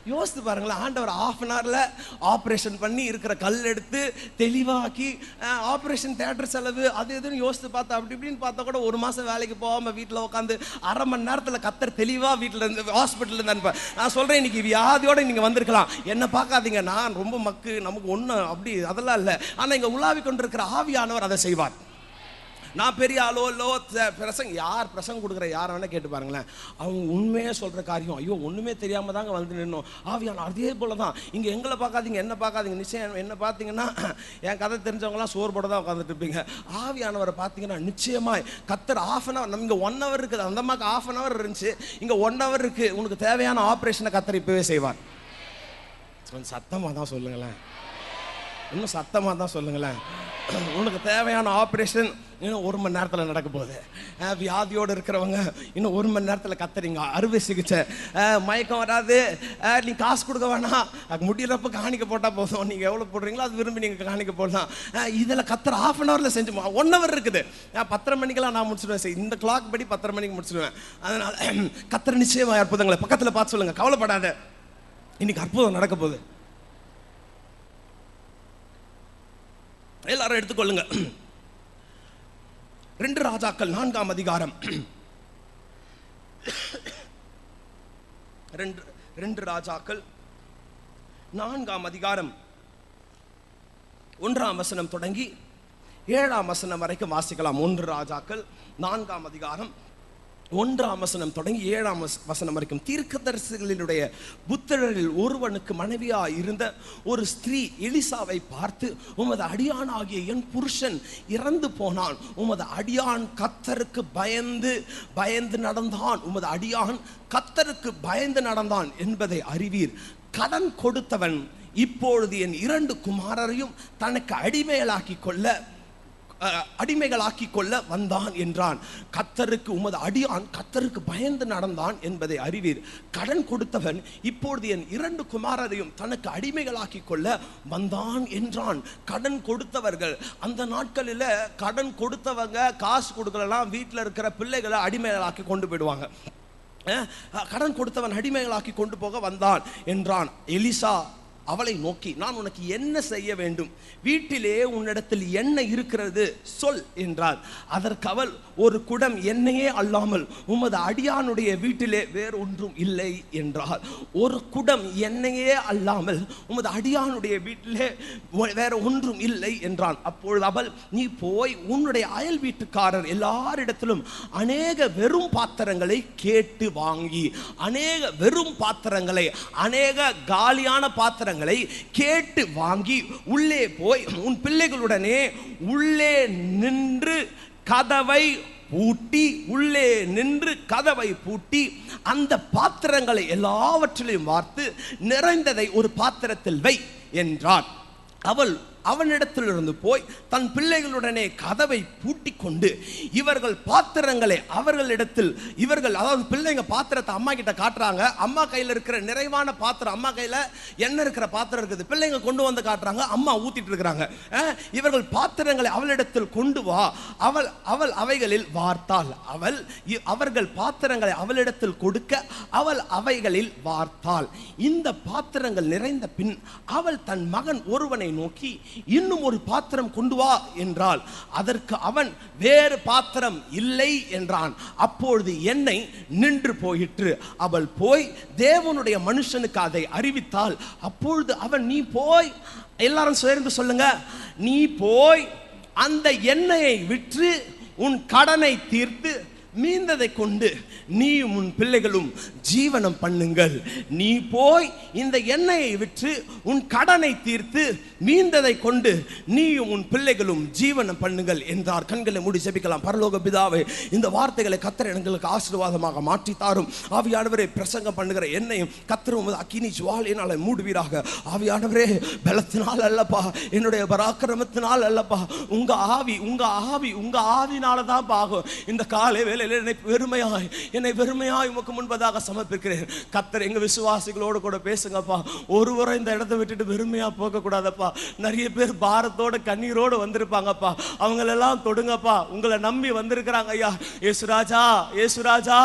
Speaker 1: யோசித்து பாருங்களேன், ஆண்டவர் 1/2 அன் ஹவர்ல ஆப்ரேஷன் பண்ணி இருக்கிற கல் எடுத்து தெளிவாக்கி, ஆப்ரேஷன் தியேட்டர் செலவு அது எதுன்னு யோசித்து பார்த்தா, அப்படி இப்படின்னு பார்த்தா கூட 1 மாசம் வேலைக்கு போகாம வீட்டில் உட்காந்து அரை மணி நேரத்தில் கர்த்தர் தெளிவா வீட்டில் இருந்து ஹாஸ்பிட்டல் இருந்து அனுப்ப. நான் சொல்றேன், இன்னைக்கு வியாதியோட நீங்க வந்திருக்கலாம், என்ன பார்க்காதீங்க, நான் ரொம்ப நமக்கு ஒன்றும் அப்படி அதெல்லாம் இல்லை. ஆனா இங்க உலாவி கொண்டிருக்கிற ஆவியானவர் அதை செய்வார். நான் பெரிய ஆளோ யார் பிரசங்க கொடுக்குற யாரை வேணா கேட்டு பாருங்களேன், அவங்க உண்மையே சொல்ற காரியம், ஐயோ ஒண்ணுமே தெரியாம தாங்க வந்து நின்னோம். ஆவியான அதே போலதான் இங்க. எங்களை பார்க்காதீங்க, என்ன பார்க்காதீங்க. நிச்சயம் என்ன பார்த்தீங்கன்னா, என் கதை தெரிஞ்சவங்களாம் சோறு போட தான் உட்காந்துட்டு இருப்பீங்க. ஆவியானவரை பார்த்தீங்கன்னா நிச்சயமாய் கர்த்தர் 1/2 அன் ஹவர், நம்ம இங்க 1 ஹவர் இருக்குது, அந்த அம்மாக்கு 1/2 அன் ஹவர் இருந்துச்சு, இங்க 1 ஹவர் இருக்கு. உனக்கு தேவையான ஆப்ரேஷனை கர்த்தர் இப்பவே செய்வார். சத்தமா தான் சொல்லுங்களேன், இன்னும் சத்தமா தான் சொல்லுங்களேன். உனக்கு தேவையான ஆப்ரேஷன் இன்னும் 1 மணி நேரத்தில் நடக்க போகுது. வியாதியோடு இருக்கிறவங்க இன்னும் 1 மணி நேரத்தில் கத்தரிங்க அறுவை சிகிச்சை. மயக்கம் வராது, நீ காசு கொடுக்க வேணாம், முடியறப்ப காணிக்க போட்டால் போதும். நீங்கள் எவ்வளோ போடுறீங்களோ அது விரும்பி நீங்கள் காணிக்க போடலாம். இதில் கத்தர் 1/2 அன் ஹவரில் செஞ்சு 1 ஹவர் இருக்குது. 10:30 மணிக்கெல்லாம் நான் முடிச்சிடுவேன். இந்த கிளாக் படி 10:30 மணிக்கு முடிச்சிடுவேன். அதனால் கத்தர் நிச்சயமாக அற்புதங்களை பக்கத்தில் பார்த்து சொல்லுங்கள், கவலைப்படாத, இன்னைக்கு அற்புதம் நடக்க போகுது. எல்லாரும் எடுத்துக்கொள்ளுங்க. 2 ராஜாக்கள் 4ஆம் அதிகாரம். 2 ராஜாக்கள் 4ஆம் அதிகாரம் 1ஆம் வசனம் தொடங்கி 7ஆம் வசனம் வரைக்கும் வாசிக்கலாம். 1 ராஜாக்கள் 4ஆம் அதிகாரம் 1ஆம் வசனம் தொடங்கி 7ஆம் வசனம் வரைக்கும். தீர்க்கதரிசிகளினுடைய புத்திரரில் ஒருவனுக்கு மனைவியாய் இருந்த ஒரு ஸ்திரீ எலிசாவை பார்த்து, உமது அடியானாகிய என் புருஷன் இறந்து போனான், உமது அடியான் கர்த்தருக்கு பயந்து நடந்தான், உமது அடியான் கர்த்தருக்கு பயந்து நடந்தான் என்பதை அறிவீர். கடன் கொடுத்தவன் இப்பொழுது என் 2 குமாரரையும் தனக்கு அடிமைகளாக்கி கொள்ள வந்தான் என்றான். கர்த்தருக்கு உமது அடியான் கர்த்தருக்கு பயந்து நடந்தான் என்பதை அறிவீர். கடன் கொடுத்தவன் இப்பொழுது என் 2 குமாரரையும் தனக்கு அடிமைகளாக்கி கொள்ள வந்தான் என்றான். கடன் கொடுத்தவர்கள், அந்த நாட்களில் கடன் கொடுத்தவங்க காசு கொடுக்கலாம், வீட்டில் இருக்கிற பிள்ளைகளை அடிமைகளாக்கி கொண்டு போயிடுவாங்க. கடன் கொடுத்தவன் அடிமைகளாக்கி கொண்டு போக வந்தான் என்றான். எலிசா அவளை நோக்கி, நான் உனக்கு என்ன செய்ய வேண்டும்? வீட்டிலே உன்னிடத்தில் எண்ணெய் இருக்கிறது சொல் என்றார். அதற்கு அவள், ஒரு குடம் எண்ணெயே அல்லாமல் உமது அடியானுடைய வீட்டிலே வேறு ஒன்றும் இல்லை என்றார். ஒரு குடம் எண்ணெயே அல்லாமல் உமது அடியானுடைய வீட்டிலே வேற ஒன்றும் இல்லை என்றான். அப்பொழுது அவள், நீ போய் உன்னுடைய அயல் வீட்டுக்காரர் எல்லாரிடத்திலும் அநேக வெறும் பாத்திரங்களை கேட்டு வாங்கி, அநேக வெறும் பாத்திரங்களை, அநேக காலியான பாத்திரங்களை கேட்டு வாங்கி உள்ளே போய் உன் பிள்ளைகளுடனே உள்ளே நின்று கதவை பூட்டி அந்த பாத்திரங்களை எல்லாவற்றிலையும் வார்த்து நிறைந்ததை ஒரு பாத்திரத்தில் வை என்றார். அவள் அவனிடத்திலிருந்து போய் தன் பிள்ளைகளுடனே கதவை பூட்டி கொண்டு இவர்கள் பாத்திரங்களை அவர்களிடத்தில், அதாவது பிள்ளைங்க பாத்திரத்தை அம்மா கிட்ட காட்டுறாங்க. அம்மா கையில் இருக்கிற நிறைவான பாத்திரம், அம்மா கையில் எண்ணெய் இருக்கிற பாத்திரம் இருக்குது, பிள்ளைங்க கொண்டு வந்து காட்டுறாங்க, அம்மா ஊத்திட்டு இருக்கிறாங்க. இவர்கள் பாத்திரங்களை அவளிடத்தில் கொண்டு வா, அவள் அவைகளில் வார்த்தாள். அவர்கள் பாத்திரங்களை அவளிடத்தில் கொடுக்க அவள் அவைகளில் வார்த்தாள். இந்த பாத்திரங்கள் நிறைந்த பின் அவள் தன் மகன் ஒருவனை நோக்கி, இன்னும் ஒரு பாத்திரம் கொண்டு வா என்றாள். அதற்கு அவன், வேறு பாத்திரம் இல்லை என்றான். அப்பொழுது எண்ணெய் நின்று போயிற்று. அவள் போய் தேவனுடைய மனுஷனுக்கு அதை அறிவித்தாள். அப்பொழுது அவன், நீ போய், எல்லாரும் சேர்ந்து சொல்லுங்க, நீ போய் அந்த எண்ணெயை விற்று உன் கடனை தீர்த்து மீந்ததை கொண்டு நீயும் உன் பிள்ளைகளும் ஜீவனம் பண்ணுங்கள். நீ போய் இந்த எண்ணெயை விற்று உன் கடனை தீர்த்து மீந்ததை கொண்டு நீயும் உன் பிள்ளைகளும் ஜீவனம் பண்ணுங்கள் என்றார். கண்களை மூடி ஜெபிக்கலாம். பரலோக பிதாவே, இந்த வார்த்தைகளை கர்த்தர் எங்களுக்கு ஆசீர்வாதமாக மாற்றி தாரும். ஆவியானவரே, பிரசங்கம் பண்ணுகிற என்னையும் கர்த்தர் உமது அக்கினி ஜுவாலினால மூடுவீராக. ஆவியானவரே, பலத்தினால் அல்லப்பா, என்னுடைய பராக்கிரமத்தினால் அல்லப்பா, உங்க ஆவினால தான் பாகும். இந்த காலை வேளையில் என்னை வெறுமையாய் உமக்கு முன்பதாக சமர்ப்பிக்கிறேன். கர்த்தர் எங்க விசுவாசிகளோடு கூட பேசுங்கப்பா. ஒருவரை இந்த இடத்தை விட்டுட்டு வெறுமையா போக கூடாதப்பா. நிறைய பேர் பாரத்தோட கண்ணீரோடு வந்திருப்பாங்கப்பா, அவங்களெல்லாம் தொடுங்கப்பா. உங்களை நம்பி வந்திருக்கிறாங்க ஐயா. ஏசுராஜா, ஏசுராஜா,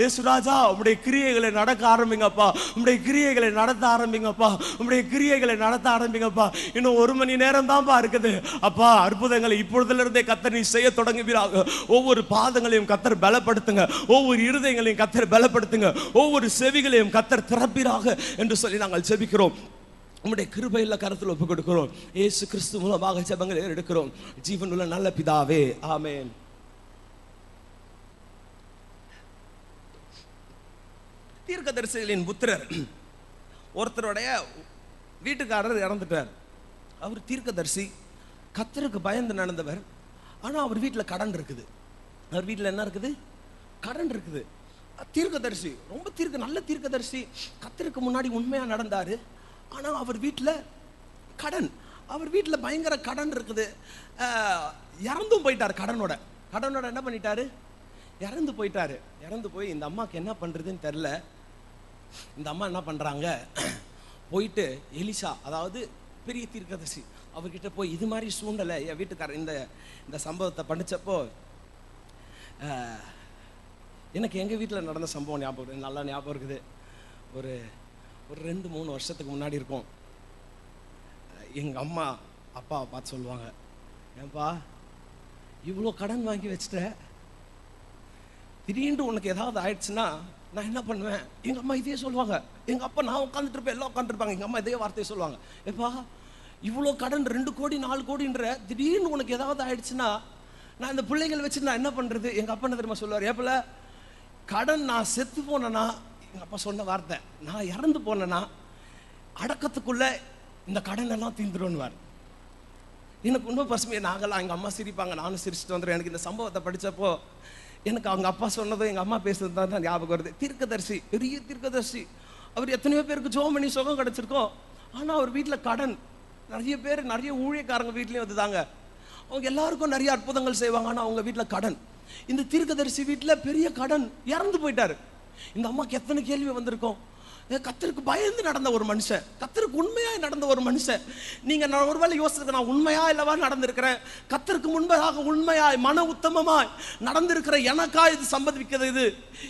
Speaker 1: ஏசுராஜா, உங்களுடைய கிரியைகளை நடக்க ஆரம்பிங்கப்பா, உங்களுடைய கிரியைகளை நடத்த ஆரம்பிங்கப்பா, உங்களுடைய கிரியைகளை நடத்த ஆரம்பிங்கப்பா. இன்னும் 1 மணி நேரம் தான்ப்பா இருக்குது அப்பா. அற்புதங்களை இப்பொழுதுல இருந்தே கர்த்தர் நீ செய்ய தொடங்குவீராக. ஒவ்வொரு பாதங்களையும் கர்த்தர் பலப்படுத்துங்க, ஒவ்வொரு இருதயங்களையும் கர்த்தர் பலப்படுத்துங்க, ஒவ்வொரு செவிகளையும் கர்த்தர் திறப்பீராக என்று சொல்லி நாங்கள் ஜெபிக்கிறோம். உம்முடைய கிருபையுள்ள கரத்தில் ஒப்புக் கொடுக்கிறோம். இயேசு கிறிஸ்து மூலமாக ஜெபங்களை எடுக்கிறோம். ஜீவனுள்ள நல்ல பிதாவே, ஆமென். தீர்க்கதரிசிகளின் புத்திரர் ஒருத்தருடைய வீட்டுக்காரர் இறந்துட்டார். அவர் தீர்க்கதரிசி, கர்த்தருக்கு பயந்து நடந்தவர். ஆனால் அவர் வீட்டில் கடன் இருக்குது. அவர் வீட்டில் என்ன இருக்குது? கடன் இருக்குது. தீர்க்கதரிசி, ரொம்ப நல்ல தீர்க்கதரிசி, கர்த்தருக்கு முன்னாடி உண்மையாக நடந்தார். ஆனால் அவர் வீட்டில் கடன், அவர் வீட்டில் பயங்கர கடன் இருக்குது. இறந்தும் போயிட்டார். கடனோட என்ன பண்ணிட்டாரு? இறந்து போயிட்டாரு. இறந்து போய் இந்த அம்மாவுக்கு என்ன பண்ணுறதுன்னு தெரில. இந்த அம்மா என்ன பண்ணுறாங்க, போயிட்டு எலிசா, அதாவது பெரிய தீர்க்கதரிசி, அவர்கிட்ட போய் இது மாதிரி சூழ்நிலை என் வீட்டுக்காரர் இந்த சம்பவத்தை படித்தப்போ எனக்கு எங்கள் வீட்டில் நடந்த சம்பவம் ஞாபகம், நல்லா ஞாபகம் இருக்குது. ஒரு 2-3 வருஷத்துக்கு முன்னாடி இருக்கும். எங்கள் அம்மா அப்பாவை பார்த்து சொல்லுவாங்க, ஏன்பா இவ்வளோ கடன் வாங்கி வச்சுட்ட, திடீர்னு உனக்கு ஏதாவது ஆயிடுச்சுன்னா நான் என்ன பண்ணுவேன்? எங்கள் அம்மா இதே சொல்லுவாங்க. எங்கள் அப்பா, நான் உட்காந்துட்டு இருப்பேன், எல்லாம் உட்காந்துருப்பாங்க, எங்கள் அம்மா இதே வார்த்தையை சொல்லுவாங்க, ஏப்பா இவ்வளோ கடன் 2 கோடி 4 கோடின்ற, திடீர்னு உனக்கு ஏதாவது ஆயிடுச்சுன்னா நான் இந்த பிள்ளைகள் வச்சு நான் என்ன பண்ணுறது? எங்கள் அப்பா என்ன தெரியுமா சொல்லுவார்? ஏப்பல கடன் நான் செத்து போனேன்னா, எங்கள் அப்பா சொன்ன வார்த்தை, நான் இறந்து போனேன்னா அடக்கத்துக்குள்ள இந்த கடன் எல்லாம் தீர்ந்துடுவார். எனக்கு இன்னும் பசுமையை நாங்களாம், எங்கள் அம்மா சிரிப்பாங்க, நானும் சிரிச்சுட்டு வந்துடுவேன். எனக்கு இந்த சம்பவத்தை படித்தப்போ எனக்கு அவங்க அப்பா சொன்னதும் எங்கள் அம்மா பேசுறது தான் ஞாபகம் வருது. தீர்க்கதரிசி, பெரிய தீர்க்கதரிசி, அவர் எத்தனையோ பேருக்கு ஜெபம் பண்ணி சுகம் கிடச்சிருக்கோம். ஆனால் அவர் வீட்டில் கடன். நிறைய பேர், நிறைய ஊழியக்காரங்க வீட்லேயும் வந்துதாங்க, அவங்க எல்லாருக்கும் நிறைய அற்புதங்கள் செய்வாங்க, ஆனால் அவங்க வீட்டில் கடன். இந்த தீர்க்கதரிசி வீட்டில் பெரிய கடன், இறந்து போயிட்டாரு. இந்த அம்மாக்கு எத்தனை கேள்வி வந்திருக்கோம். கர்த்தருக்கு பயந்து நடந்த ஒரு மனுஷன், கர்த்தருக்கு உண்மையாய் நடந்த ஒரு மனுஷன். நீங்க நான் ஒருவேளை யோசிச்சிருக்க, நான் உண்மையா இல்லவா நடந்திருக்கிறேன், கர்த்தருக்கு முன்பதாக உண்மையாய் மன உத்தமமாய் நடந்திருக்கிற எனக்கா இது சம்பவிக்கிறது? இது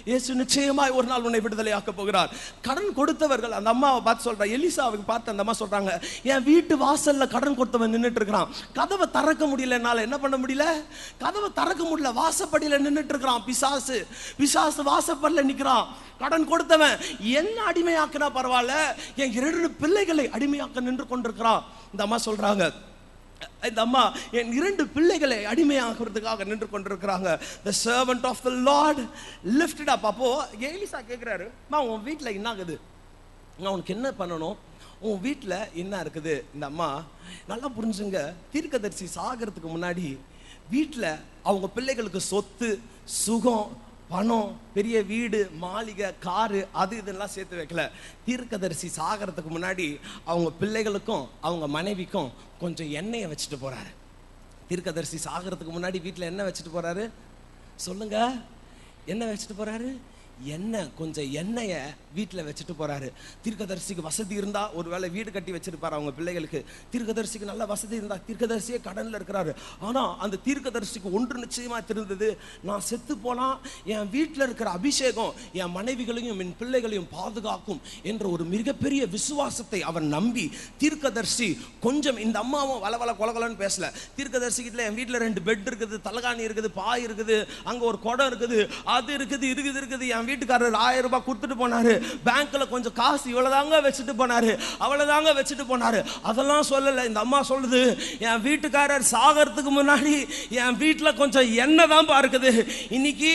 Speaker 1: இயேசு நிச்சயமாய் ஒரு நாள் உன்னை விடுதலை ஆக்க போகிறார். கடன் கொடுத்தவர்கள் அந்த அம்மாவை பார்த்து சொல்ற, எலிசாவுக்கு பார்த்து அந்த அம்மா சொல்றாங்க, என் வீட்டு வாசல்ல கடன் கொடுத்தவன் நின்றுட்டு இருக்கிறான், கதவை திறக்க முடியல, என்னால என்ன பண்ண முடியல, கதவை திறக்க முடியல, வாசப்படியில நின்றுட்டு இருக்கிறான் பிசாசு. பிசாசு வாசப்படியில நிற்கிறான். கடன் கொடுத்தவன் என்ன அடிமையாக்கினா பரவாயில்ல, என் 2 பிள்ளைகளை அடிமையாக்க நின்று கொண்டிருக்கிறான். இந்த அம்மா சொல்றாங்க, இந்த அம்மா என் 2 பிள்ளைகளை அடிமையாக்குறதுக்காக நின்று கொண்டிருக்கிறாங்க. The servant of the Lord lifted up. அப்போ எலிசா கேட்கிறாரு, உன் வீட்டில் என்ன ஆகுது, நான் உனக்கு என்ன பண்ணணும், உன் வீட்டில் என்ன இருக்குது? இந்த அம்மா நல்லா புரிஞ்சுங்க, தீர்க்கதரிசி சாகிறதுக்கு முன்னாடி வீட்டில் அவங்க பிள்ளைகளுக்கு சொத்து, சுகம், பணம், பெரிய வீடு, மாளிகை, காரு, அது இதெல்லாம் சேர்த்து வைக்கல. தீர்க்கதரிசி சாகிறதுக்கு முன்னாடி அவங்க பிள்ளைகளுக்கும் அவங்க மனைவிக்கும் கொஞ்சம் எண்ணெயை வச்சுட்டு போறாரு. தீர்க்கதரிசி சாகிறதுக்கு முன்னாடி வீட்டில் என்ன வச்சுட்டு போறாரு சொல்லுங்க? என்ன வச்சுட்டு போறாரு? எண்ணெய், கொஞ்சம் எண்ணெயை வீட்டில் வச்சுட்டு போறாரு. தீர்க்கதரிசிக்கு வசதி இருந்தா ஒருவேளை வீடு கட்டி வச்சிருப்பாரு அவங்க பிள்ளைகளுக்கு. தீர்க்கதரிசிக்கு நல்ல வசதி இருந்தா, தீர்க்கதரிசியே கடன்ல இருக்கிறாரு. ஆனா அந்த தீர்க்கதரிசிக்கு ஒன்று நிச்சயமா தெரிந்தது, நான் செத்து போனா என் வீட்டில் இருக்கிற அபிஷேகம் என் மனைவிகளையும் என் பிள்ளைகளையும் பாதுகாக்கும் என்ற ஒரு மிகப்பெரிய விசுவாசத்தை அவர் நம்பி, தீர்க்கதரிசி கொஞ்சம், இந்த அம்மாவும் வளவள கொலகலன்னு பேசல. தீர்க்கதரிசி கிட்ட என் வீட்டில் 2 பெட் இருக்குது, தலகாணி இருக்குது, பாய் இருக்குது, அங்க ஒரு குடம் இருக்குது, அது இருக்குது, இருக்குது, என் வீட்டுக்காரர் 1000 ரூபாய் கொடுத்துட்டு போனாரு, பேங்க்ல கொஞ்சம் காசு இவ்வளவுதாங்க வச்சுட்டு போனாரு, அவ்வளவுதாங்க வச்சுட்டு போனாரு. அதெல்லாம் சொல்லல. இந்த அம்மா சொல்லுது, என் வீட்டுக்காரர் சாகிறதுக்கு முன்னாடி என் வீட்டில் கொஞ்சம் எண்ணெய் தான் இருக்குது, இன்னைக்கு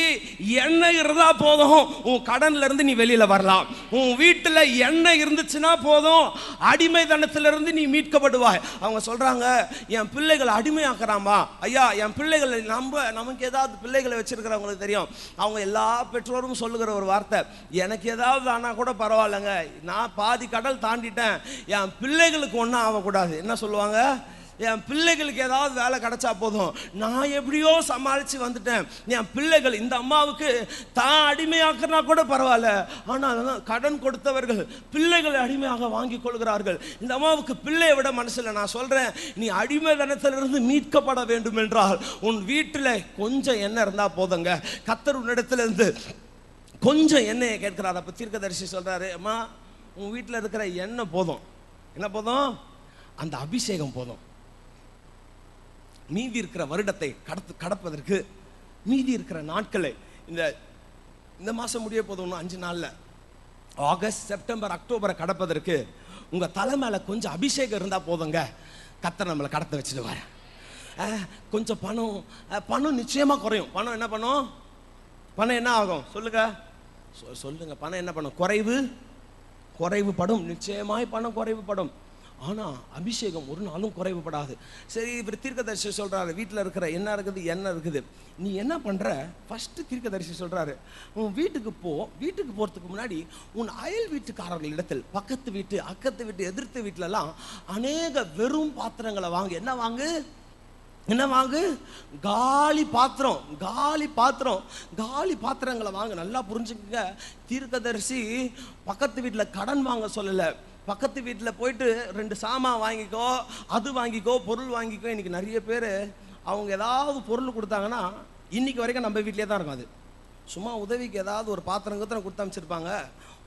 Speaker 1: எண்ணெய் இருந்தா போதும், உன் கடன்ல இருந்து நீ வெளியில வரலாம். உன் வீட்டில் எண்ணெய் இருந்துச்சுன்னா போதும், அடிமைத்தனத்திலிருந்து நீ மீட்கப்படுவாய். அவங்க சொல்றாங்க, என் பிள்ளைகளை அடிமையாக்குறாமா ஐயா, என் பிள்ளைகளை நமக்கு ஏதாவது பிள்ளைகளை வச்சிருக்கிறவங்களுக்கு தெரியும், அவங்க எல்லா பெற்றோரும் சொல்லுகிற ஒரு வார்த்தை, எனக்கு ஏதாவது ஆனா கூட பரவாயில்லைங்க, நான் பாதி கடல் தாண்டிட்டேன், என் பிள்ளைகளுக்கு ஒன்றும் ஆகக்கூடாது. என்ன சொல்லுவாங்க? என் பிள்ளைகளுக்கு ஏதாவது வேலை கிடைச்சா போதும், நான் எப்படியோ சமாளித்து வந்துட்டேன், என் பிள்ளைகள். இந்த அம்மாவுக்கு தான் அடிமையாக்குனா கூட பரவாயில்ல, ஆனால் கடன் கொடுத்தவர்கள் பிள்ளைகளை அடிமையாக வாங்கி கொள்கிறார்கள். இந்த அம்மாவுக்கு பிள்ளையை விட மனசில். நான் சொல்கிறேன், நீ அடிமைத்தனத்திலிருந்து மீட்கப்பட வேண்டும் என்றால் உன் வீட்டில் கொஞ்சம் எண்ணெய் இருந்தால் போதுங்க. கர்த்தர் உன்னிடத்திலிருந்து கொஞ்சம் எண்ணெயை கேட்கிறார். அப்போ தீர்க்கதரிசி சொல்கிறாரு, அம்மா உன் வீட்டில் இருக்கிற எண்ணெய் போதும். என்ன போதும்? அந்த அபிஷேகம் போதும். மீதி இருக்கிற வருடத்தை கடப்பதற்கு, மீதி இருக்கிற நாட்களை, இந்த மாதம் முடிய போதும், 5 நாளில் ஆகஸ்ட், செப்டம்பர், அக்டோபரை கடப்பதற்கு உங்கள் தலை மேலே கொஞ்சம் அபிஷேகம் இருந்தால் போதுங்க, கர்த்தர் நம்மளை கடத்த வச்சுடுவார். கொஞ்சம் பணம் நிச்சயமாக குறையும். பணம் என்ன பண்ணும்? பணம் என்ன ஆகும் சொல்லுங்க? பணம் என்ன பண்ணும்? குறைவுபடும். நிச்சயமாய் பணம் குறைவுபடும். ஆனால் அபிஷேகம் ஒரு நாளும் குறைவுபடாது. சரி, இவர் தீர்க்கதரிசி சொல்கிறாரு, வீட்டில் இருக்கிற என்ன இருக்குது, நீ என்ன பண்ணுற? ஃபஸ்ட்டு தீர்க்கதரிசி சொல்கிறாரு, உன் வீட்டுக்கு போகிறதுக்கு முன்னாடி உன் அயல் வீட்டுக்காரர்களிடத்தில், பக்கத்து வீட்டு, அக்கத்து வீட்டு, எதிர்த்து வீட்டிலலாம் அநேக வெறும் பாத்திரங்களை வாங்கு. என்ன வாங்கு? காலி பாத்திரங்களை வாங்க. நல்லா புரிஞ்சுக்கங்க, தீர்க்கதரிசி பக்கத்து வீட்டில் கடன் வாங்க சொல்லலை. பக்கத்து வீட்டில் போயிட்டு 2 சாமான் வாங்கிக்கோ, அது வாங்கிக்கோ, பொருள் வாங்கிக்கோ. இன்னைக்கு நிறைய பேர் அவங்க ஏதாவது பொருள் கொடுத்தாங்கன்னா இன்னைக்கு வரைக்கும் நம்ம வீட்டிலே தான் இருக்கும். அது சும்மா உதவிக்கு ஏதாவது ஒரு பாத்திரம் கொடுத்து அமைச்சிருப்பாங்க.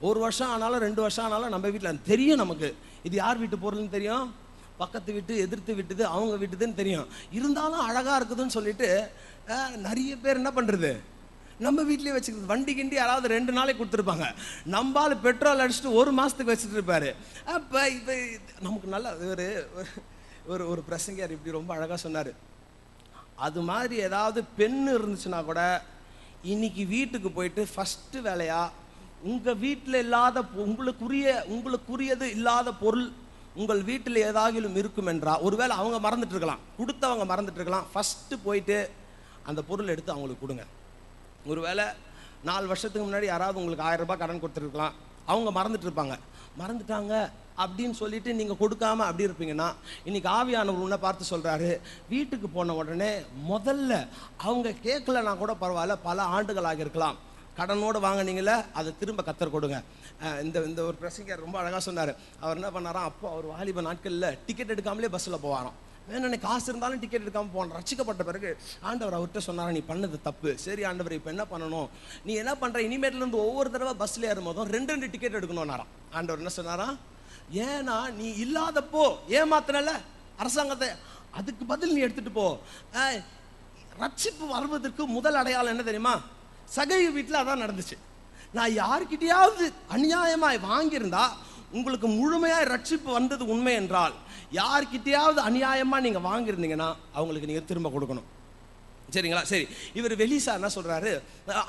Speaker 1: 1 வருஷம் ஆனாலும் 2 வருஷம் ஆனாலும் நம்ம வீட்டில் தெரியும், நமக்கு இது யார் வீட்டு பொருள்னு தெரியும், பக்கத்து வீட்டு, எதிர்த்து வீட்டுது, அவங்க வீட்டுதுன்னு தெரியும். இருந்தாலும் அழகாக இருக்குதுன்னு சொல்லிட்டு நிறைய பேர் என்ன பண்ணுறது, நம்ம வீட்லேயே வச்சுக்கிறது. வண்டி கிண்டி யாராவது 2 நாளைக்கு கொடுத்துருப்பாங்க, நம்பால் பெட்ரோல் அடிச்சுட்டு 1 மாதத்துக்கு வச்சுட்டு இருப்பாரு. அப்போ இது நமக்கு நல்ல ஒரு பிரசங்கர் இப்படி ரொம்ப அழகாக சொன்னார். அது மாதிரி ஏதாவது பெண் இருந்துச்சுன்னா கூட
Speaker 3: இன்னைக்கு வீட்டுக்கு போயிட்டு ஃபஸ்ட்டு வேலையா உங்கள் வீட்டில் இல்லாத உங்களுக்குரியது இல்லாத பொருள் உங்கள் வீட்டில் ஏதாகிலும் இருக்கும் என்றால், ஒருவேளை அவங்க மறந்துட்டு இருக்கலாம், கொடுத்தவங்க மறந்துட்டு இருக்கலாம், ஃபஸ்ட்டு போயிட்டு அந்த பொருள் எடுத்து அவங்களுக்கு கொடுங்க. ஒருவேளை 4 வருஷத்துக்கு முன்னாடி யாராவது உங்களுக்கு 1000 ரூபாய் கடன் கொடுத்துருக்கலாம், அவங்க மறந்துட்டு இருப்பாங்க. மறந்துட்டாங்க அப்படின்னு சொல்லிட்டு நீங்கள் கொடுக்காம அப்படி இருப்பீங்கன்னா, இன்னைக்கு ஆவியானவர் உன்னை பார்த்து சொல்கிறாரு, வீட்டுக்கு போன உடனே முதல்ல அவங்க கேட்கலன்னா கூட பரவாயில்ல, பல ஆண்டுகள் ஆகியிருக்கலாம், கடனோடு வாங்கினீங்களே அதை திரும்ப கத்தர் கொடுங்க. இந்த ஒரு பிரசங்கர் ரொம்ப அழகாக சொன்னார். அவர் என்ன பண்ணாராம், அப்போ அவர் வாலிப நாட்களில் டிக்கெட் எடுக்காமலே பஸ்ஸில் போவாராம். வேணும் காசு இருந்தாலும் டிக்கெட் எடுக்காமல் போன. ரட்சிக்கப்பட்ட பிறகு ஆண்டவர் அவர்கிட்ட சொன்னாரா, நீ பண்ணது தப்பு. சரி ஆண்டவர், இப்போ என்ன பண்ணணும், நீ என்ன பண்ணுற, இனிமேட்லேருந்து ஒவ்வொரு தடவை பஸ்ஸில் ஏறும்போதும் 2 டிக்கெட் எடுக்கணும்னாராம். ஆண்டவர் என்ன சொன்னாரா, ஏன்னா நீ இல்லாதப்போ ஏமாத்தினல அரசாங்கத்தை, அதுக்கு பதில் நீ எடுத்துகிட்டு போ. ரட்சிப்பு வருவதற்கு முதல் அடையாளம் என்ன தெரியுமா, சகை வீட்டில் அதான் நடந்துச்சு. நான் யார்கிட்டையாவது அநியாயமாய் வாங்கியிருந்தா உங்களுக்கு முழுமையாக ரட்சிப்பு வந்தது உண்மை என்றால், யார்கிட்டையாவது அநியாயமாக நீங்கள் வாங்கியிருந்தீங்கன்னா அவங்களுக்கு நீங்கள் திரும்ப கொடுக்கணும். சரிங்களா? சரி, இவர் வெளிசா என்ன சொல்றாரு,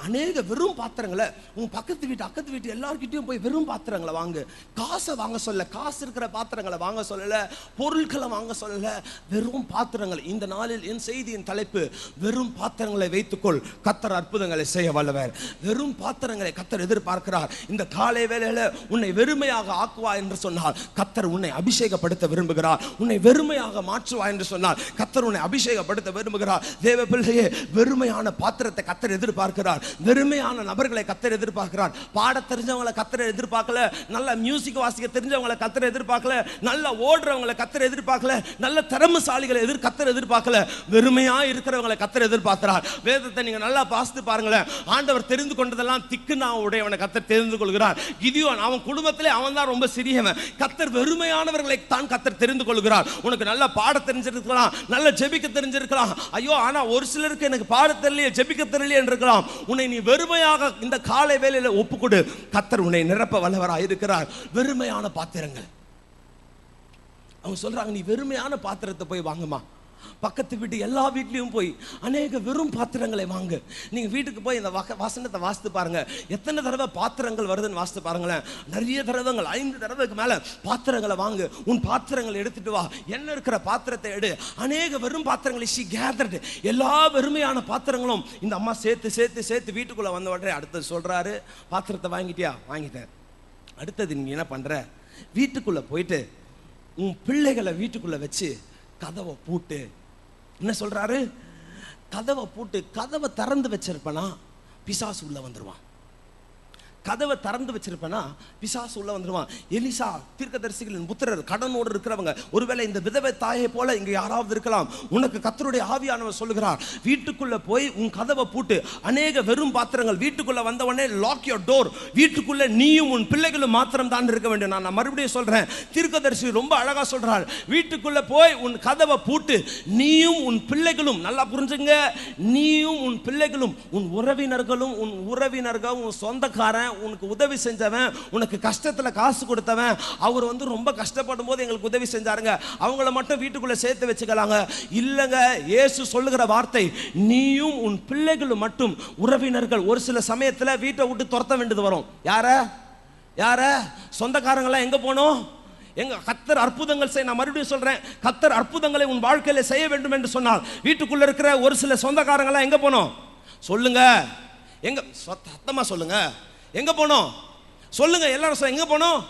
Speaker 3: அநேக வெறும் பாத்திரங்களை உன் பக்கத்து வீட்டு எல்லார்கிட்டையும் போய் வெறும் பாத்திரங்களை வாங்கு. காசை வாங்க சொல்ல, காசு இருக்கிற பாத்திரங்களை வாங்க சொல்லல, பொருட்களை வாங்க சொல்லல, வெறும் பாத்திரங்கள். இந்த நாளில் என் செய்தியின் தலைப்பு, வெறும் பாத்திரங்களை வைத்துக்கொள், கத்தர் அற்புதங்களை செய்ய வல்லவர். வெறும் பாத்திரங்களை கத்தர் எதிர்பார்க்கிறார். இந்த காலை வேளையில உன்னை வெறுமையாக ஆக்குவா என்று சொன்னால் கத்தர் உன்னை அபிஷேகப்படுத்த விரும்புகிறார். உன்னை வெறுமையாக மாற்றுவா என்று சொன்னால் கத்தர் உன்னை அபிஷேகப்படுத்த விரும்புகிறார். தேவ பிள்ளை, வெறுமையான பாத்திரத்தை கத்தர் எதிர்பார்க்கிறார். வெறுமையான நபர்களை கத்தர் எதிர்பார்க்கிறார். பாட தெரிஞ்சவங்களை கத்தர் எதிர்பார்க்கல, நல்ல மியூசிக் வாசிக்க தெரிஞ்சவங்களை கத்தர் எதிர்பார்க்கல, நல்ல ஓடுறவங்களை கத்தர் எதிர்பார்க்கல, நல்ல திறமைசாலிகளை கத்தர் எதிர்பார்க்கல, வெறுமையா இருக்கிறவங்களை கத்தர் எதிர்பார்க்கிறார். வேதத்தை நீங்க நல்லா வாசித்து பாருங்களேன். ஆண்டவர் தெரிந்து கொண்டதெல்லாம் திக்குனா உடையவனை கத்தர் தெரிந்து கொள்கிறார். கிதியோன் அவன் குடும்பத்திலே அவன் தான் ரொம்ப சிறியவன். கத்தர் வெறுமையானவர்களை தான் கத்தர் தெரிந்து கொள்கிறார். உனக்கு நல்ல பாட தெரிஞ்சிருக்கலாம், நல்ல ஜெபிக்க தெரிஞ்சிருக்கலாம், ஐயோ ஆனா ஒரு சிலருக்கு எனக்கு பாட தெரியலையே, ஜெபிக்க தெரியலையே என்றிருக்கலாம். உன்னை நீ வெறுமையாக இந்த காலை வேளையில ஒப்புக்கொடு, கத்தர் உன்னை நிரப்ப வல்லவராக இருக்கிறார். வெறுமையான பாத்திரங்கள். அவங்க சொல்றாங்க, நீ வெறுமையான பாத்திரத்தை போய் வாங்குமா. பக்கத்து வீட்டு எல்லா வீட்லையும் போய் அநேக வெறும் பாத்திரங்களை வாங்க. நீங்க வீட்டுக்கு போய் இந்த வசனத்தை வாசித்து பாருங்க. எத்தனை தடவை பாத்திரங்கள் வருதுன்னு வாசித்து பாருங்களேன். நிறைய தடவைகள், 5 தடவைக்கு மேல பாத்திரங்களை வாங்கு. உன் பாத்திரங்களை எடுத்துட்டு வா. என்ன இருக்கிற பாத்திரத்தை எடு. அநேக வெறும் பாத்திரங்களை she gathered. எல்லா வெறுமையான பாத்திரங்களும் இந்த அம்மா சேர்த்து சேர்த்து சேர்த்து வீட்டுக்குள்ள வந்த உடனே அடுத்தது சொல்றாரு, பாத்திரத்தை வாங்கிட்டியா? வாங்கிட்டேன். அடுத்தது நீங்க என்ன பண்ற, வீட்டுக்குள்ள போயிட்டு உன் பிள்ளைகளை வீட்டுக்குள்ள வச்சு கதவை பூட்டு. என்ன சொல்றாரு, கதவை பூட்டு. கதவை திறந்து வச்சிருப்பனா பிசாசு உள்ள வந்துருவான். கதவை திறந்து வச்சிருப்பனா பிசாசு உள்ள வந்துருவான். எலிசா தீர்க்கதரிசிகளின் புத்திரர், கடனோடு இருக்கிறவங்க, ஒருவேளை இந்த விதவை தாயை போல இங்க யாராவது இருக்கலாம். உனக்கு கர்த்தருடைய ஆவியானவர் சொல்லுகிறார், வீட்டுக்குள்ள போய் உன் கதவை பூட்டு. அநேக வெறும் பாத்திரங்கள் வீட்டுக்குள்ள வந்த உடனே லாக் யோர் டோர். வீட்டுக்குள்ள நீயும் உன் பிள்ளைகளும் மாத்திரம் தான் இருக்க வேண்டும். நான் மறுபடியும் சொல்றேன், தீர்க்கதரிசி ரொம்ப அழகா சொல்றார், வீட்டுக்குள்ள போய் உன் கதவை பூட்டு. நீயும் உன் பிள்ளைகளும், நல்லா புரிஞ்சுங்க, நீயும் உன் பிள்ளைகளும், உன் உறவினர்களும், உன் சொந்தக்காரன், உனக்கு உதவி செஞ்சவன், உனக்கு கஷ்டத்துல காசு கொடுத்தவன், அவர் ரொம்ப கஷ்டப்படும் போது எங்களுக்கு உதவி செஞ்சாருங்க, அவங்கள மட்டும் வீட்டுக்குள்ள சேர்த்து வச்சுக்கலாங்க. இல்லங்க, இயேசு சொல்லுகிற வார்த்தை, நீயும் உன் பிள்ளைகளும் மட்டும் உறவினர்கள். ஒரு சில சமயத்துல வீட்டை விட்டு துரத்த வேண்டியது வரும். யார சொந்தக்காரங்களாம் எங்க போனோம்? எங்க கத்தர் அற்புதங்கள் செய்ய. நான் மறுபடியும் சொல்றேன், கத்தர் அற்புதங்களை உன் வாழ்க்கையில செய்ய வேண்டும் என்று சொன்னால் வீட்டுக்குள்ள இருக்கிற ஒரு சில சொந்தக்காரங்களாம் எங்க போனோம் சொல்லுங்க? எங்க சத்தமா சொல்லுங்க, எங்க போனோம் சொல்லுங்க? எல்லாரும் எங்க போனோம்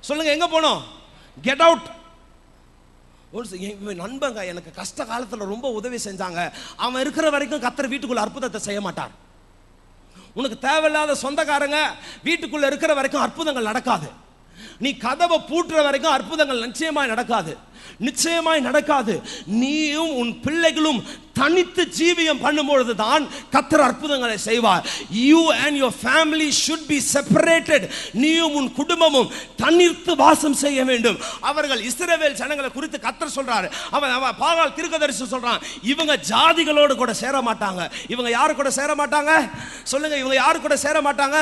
Speaker 3: சொல்லுங்க? எங்க போனோம்? Get out. நண்பங்க எனக்கு கஷ்ட காலத்துல ரொம்ப உதவி செஞ்சாங்க, அவன் இருக்கிற வரைக்கும் கர்த்தர் வீட்டுக்குள்ள அற்புதத்தை செய்ய மாட்டார். உனக்கு தேவையில்லாத சொந்தக்காரங்க வீட்டுக்குள்ள இருக்கிற வரைக்கும் அற்புதங்கள் நடக்காது. நீ கதவை பூட்டுற வரைக்கும் அற்புதங்கள் நிச்சயமாய் நடக்காது. நீயும் உன் பிள்ளைகளும் தனித்து ஜீவியம் பண்ணும்பொழுது தான் கர்த்தர் அற்புதங்களை செய்வார். You and your family should be separated. நீயும் உன் குடும்பமும் தனித்து வாசம் செய்ய வேண்டும். அவர்கள் இஸ்ரவேல் ஜனங்களை குறித்து கர்த்தர் சொல்றாரு. அவன் பாகால் தீர்க்கதரிசி சொல்றான், இவங்க ஜாதிகளோடு கூட சேர மாட்டாங்க. இவங்க யாரு கூட சேர மாட்டாங்க சொல்லுங்க? இவங்க யாரு கூட சேர மாட்டாங்க?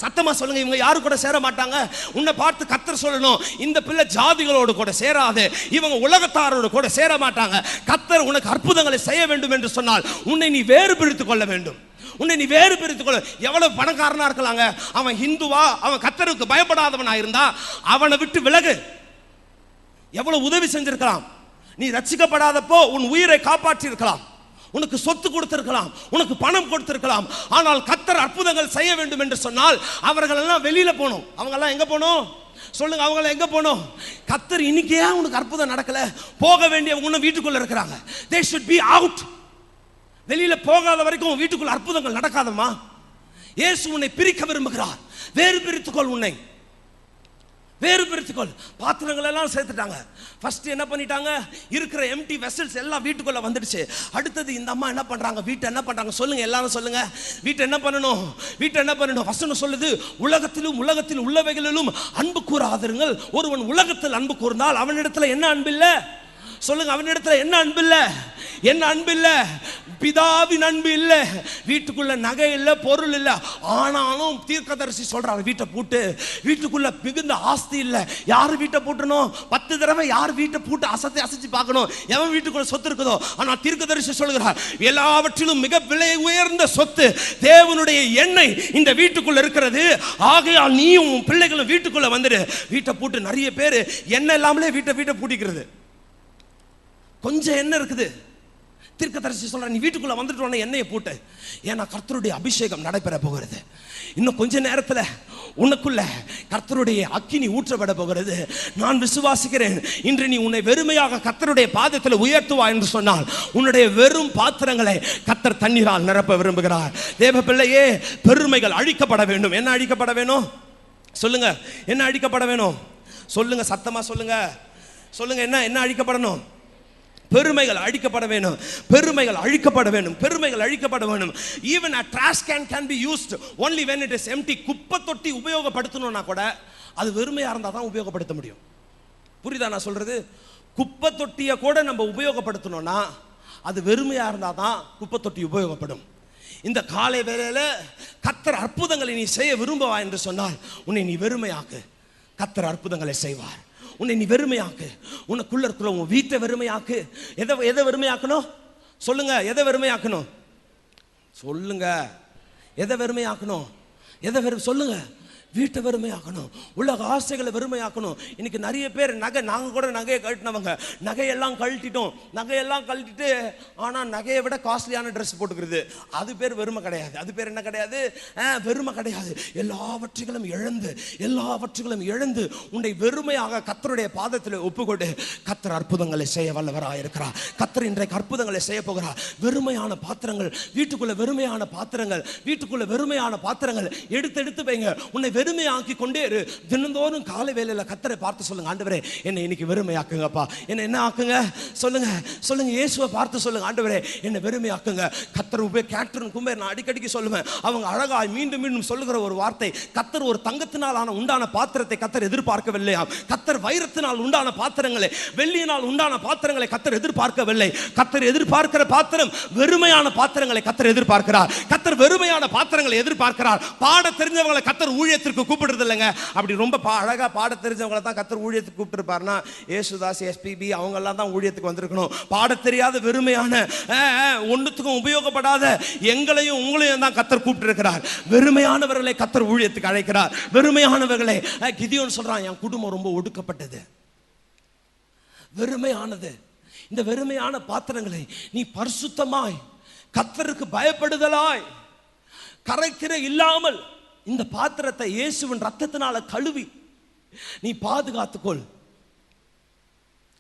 Speaker 3: சத்தமா சொல்லுங்க, இவங்க யாரு கூட சேர மாட்டாங்க? உன்னை பார்த்து கர்த்தர் சொல்லணும், இந்த பிள்ளை ஜாதிகளோடு கூட சேராது, இவங்க உலகத்தாரோடு கூட சேர மாட்டாங்க. கர்த்தர் உனக்கு அற்புதங்களை செய்ய வேண்டும் என்று சொன்னால் உன்னை நீ வேறு பிரித்துக் கொள்ள வேண்டும். உன்னை நீ வேறு பிரித்துக் கொள். எவ்வளவு பணக்காரனா இருக்கலாங்க, அவன் ஹிந்துவா, அவன் கர்த்தருக்கு பயப்படாதவனா இருந்தா அவனை விட்டு விலகு. எவ்வளவு உதவி செஞ்சிருக்கலாம். நீ ரட்சிக்கப்படாதப்போ உன் உயிரை காப்பாற்றி இருக்கலாம், உனக்கு சொத்து கொடுத்திருக்கலாம், உனக்கு பணம் கொடுத்திருக்கலாம். ஆனால் கர்த்தர் அற்புதங்கள் செய்ய வேண்டும் என்று சொன்னால் அவர்கள் எல்லாம் வெளியில போகணும். அவங்க எல்லாம் எங்க போகணும் சொல்லுங்க? அவங்க எங்க போகணும்? கர்த்தர் இன்னைக்கு ஏன் உனக்கு அற்புதம் நடக்கல? போக வேண்டியவங்க இன்னும் வீட்டுக்குள்ள இருக்கிறாங்க. they should be out. வெளியில போகாத வரைக்கும் வீட்டுக்குள்ள அற்புதங்கள் நடக்காதம்மா. இயேசு உன்னை பிரிக்க விரும்புகிறார். வேறு பிரித்துக்கொள், உன்னை வேறு பிரித்துக்கொள். பாத்திரங்கள் எல்லாம் சேர்த்துட்டாங்க. ஃபர்ஸ்ட் என்ன பண்ணிட்டாங்க? இருக்கிற எம்டி வெசல்ஸ் எல்லாம் வீட்டுக்குள்ள வந்துடுச்சு. அடுத்தது இந்த அம்மா என்ன பண்றாங்க? வீட்டை என்ன பண்றாங்க சொல்லுங்க? எல்லாரும் சொல்லுங்க. வீட்டை என்ன பண்ணணும்? வீட்டை என்ன பண்ணணும்? வசனம் சொல்லுது, உலகத்தில் உள்ளவைகளிலும் அன்பு கூறாதிருங்கள். ஒருவன் உலகத்தில் அன்பு கூர்ந்தால் அவனிடத்துல என்ன அன்பு இல்லை? சொல்லுங்க, அவனிடத்துல என்ன அன்பு இல்லை? என்ன அன்பு இல்லை? பிதாவின் அன்பு இல்லை. வீட்டுக்குள்ள நகை இல்லை, பொருள் இல்லை. ஆனாலும் தீர்க்கதரிசி சொல்றாங்க, வீட்டை பூட்டு. வீட்டுக்குள்ள மிகுந்த ஆஸ்தி இல்லை. யாரு வீட்டை பூட்டணும்? 10 தடவை யார் வீட்டை பூட்டு அசைச்சு பார்க்கணும், எவன் வீட்டுக்குள்ள சொத்து இருக்குதோ. ஆனா தீர்க்கதரிசி சொல்கிறார், எல்லாவற்றிலும் மிக விலை உயர்ந்த சொத்து தேவனுடைய எண்ணெய் இந்த வீட்டுக்குள்ள இருக்கிறது. ஆகையால் நீயும் உன் பிள்ளைகளும் வீட்டுக்குள்ள வந்துடு. வீட்டை பூட்டு. நிறைய பேர் எண்ணெய் இல்லாமலே வீட்டை பூட்டிக்கிறது. கொஞ்சம் எண்ணெய் இருக்குது. தீர்க்கதரிசி சொல்ற, நீ வீட்டுக்குள்ள வந்துட்டு எண்ணெயை பூட்டு. ஏன்னா கர்த்தருடைய அபிஷேகம் நடைபெற போகிறது. இன்னும் கொஞ்ச நேரத்தில் உனக்குள்ள கர்த்தருடைய அக்கினி ஊற்றப்பட போகிறது. நான் விசுவாசிக்கிறேன், இன்று நீ உன்னை வெறுமையாக கர்த்தருடைய பாதத்தில் உயர்த்துவா என்று சொன்னால் உன்னுடைய வெறும் பாத்திரங்களை கர்த்தர் தண்ணீரால் நிரப்ப விரும்புகிறார். தேவ பிள்ளையே, பெருமைகள் அழிக்கப்பட வேண்டும். என்ன அழிக்கப்பட வேணும் சொல்லுங்க? என்ன அழிக்கப்பட வேணும் சொல்லுங்க? சத்தமா சொல்லுங்க. சொல்லுங்க, என்ன அழிக்கப்படணும்? பெருமைகள் அழிக்கப்பட வேண்டும். பெருமைகள் அழிக்கப்பட வேண்டும். பெருமைகள் அழிக்கப்பட வேண்டும். even a trash can be used only when it is empty. குப்பை தொட்டி உபயோகப்படுத்தணும்னா கூட அது வெறுமையா இருந்தா தான் உபயோகப்படுத்த முடியும். புரியுதா நான் சொல்றது? குப்பை தொட்டியை கூட நம்ம உபயோகப்படுத்தணும்னா அது வெறுமையா இருந்தா தான் குப்பை தொட்டி உபயோகப்படும். இந்த காலை வேளையில கர்த்தர் அற்புதங்களை நீ செய்ய விரும்பவா என்று சொன்னால் உன்னை நீ வெறுமையாக்கு. கர்த்தர் அற்புதங்களை செய்வார். உன்னை நீ வெறுமையாக்கு. உனக்குள்ள இருக்கிற உன் வீட்டை வெறுமையாக்கு. எதை வெறுமையாக்கணும் சொல்லுங்க? எதை வெறுமையாக்கணும் சொல்லுங்க? எதை வெறுமையாக்கணும்? சொல்லுங்க? வீட்டை வெறுமையாக்கணும். உலக ஆசைகளை வெறுமையாக்கணும். இன்னைக்கு நிறைய பேர் நாங்கள் கூட நகையை கழட்டினவங்க. நகையெல்லாம் கழட்டிட்டு ஆனால் நகையை விட காஸ்ட்லியான ட்ரெஸ் போட்டுக்கிறது. அது பேர் வெறுமை கிடையாது. அது பேர் என்ன கிடையாது? வெறுமை கிடையாது. எல்லாவற்றைகளும் இழந்து உன்னை வெறுமையாக கர்த்தருடைய பாதத்தில் ஒப்புக்கொண்டு கர்த்தர் அற்புதங்களை செய்ய வல்லவராக இருக்கிறார். கர்த்தர் இன்றைக்கு அற்புதங்களை செய்ய போகிறார். வெறுமையான பாத்திரங்கள் வீட்டுக்குள்ள வெறுமையான பாத்திரங்கள் எடுத்து வைங்க. உன்னை வெறுமையாக்கி கொண்டே இரு. தினந்தோறும் காலை வேளையில கர்த்தரை பார்த்து சொல்லுங்க, ஆண்டவரே என்னை இன்னைக்கு வெறுமையாக்குங்கப்பா. என்ன ஆக்குங்க சொல்லுங்க? இயேசுவை பார்த்து சொல்லுங்க, ஆண்டவரே என்னை வெறுமையாக்குங்க. கர்த்தர் கேட்ரின் கும்பேர் நான் அடிக்கடிக்கு சொல்லுவேன். அவங்க அழகாய் மீண்டும் சொல்லுகிற ஒரு வார்த்தை, கர்த்தர் ஒரு தங்கத்தினால் உண்டான பாத்திரத்தை கர்த்தர் எதிர்பார்க்கவில்லை. கர்த்தர் வைரத்தினால் உண்டான பாத்திரங்களை, வெள்ளியினால் உண்டான பாத்திரங்களை கர்த்தர் எதிர்பார்க்கவில்லை. கர்த்தர் எதிர்பார்க்கிற பாத்திரம் வெறுமையான பாத்திரங்களை கர்த்தர் எதிர்பார்க்கிறார். கர்த்தர் வெறுமையான பாத்திரங்களை எதிர்பார்க்கிறார். பாட தெரிஞ்சவங்களை கர்த்தர் ஊழியத்திற்கு கூப்பிடுறது இல்லைங்க. அப்படி ரொம்ப அழகா பாட தெரிஞ்சவங்களை தான் கர்த்தர் ஊழியத்துக்கு கூப்பிட்டுருப்பாருன்னா யேசுதாஸ், எஸ்பிபி அவங்க எல்லாம் தான் ஊழியத்துக்கு வந்திருக்கணும். பாட தெரியாத வெறுமையான ஒன்றுத்துக்கும் உபயோகப்படாத எங்களையும் உங்களையும் தான் கர்த்தர் கூப்பிட்டு இருக்கிறார். வெறுமையானவர்களை கர்த்தர் ஊழியத்துக்கு அழைக்கிறார். வெறுமையானவர்களை கிதியோன் சொல்றான், என் குடும்பம் ரொம்ப ஒடுக்கப்பட்டது, வெறுமையானது. இந்த வெறுமையான பாத்திரங்களை நீ பரிசுத்தமாய் கர்த்தருக்கு பயப்படுதலாய் கரைக்கிற இல்லாமல் இந்த பாத்திரத்தை இயேசுவின் ரத்தத்தினால கழுவி நீ பாதுகாத்துக்கொள்.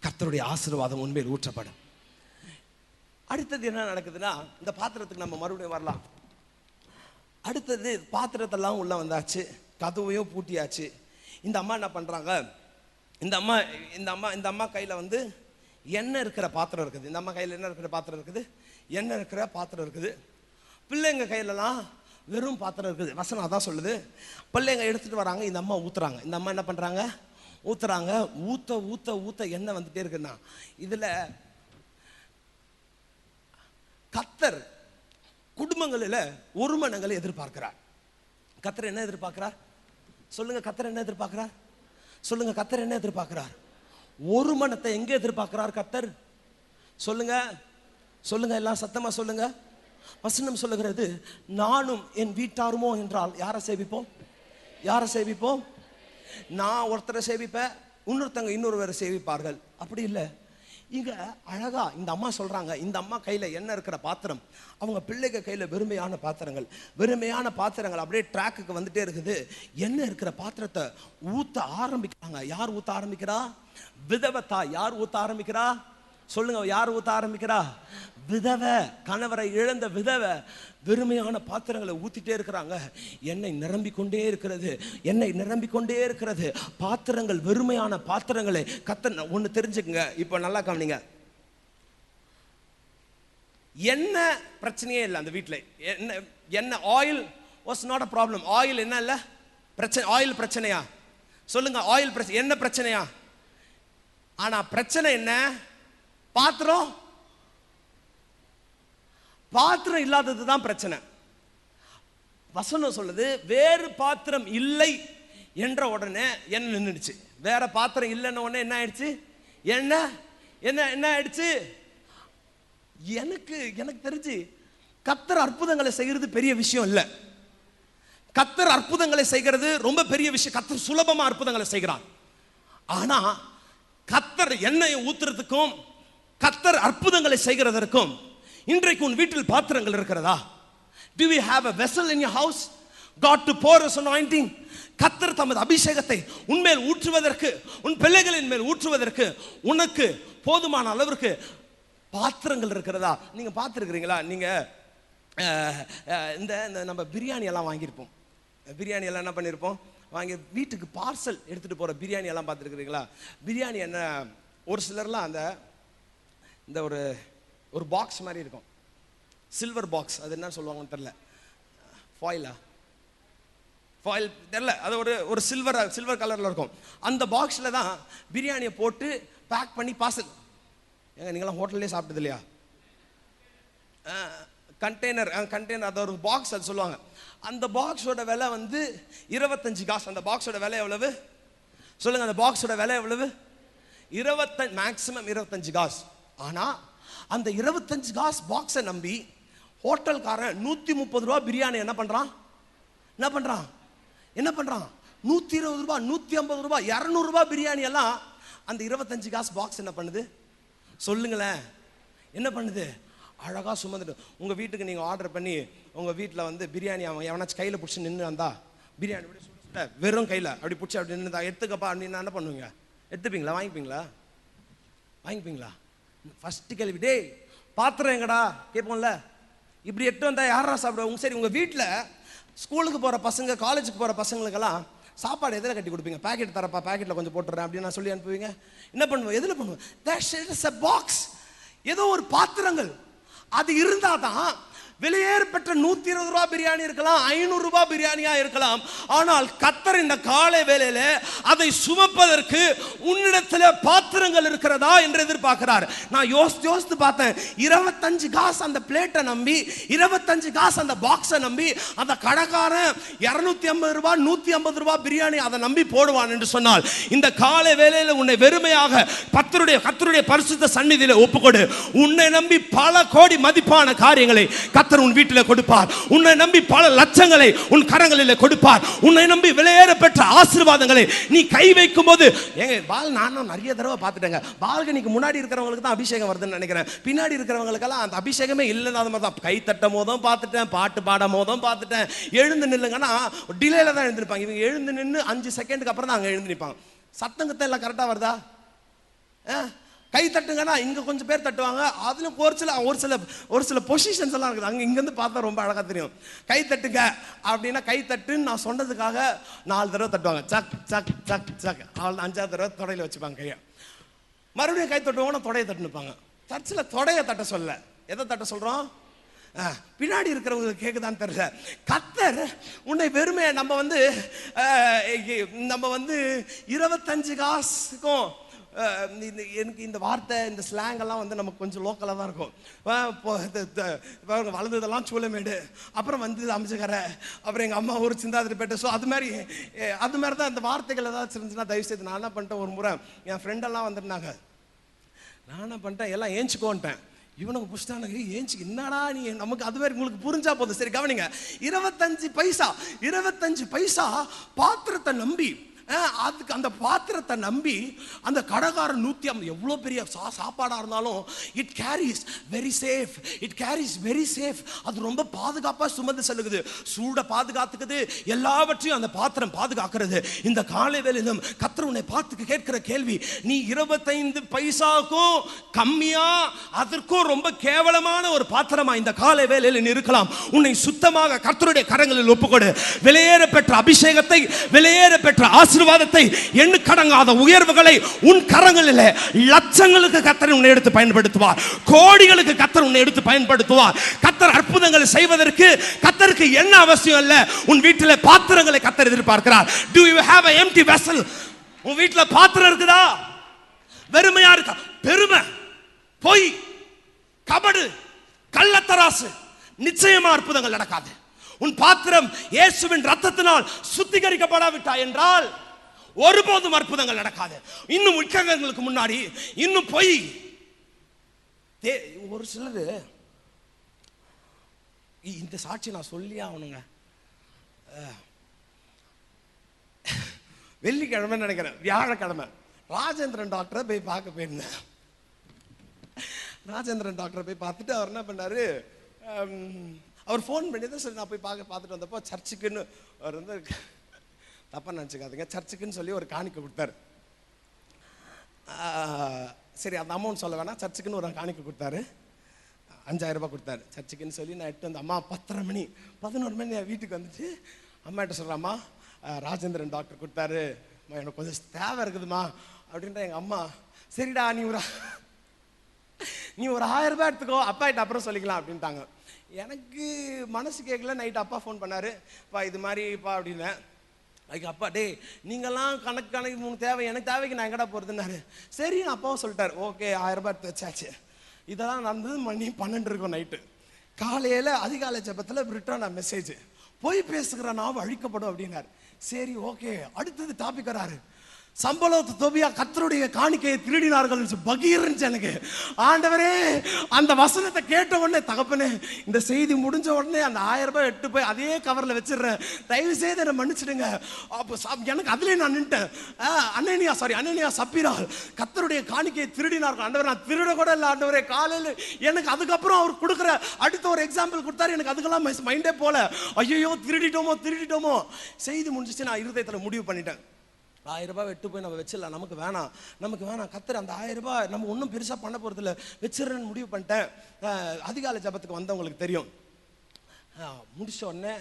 Speaker 3: கர்த்தருடைய ஆசீர்வாதம் உண்மையில் ஊற்றப்படும். அடுத்தது என்ன நடக்குதுன்னா, இந்த பாத்திரத்துக்கு நம்ம மறுபடியும் வரலாம். அடுத்தது பாத்திரத்தெல்லாம் உள்ள வந்தாச்சு, கதவையும் பூட்டியாச்சு. இந்த அம்மா என்ன பண்றாங்க? இந்த அம்மா கையில எண்ணெய் இருக்கிற பாத்திரம் இருக்குது. இந்த அம்மா கையில் என்ன இருக்கிற பாத்திரம் இருக்குது? எண்ணெய் இருக்கிற பாத்திரம் இருக்குது. பிள்ளைங்க கையிலலாம் வெறும் பாத்திரம் இருக்குது. வசனம் அதான் சொல்லுது. பிள்ளைங்க எடுத்துட்டு வராங்க, இந்த அம்மா ஊத்துறாங்க. இந்த அம்மா என்ன பண்றாங்க? ஊத்துறாங்க. ஊத்த எண்ணெய் வந்துட்டே இருக்குன்னா, இதுல கர்த்தர் குடும்பங்களில் ஒருமனங்களை எதிர்பார்க்கிறார். கர்த்தர் என்ன எதிர்பார்க்கிறார் சொல்லுங்க? கர்த்தர் என்ன எதிர்பார்க்கிறார் சொல்லுங்க? கர்த்தர் என்ன எதிர்பார்க்கிறார்? ஒரு மனத்தை எங்க எதிர்பார்க்கிறார் கர்த்தர்? சொல்லுங்க எல்லாம் சத்தமா சொல்லுங்க. வசனம் சொல்லுகிறது, நானும் என் வீட்டாருமோ என்றால் யாரை சேவிப்போம்? யாரை சேவிப்போம்? நான் ஒருத்தரை சேவிப்பேன், இன்னொருத்தங்க இன்னொருவரை சேவிப்பார்கள். அப்படி இல்லை. இங்க அழகா இந்த அம்மா சொல்றாங்க, இந்த அம்மா கையில என்ன இருக்கிற பாத்திரம், அவங்க பிள்ளைங்க கையில வெறுமையான பாத்திரங்கள். வெறுமையான பாத்திரங்கள் அப்படியே ட்ராக்குக்கு வந்துட்டே இருக்குது. என்ன இருக்கிற பாத்திரத்தை ஊத்த ஆரம்பிக்கிறாங்க. யார் ஊத்த ஆரம்பிக்கிறா? விதவை தாய். யார் ஊத்த ஆரம்பிக்கிறா? சொல்லுங்க, யார் ஊத்த ஆரம்பிக்கிறா? விதவை, கணவரை இழந்த விதவை வெறுமையான பாத்திரங்களை ஊத்திட்டே இருக்கிறாங்க. எண்ணெய் நிரம்பிக்கொண்டே இருக்கிறது, எண்ணெய் நிரம்பிக்கொண்டே இருக்கிறது. பாத்திரங்கள், வெறுமையான பாத்திரங்களை கத்த ஒண்ணு தெரிஞ்சுக்குங்க. இப்ப நல்லா கவனிங்க. என்ன பிரச்சனையே இல்லை அந்த வீட்டில். என்ன oil was not a problem. Oil என்ன இல்லை பிரச்சனை? ஆயில் பிரச்சனையா? சொல்லுங்க, ஆயில் பிரச்சனை என்ன பிரச்சனையா? ஆனா பிரச்சனை என்ன? பாத்திரம். பாத்திரம் இல்லாதது தான் பிரச்சனை. வசனம் சொல்லுது, வேறு பாத்திரம் இல்லை என்ற உடனே என்ன நின்றுடுச்சு. வேற பாத்திரம் இல்லைன்ன உடனே என்ன ஆயிடுச்சு? என்ன என்ன என்ன ஆயிடுச்சு? எனக்கு தெரிஞ்சு கர்த்தர் அற்புதங்களை செய்கிறது பெரிய விஷயம் இல்லை. கர்த்தர் அற்புதங்களை செய்கிறது ரொம்ப பெரிய விஷயம். கர்த்தர் சுலபமா அற்புதங்களை செய்கிறார். ஆனா கர்த்தர் எண்ணெயை ஊத்துறதுக்கும் கர்த்தர் அற்புதங்களை செய்கிறதற்கும் இன்றைக்கு உன் வீட்டில் பாத்திரங்கள் இருக்கிறதா? Do we have a vessel in your house? God to pour his anointing. கர்த்தர் தமது அபிஷேகத்தை உன்மேல் ஊற்றுவதற்கு, உன் பிள்ளைகளின் மேல் ஊற்றுவதற்கு உனக்கு போதுமான அளவிற்கு பாத்திரங்கள் இருக்கிறதா? நீங்க பார்த்துருக்கிறீங்களா? நீங்க இந்த நம்ம பிரியாணி எல்லாம் வாங்கியிருப்போம். பிரியாணி எல்லாம் என்ன பண்ணியிருப்போம்? வாங்கி வீட்டுக்கு பார்சல் எடுத்துட்டு போற பிரியாணி எல்லாம் பார்த்துருக்கிறீங்களா? பிரியாணி என்ன, ஒரு சிலர்லாம் அந்த இந்த ஒரு பாக்ஸ் மாதிரி இருக்கும், சில்வர் பாக்ஸ், அது என்ன சொல்லுவாங்கன்னு தெரியல, ஃபாயிலா ஃபாயில் தெரியல, அது ஒரு சில்வர் கலர்ல இருக்கும். அந்த பாக்ஸ்ல தான் பிரியாணியை போட்டு பேக் பண்ணி பார்சல். ஏங்க நீங்களாம் ஹோட்டல்லே சாப்பிட்டது இல்லையா? கண்டெய்னர் அது ஒரு பாக்ஸ், அது சொல்லுவாங்க. அந்த பாக்ஸோட விலை வந்து 25 காசு. அந்த பாக்ஸோட விலை எவ்வளவு சொல்லுங்க? அந்த பாக்ஸோட விலை எவ்வளவு? 25, மேக்ஸிமம் 25 காசு. ஆனா அந்த 25 காசு பாக்ஸை நம்பி ஹோட்டல்காரன் 130 ரூபாய் பிரியாணி என்ன பண்றான்? 120 ரூபாய், 150 ரூபாய், 200 ரூபாய் பிரியாணி எல்லாம் அந்த 25 காசு பாக்ஸ் என்ன பண்ணுது? சொல்லுங்களேன், என்ன பண்ணுது? அழகா சுமந்துட்டு உங்க வீட்டுக்கு நீங்க ஆர்டர் பண்ணி உங்க வீட்டில் வந்து பிரியாணி அவன் எவனாச்சும் கையில பிடிச்சி நின்று வந்தா, பிரியாணி அப்படி சுட வெறும் கையில அப்படி பிடிச்சி அப்படி நின்று எடுத்துக்கப்பா அப்படின்னு என்ன பண்ணுவீங்க? எடுத்துப்பீங்களா? வாங்கிப்பீங்களா? ஃபர்ஸ்ட் கேள்வி, டேய் பாத்திரம் எங்கடா கேட்போம்ல. இப்படி எட்டு வந்தா யாரா சாப்பிடுவோம்? சரி, உங்க வீட்டில் ஸ்கூலுக்கு போற பசங்க, காலேஜுக்கு போற பசங்களுக்கெல்லாம் சாப்பாடு எதில் கட்டி கொடுப்பீங்க? பாக்கெட் தரப்பா, பாக்கெட்டில் கொஞ்சம் போட்டுறேன் அப்படின்னு நான் சொல்லி அனுப்புவீங்க. என்ன பண்ணுவோம்? எதில் பண்ணுவோம்? that is a box. ஏதோ ஒரு பாத்திரங்கள் அது இருந்தாதான் வெளியேறப்பட்ட 120 ரூபாய் பிரியாணி இருக்கலாம், 500 ரூபாய் பிரியாணியா இருக்கலாம். ஆனால் கர்த்தர் இந்த காலை வேளையில அதை சுமப்பதற்கு உன்னிடத்தில் பாத்திரங்கள் இருக்கிறதா என்று எதிர்பார்க்கிறார். நான் யோசித்து பார்த்தேன். 25 காசு அந்த பிளேட்டை நம்பி, 25 காசு அந்த பாக்ஸை நம்பி அந்த கடைக்காரன் 250 ரூபாய் 150 ரூபாய் பிரியாணி அதை நம்பி போடுவான் என்று சொன்னால், இந்த காலை வேளையில உன்னை வெறுமையாக கர்த்தருடைய பரிசுத்த சந்நிதியில ஒப்புக்கொடு. உன்னை நம்பி பல கோடி மதிப்பான காரியங்களை கர்த்தர் உன் வீட்டில் கொடுப்பார். உன்னை நம்பி பல லட்சங்களை உன் கரங்களில் கொடுப்பார். உன்னை நம்பி விலையேற பெற்ற ஆசீர்வாதங்களை நீ கை வைக்கும் போது, நானும் நிறைய தடவை பார்த்துட்டேங்க, பால்கனிக்கு முன்னாடி இருக்கிறவங்களுக்கு தான் அபிஷேகம் வருதுன்னு நினைக்கிறேன். பின்னாடி இருக்கிறவங்களுக்கெல்லாம் அந்த அபிஷேகமே இல்லைன்னா மாதிரி தான். கை தட்டும் போதும் பார்த்துட்டேன், பாட்டு பாடும் போதும் பார்த்துட்டேன். எழுந்து நில்லுங்கன்னா டிலேல தான் எழுந்திருப்பாங்க. இவங்க எழுந்து நின்று 5 செகண்டுக்கு அப்புறம் தான் அங்கே எழுந்து நிற்பாங்க. சத்தங்கத்தை எல்லாம் கரெக்டாக வருதா? கை தட்டுங்கன்னா இங்க கொஞ்சம் பேர் தட்டுவாங்க. அதுல ஒரு சில பொசிஷன்ஸ் எல்லாம் இருக்குது. அங்க இங்கிருந்து பார்த்தா ரொம்ப அழகா தெரியும். கை தட்டுங்க அப்படின்னா கை தட்டுன்னு நான் சொன்னதுக்காக 4 தடவை தட்டுவாங்க. சக் சக் சக் சக். 5ஆவது தடவை தொடையில வச்சுப்பாங்க கையை. மறுபடியும் கை தட்டுவாங்கன்னா தொடையை தட்டுனுப்பாங்க. சர்ச்சில் தொடையை தட்ட சொல்ல, எதை தட்ட சொல்றோம்? பின்னாடி இருக்கிறவங்களுக்கு கேட்குதான்னு தெரியல. கர்த்தர் உன்னை வெறுமை நம்ம வந்து 25 காசுக்கும் எனக்கு இந்த வார்த்தை, இந்த ஸ்லாங் எல்லாம் வந்து நமக்கு கொஞ்சம் லோக்கலாக தான் இருக்கும். வளர்ந்ததெல்லாம் சூளமேடு, அப்புறம் வந்து அமைச்சகரை, அப்புறம் எங்கள் அம்மா ஊர் சிந்தாதிரிப்பேட்டை. ஸோ அது மாதிரி தான் இந்த வார்த்தைகள் ஏதாச்சும் இருந்துச்சுன்னா தயவு செய்து. நான் என்ன பண்ணிட்டேன், ஒரு முறை என் ஃப்ரெண்டெல்லாம் வந்துருந்தாங்க. நான் என்ன பண்ணிட்டேன், எல்லாம் ஏஞ்சிக்கோன்ட்டேன். இவனுக்கு புஷ்டானுங்க ஏஞ்சி என்னடா நீ நமக்கு அதுவே உங்களுக்கு புரிஞ்சா போதும். சரி கவனிங்க, 25 பைசா பாத்திரத்தை நம்பி, அதுக்கு அந்த பாத்திரத்தை நம்பி அந்த கடைக்காரன் 150 எவ்வளோ பெரிய சாப்பாடாக இருந்தாலும் இட் கேரிஸ் வெரி சேஃப். அது ரொம்ப பாதுகாப்பாக சுமந்து செல்லுது, சூட பாதுகாத்துக்குது, எல்லாவற்றையும் அந்த பாத்திரம் பாதுகாக்கிறது. இந்த காலை வேளையிலும் கர்த்தர் உன்னை பார்த்து கேட்கிற கேள்வி, நீ 25 பைசாவுக்கும் கம்மியா அதற்கும் ரொம்ப கேவலமான ஒரு பாத்திரமா இந்த காலை வேளையில் நீ இருக்கலாம். உன்னை சுத்தமாக கர்த்தருடைய கரங்களில் ஒப்புக்கொடு. விலையேற பெற்ற அபிஷேகத்தை, விலையேற பெற்ற ஆசீர்வாதத்தை, எண்ணு கடங்காத உயர்வுகளை உன் கரங்களில் லட்சங்களுக்கு கர்த்தர் உன்னை எடுத்து பயன்படுத்துவார். கோடிகளுக்கு கர்த்தர் உன்னை எடுத்து பயன்படுத்துவார். கர்த்தர் அற்புதங்களை செய்வதற்கு கர்த்தருக்கு என்ன அவசியம் இல்ல, உன் வீட்டில் பாத்திரங்களை கர்த்தர் எதிர்பார்க்கிறார். Do you have an empty vessel? உன் வீட்டில் பாத்திரம் இருக்குதா? வெறுமையா இருக்கா? பெருமை, பொய், கபடு, கள்ளத்தராசு, நிச்சயமா அற்புதங்கள் நடக்காது. உன் பாத்திரம் இயேசுவின் ரத்தத்தினால் சுத்திகரிக்கப்படாவிட்டா என்றால் ஒருபோதும் அற்புதங்கள் நடக்காது. இன்னும் விக்கிரகங்களுக்கு முன்னாடி இன்னும் பொய். ஒரு சிலர் இந்த சாட்சி நான் சொல்லி ஆகணுங்க. வெள்ளிக்கிழமை நினைக்கிறேன், வியாழக்கிழமை ராஜேந்திரன் டாக்டரை போய் பார்க்க போயிருந்தேன். ராஜேந்திரன் டாக்டரை போய் பார்த்துட்டு அவர் என்ன பண்ணாரு, அவர் ஃபோன் பண்ணி தான் சரி நான் போய் பார்த்துட்டு வந்தப்போ சர்ச்சுக்குன்னு அவர் வந்து தப்பாக நினச்சிக்காதுங்க, சர்ச்சுக்குன்னு சொல்லி ஒரு காணிக்கை கொடுத்தாரு. சரி அந்த அமௌண்ட் சொல்ல வேணாம், சர்ச்சுக்குன்னு ஒரு காணிக்கை கொடுத்தாரு. 5000 ரூபாய் கொடுத்தாரு சர்ச்சுக்குன்னு சொல்லி. நான் எட்டு வந்து அம்மா 10:30 மணி 11 மணி என் வீட்டுக்கு வந்துட்டு அம்மாட்ட சொல்கிறேம்மா ராஜேந்திரன் டாக்டர் கொடுத்தாரு, எனக்கு கொஞ்சம் தேவை இருக்குதுமா அப்படின்ற. எங்கள் அம்மா சரிடா நீ ஒரு 1000 ரூபாய் எடுத்துக்கோ, அப்பா கிட்ட அப்புறம் சொல்லிக்கலாம் அப்படின்ட்டாங்க. எனக்கு மனசு கேட்கல. நைட்டு அப்பா ஃபோன் பண்ணாரு, பா இது மாதிரிப்பா அப்படின்னேன். அதுக்கு அப்பா டே நீங்கள்லாம் கணக்கு 3 தேவை, எனக்கு தேவைக்கு நான் எங்கடா போகிறதுன்னாரு. சரி நான் அப்பாவும் சொல்லிட்டார், ஓகே 1000 ரூபாய் எடுத்து வச்சாச்சு. இதெல்லாம் நடந்தது மணி 12 இருக்கும் நைட்டு. காலையில் அதிகாலை ஜெபத்தில் ரிட்டர்ன் மெசேஜ், போய் பேசுகிற நான் அழிக்கப்படும் அப்படின்னாரு. சரி ஓகே, அடுத்தது டாபிக் வராரு, சம்பளத்து தொபியா கர்த்தருடைய காணிக்கையை திருடினார்கள். பகீர்ன்னு எனக்கு ஆண்டவரே அந்த வசனத்தை கேட்ட உடனே, தகப்பனே இந்த செய்தி முடிஞ்ச உடனே அந்த 1000 ரூபாய் எட்டு போய் அதே கவரில் வச்சிடுறேன், தயவு செய்து என்னை மன்னிச்சிடுங்க. அப்போ எனக்கு அதுலேயே நான் நின்ட்டேன். அனனியா சப்பீரா கர்த்தருடைய காணிக்கையை திருடினார்கள். ஆண்டவர் நான் திருட கூட இல்லை ஆண்டவரே. காலையில் எனக்கு அதுக்கப்புறம் அவர் கொடுக்குற அடுத்த ஒரு எக்ஸாம்பிள் கொடுத்தாரு, எனக்கு அதுக்கெல்லாம் மைண்டே போல. ஐயோ திருடிட்டோமோ. செய்தி முடிஞ்சிச்சு, நான் இருதயத்தில் முடிவு பண்ணிட்டேன், 1000 ரூபாய் வெட்டு போய் நம்ம வச்சிடலாம், நமக்கு வேணாம். கர்த்தர் அந்த 1000 ரூபாய் நம்ம ஒன்றும் பெருசாக பண்ண போகிறதில்ல, வச்சிடறேன்னு முடிவு பண்ணிட்டேன். அதிகாலை ஜபத்துக்கு வந்தவங்களுக்கு தெரியும். முடிச்ச உடனே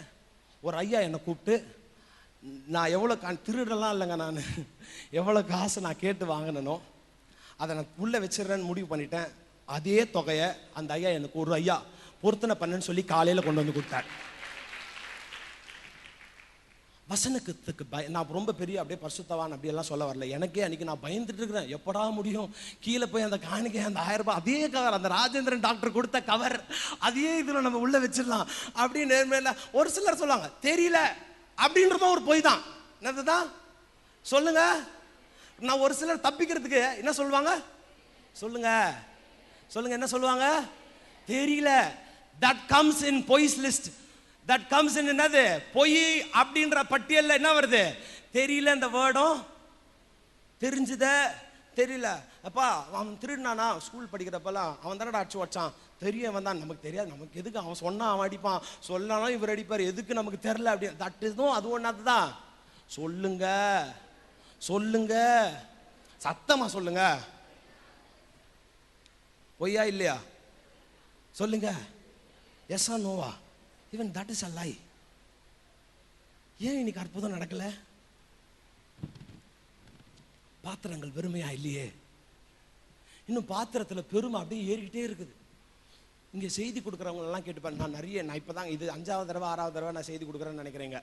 Speaker 3: ஒரு ஐயா என்னை கூப்பிட்டு, நான் எவ்வளோ திருடலாம் இல்லைங்க, நான் எவ்வளோ காசு நான் கேட்டு வாங்கினனோ அதை நான் உள்ளே வச்சிடறேன்னு முடிவு பண்ணிட்டேன். அதே தொகையை அந்த ஐயா எனக்கு ஒரு ஐயா பொருத்தனை பண்ணேன்னு சொல்லி காலையில் கொண்டு வந்து கொடுத்தார். வசனத்துக்கு நான் ரொம்ப பெரிய அப்படியே பரிசுத்தவான் அப்படியெல்லாம் சொல்ல வரல. எனக்கே அன்றைக்கி நான் பயந்துட்டு இருக்கிறேன், எப்படா முடியும், கீழே போய் அந்த காணிக்கை அந்த 1000 ரூபாய் அதே கவர், அந்த ராஜேந்திரன் டாக்டர் கொடுத்த கவர் அதே இதில் நம்ம உள்ளே வச்சிடலாம் அப்படின்னு நேர்மையில. ஒரு சிலர் சொல்லுவாங்க தெரியல அப்படின்றமா ஒரு பொய் தான். என்னதுதான் சொல்லுங்க, நான் ஒரு சிலர் தப்பிக்கிறதுக்கு என்ன சொல்லுவாங்க, சொல்லுங்க என்ன சொல்லுவாங்க, தெரியல. That comes in boys list. That comes in என்னது, பொய் அப்படின்ற பட்டியல்ல என்ன வருது, தெரியல. இந்த வேர்டும் தெரிஞ்சுதே தெரியல. அப்பா அவன் திருடினானா, ஸ்கூல் படிக்கிறப்பெல்லாம் அவன் தானடா அடிச்சு வச்சான், தெரிய வந்தான், நமக்கு தெரியாது, நமக்கு எதுக்கு, அவன் சொன்னா அவன் அடிப்பான், சொல்லாலும் இவர் அடிப்பார், எதுக்கு நமக்கு தெரியல அப்படி. தட் இதுவும் அது ஒன்றாதுதான். சொல்லுங்க சத்தமா சொல்லுங்க, பொய்யா இல்லையா சொல்லுங்க, எஸ்ஸா Noah. Even that is a lie. ஏன் இன்னைக்கு அற்புதம் நடக்கல? பாத்திரங்கள் வெறுமையா இல்லையே. இன்னும் பாத்திரத்தில் பெருமை அப்படியே ஏறிக்கிட்டே இருக்குது. இங்கே செய்தி கொடுக்குறவங்களெல்லாம் கேட்டுப்பேன். நான் இப்போ தான் இது 5வது தடவை 6வது தடவை நான் செய்தி கொடுக்குறேன்னு நினைக்கிறேங்க.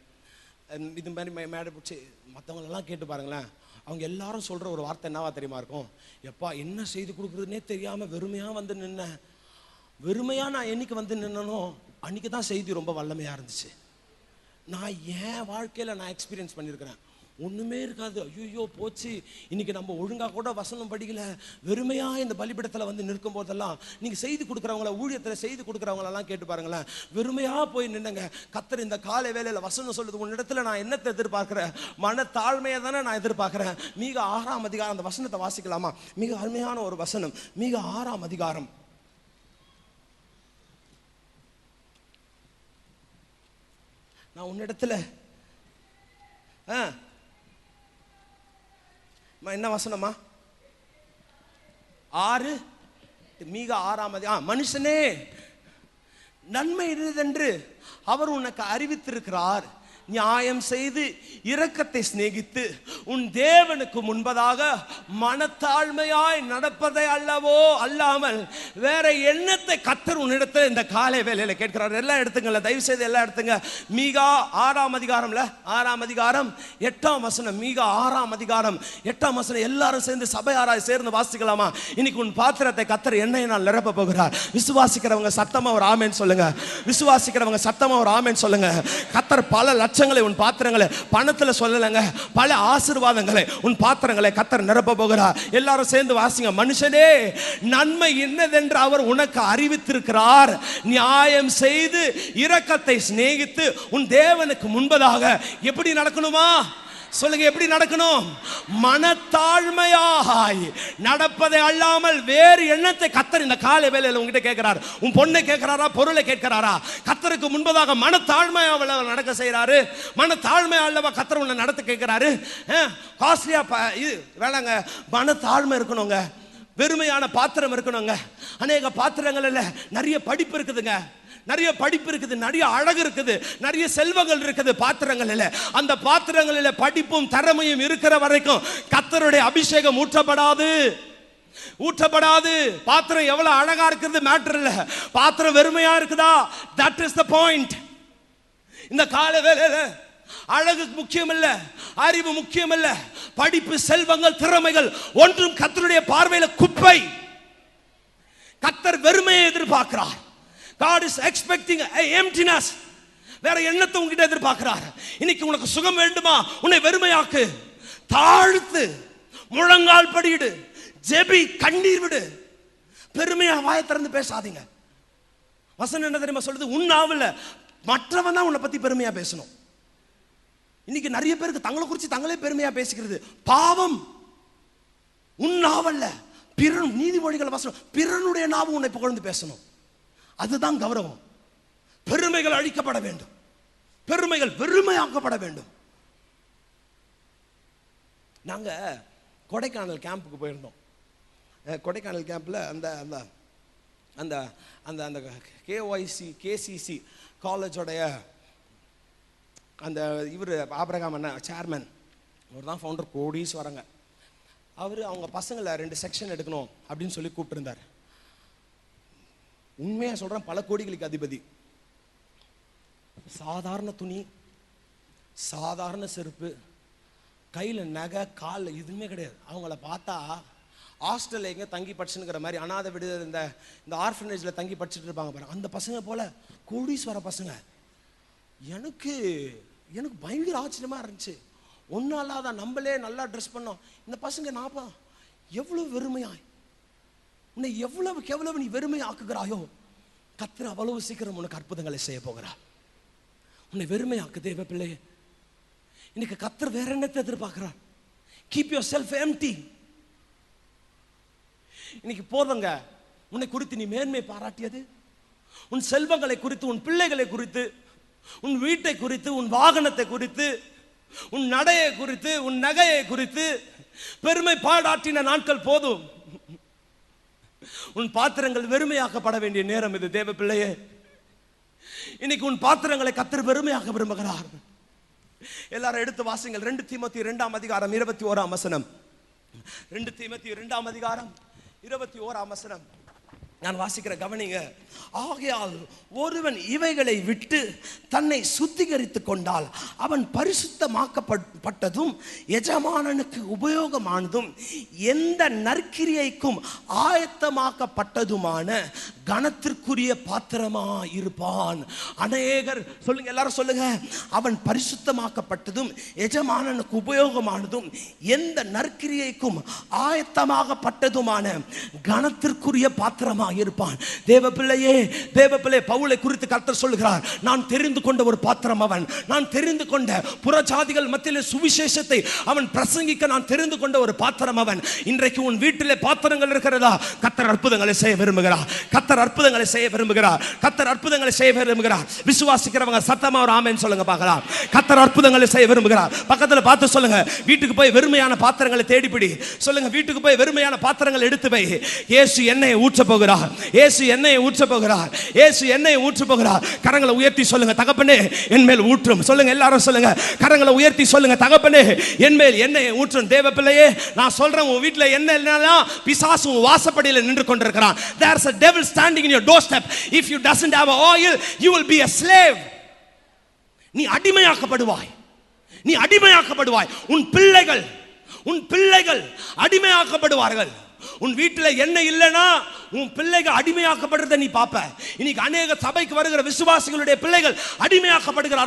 Speaker 3: இது மாதிரி மேடை பிடிச்சி மற்றவங்களெல்லாம் கேட்டு பாருங்களேன். அவங்க எல்லாரும் சொல்கிற ஒரு வார்த்தை என்னவா தெரியுமா இருக்கும், எப்பா என்ன செய்தி கொடுக்குறதுனே தெரியாமல் வெறுமையாக வந்து நின்னேன். வெறுமையாக நான் என்னைக்கு வந்து நின்னனோ அன்றைக்கி தான் செய்தி ரொம்ப வல்லமையாக இருந்துச்சு. நான் என் வாழ்க்கையில் நான் எக்ஸ்பீரியன்ஸ் பண்ணியிருக்கிறேன். ஒண்ணுமே இருக்காது. ஐயோ போச்சு, இன்னைக்கு நம்ம ஒழுங்கா கூட வசனம் படிக்கல, வெறுமையா இந்த பலிபீடத்துல வந்து நிற்கும் போதெல்லாம் நீங்க செய்தி கொடுக்குறவங்கள, ஊழியத்துல செய்தி கொடுக்குறவங்களெல்லாம் கேட்டு பாருங்களேன், வெறுமையா போய் நின்னுங்க. கர்த்தர் இந்த காலை வேளையில வசனம் சொல்லுது, உன்னிடத்துல நான் என்னத்தை எதிர்பார்க்கிறேன்? மன தாழ்மையை தானே நான் எதிர்பார்க்கிறேன். மீகா 6ஆம் அதிகாரம், அந்த வசனத்தை வாசிக்கலாமா? மிக அருமையான ஒரு வசனம், மீகா 6ஆம் அதிகாரம். நான் உன்னிடத்துல என்ன வசனமா? 6 மீகா 6ஆம் அதிகாரம். மனுஷனே, நன்மை இருந்ததென்று அவர் உனக்கு அறிவித்திருக்கிறார். நியாயம் செய்து இரக்கத்தை சிநேகித்து உன் தேவனுக்கு முன்பதாக மனத்தாழ்மையாய் நடப்பதை அல்லவோ அல்லாமல் வேற எண்ணத்தை கர்த்தர் உன்னிடத்தில் இந்த காலை வேளையில கேட்கிறார். எல்லாம் எடுத்துங்கள, தயவு செய்து எல்லாம் எடுத்துங்க. மீகா 6ஆம் அதிகாரம்ல 6ஆம் அதிகாரம் 8ஆம் வசனம். மீகா 6ஆம் அதிகாரம் 8ஆம் வசனம். எல்லாரும் சேர்ந்து சபையாராய் சேர்ந்து வாசிக்கலாமா? இன்னைக்கு உன் பாத்திரத்தை கர்த்தர் எண்ணெயினால் நிரப்ப போகிறார். விசுவாசிக்கிறவங்க சத்தமா ஒரு ஆமென் சொல்லுங்க. விசுவாசிக்கிறவங்க சத்தமா ஒரு ஆமென் சொல்லுங்க. கர்த்தர் பல லட்சங்களை உன் பாத்திரங்களை, பணத்துல சொல்லலங்க, பல ஆசீர்வாதங்களை உன் பாத்திரங்களை கர்த்தர் நிரப்ப போகிறார். எல்லாரும் சேர்ந்து வாசிங்க. மனுஷனே, நன்மை என்னதென்று அவர் உனக்கு அறிவித்திருக்கிறார். நியாயம் செய்து இரக்கத்தை சிநேகித்து உன் தேவனுக்கு முன்பதாக எப்படி நடக்கணுமா? சொல்லுங்க, எப்படி நடக்கணும்? மனத்தாழ்மையாய் நடப்பதை அல்லாமல் வேறு எண்ணத்தை கர்த்தர் இந்த காலை வேளையில உங்ககிட்ட கேட்கிறார். உன் பொண்ணை கேட்கிறாரா, பொருளை கேட்கிறாரா? கர்த்தருக்கு முன்பதாக மனத்தாழ்மையா நடக்க செய்யறாரு. மனத்தாழ்மையா அல்லவா கர்த்தர் உன்னை நடத்த கேட்கிறாரு. காஸ்ட்லியா இது வேணாங்க, மனத்தாழ்மை இருக்கணுங்க. வெறுமையான பாத்திரம் இருக்கணுங்க. அநேக பாத்திரங்கள் இல்ல, நிறைய படிப்பு இருக்குதுங்க, நிறைய படிப்பு இருக்குது, நிறைய அழகு இருக்குது, நிறைய செல்வங்கள் இருக்குது பாத்திரங்கள் இல்ல. அந்த பாத்திரங்களில் படிப்பும் திறமையும் இருக்கிற வரைக்கும் கர்த்தருடைய அபிஷேகம் ஊற்றப்படாது. பாத்திரம் எவ்வளவு அழகா இருக்குது மேட்டர் இல்ல, பாத்திரம் வெறுமையா இருக்குதா, தட் இஸ் த பாயிண்ட். இந்த கால வேளையில அழகு முக்கியம் இல்ல, அறிவு முக்கியம் இல்ல, படிப்பு, செல்வங்கள், திறமைகள் ஒன்றும் கர்த்தருடைய பார்வையில குப்பை. கர்த்தர் வெறுமையை எதிர்பார்க்கிறார். God is expecting an emptiness. வேற எண்ணத்தை உன்கிட்ட எதிர்பார்க்கிறார். இன்னைக்கு உனக்கு சுகம் வேண்டுமா? உன்னை வெறுமையாக்கு, தாழ்த்து, முழங்கால் படியிடு, ஜெபி, கண்ணீர் விடு. பெருமையா வாயை திறந்து பேசாதீங்க. வசனம் என்ன தெரியுமா சொல்லுது? உன் நாவல மற்றவன் தான் உன்னை பத்தி பெருமையா பேசணும். இன்னைக்கு நிறைய பேருக்கு தங்களை குறித்து தங்களே பெருமையா பேசிக்கிறது பாவம். உன் நாவல்ல, பிறன் நீதிமொழிகள் வசனம், பிறனுடைய நாவு உன்னை புகழ்ந்து பேசணும். அதுதான் கௌரவம். பெருமைகள் அழிக்கப்பட வேண்டும், பெருமைகள் வெறுமையாக்கப்பட வேண்டும். நாங்க கொடைக்கானல் கேம்புக்கு போயிருந்தோம். கொடைக்கானல் கேம்ப்ல அந்த அந்த அந்த அந்த அந்த கேசிசி காலேஜோடைய அந்த இவர் ஆபிரகாம் அண்ணா சேர்மன், அவர் தான் ஃபவுண்டர், கோடீஸ்வரங்க. அவர் அவங்க பசங்களை 2 செக்ஷன் எடுக்கணும் அப்படின்னு சொல்லி கூப்பிட்டுருந்தார். உண்மையா சொல்றேன், பல கோடிகளுக்கு அதிபதி. சாதாரண துணி, சாதாரண செருப்பு, கையில நகை, கால் எதுவுமே கிடையாது. அவங்கள பார்த்தா ஹாஸ்டல்ல எங்க தங்கி படிச்சுங்கிற மாதிரி, அனாதை விடு, இந்த ஆர்ஃபனேஜ்ல தங்கி படிச்சுட்டு இருப்பாங்க பாருங்க, அந்த பசங்க போல கோடீஸ்வர பசங்க. எனக்கு பயங்கர ஆச்சரியமா இருந்துச்சு. ஒன்னாலாத நம்மளே நல்லா ட்ரெஸ் பண்ணோம், இந்த பசங்க நாப்பா எவ்வளவு வெறுமையாய், உன்னை எவ்வளவு நீ வெறுமை ஆக்குகிறாயோ, கர்த்தர் அவ்வளவு சீக்கிரம் உனக்கு அற்புதங்களை செய்ய போகிறார். உன்னை வெறுமையாக்கு தேவ பிள்ளையே. இன்னைக்கு கர்த்தர் வேற என்னத்தை எதிர்பார்க்கிறார்? Keep your self empty. இன்னைக்கு போதுங்க, உன்னை குறித்து நீ மேன்மை பாராட்டியது, உன் செல்வங்களை குறித்து, உன் பிள்ளைகளை குறித்து, உன் வீட்டை குறித்து, உன் வாகனத்தை குறித்து, உன் நடையை குறித்து, உன் நகையை குறித்து பெருமை பாராட்டின நாட்கள் போதும். உன் பாத்திரங்கள் வெறுமையாக்கப்பட வேண்டிய நேரம் இது தேவ பிள்ளையே. இன்னைக்கு உன் பாத்திரங்களை கர்த்தர் வெறுமையாக்க விரும்புகிறார். எல்லாரும் எடுத்து வாசிங்கள். 2 தீமோத்தேயு 2ஆம் அதிகாரம் 21ஆம் வசனம். 2 தீமோத்தேயு 2ஆம் அதிகாரம் 21ஆம் வசனம். நான் வாசிக்கிற கவனிங்க. ஆகையால் ஒருவன் இவைகளை விட்டு தன்னை சுத்திகரித்துக் கொண்டால் அவன் பரிசுத்தமாக்கப்பட்டதும் எஜமானனுக்கு உபயோகமானதும் எந்த நற்கிரியைக்கும் ஆயத்தமாக்கப்பட்டதுமான கனத்திற்குரிய பாத்திரமா இருப்பான். அநேகர் சொல்லுங்க, எல்லாரும் சொல்லுங்க, அவன் பரிசுத்தமாக்கப்பட்டதும் எஜமானனுக்கு உபயோகமானதும் எந்த நற்கிரியைக்கும் ஆயத்தமாகப்பட்டதுமான கனத்திற்குரிய பாத்திரமா இருப்பான். தேவ பிள்ளையே, தேவ பிள்ளை, பவுலை குறித்து கர்த்தர் சொல்கிறார், நான் தெரிந்து கொண்ட ஒரு பாத்திரம் அவன். நான் தெரிந்து கொண்ட புறஜாதிகள் மத்தியிலே சுவிசேஷத்தை அவன் பிரசங்கிக்க நான் தெரிந்து கொண்ட ஒரு பாத்திரம் அவன். இன்றைக்கு உன் வீட்டிலே பாத்திரங்கள் இருக்கிறதா? கர்த்தர் அற்புதங்களை செய்ய விரும்புகிறார். கர்த்தர் அற்புதங்களை செய்ய விரும்புகிறார். கர்த்தர் அற்புதங்களை செய்ய விரும்புகிறார். விசுவாசிக்கிறவங்க சத்தமா ஒரு ஆமென் சொல்லுங்க பார்க்கலாம். கர்த்தர் அற்புதங்களை செய்ய விரும்புகிறார். பக்கத்துல பார்த்து சொல்லுங்க, வீட்டுக்கு போய் வெறுமையான பாத்திரங்களை தேடிப்பிடி. சொல்லுங்க, வீட்டுக்கு போய் வெறுமையான பாத்திரங்களை எடுத்து வை. இயேசு எண்ணெயை ஊற்ற போகிறார். இயேசு எண்ணெயை ஊற்ற போகிறார். இயேசு எண்ணெயை ஊற்ற போகிறார். கரங்களை உயர்த்தி சொல்லுங்க, தகப்பனே என் மேல் ஊற்றும். சொல்லுங்க, எல்லாரும் சொல்லுங்க, கரங்களை உயர்த்தி சொல்லுங்க, தகப்பனே என் மேல் எண்ணெயை ஊற்றும். தேவ பிள்ளையே, நான் சொல்றேன், உன் வீட்ல எண்ணெய் இல்லனா பிசாசு உன் வாசப்படியில நின்று கொண்டிருக்கிறான். There's a devil standing in your doorstep. If you doesn't have oil, you will be a slave. நீ அடிமையாக்கப்படுவாய். நீ அடிமையாக்கப்படுவாய். உன் பிள்ளைகள் அடிமையாக்கப்படுவார்கள். உன் வீட்டில் எண்ணெய் இல்லைன்னா உன் பிள்ளைகள் அடிமையாக்கப்படுறதை நீ பாப்ப. இன்னைக்கு அநேக சபைக்கு வருகிற விசுவாசிகளுடைய பிள்ளைகள் அடிமையாக்கப்படுகிறார்கள்.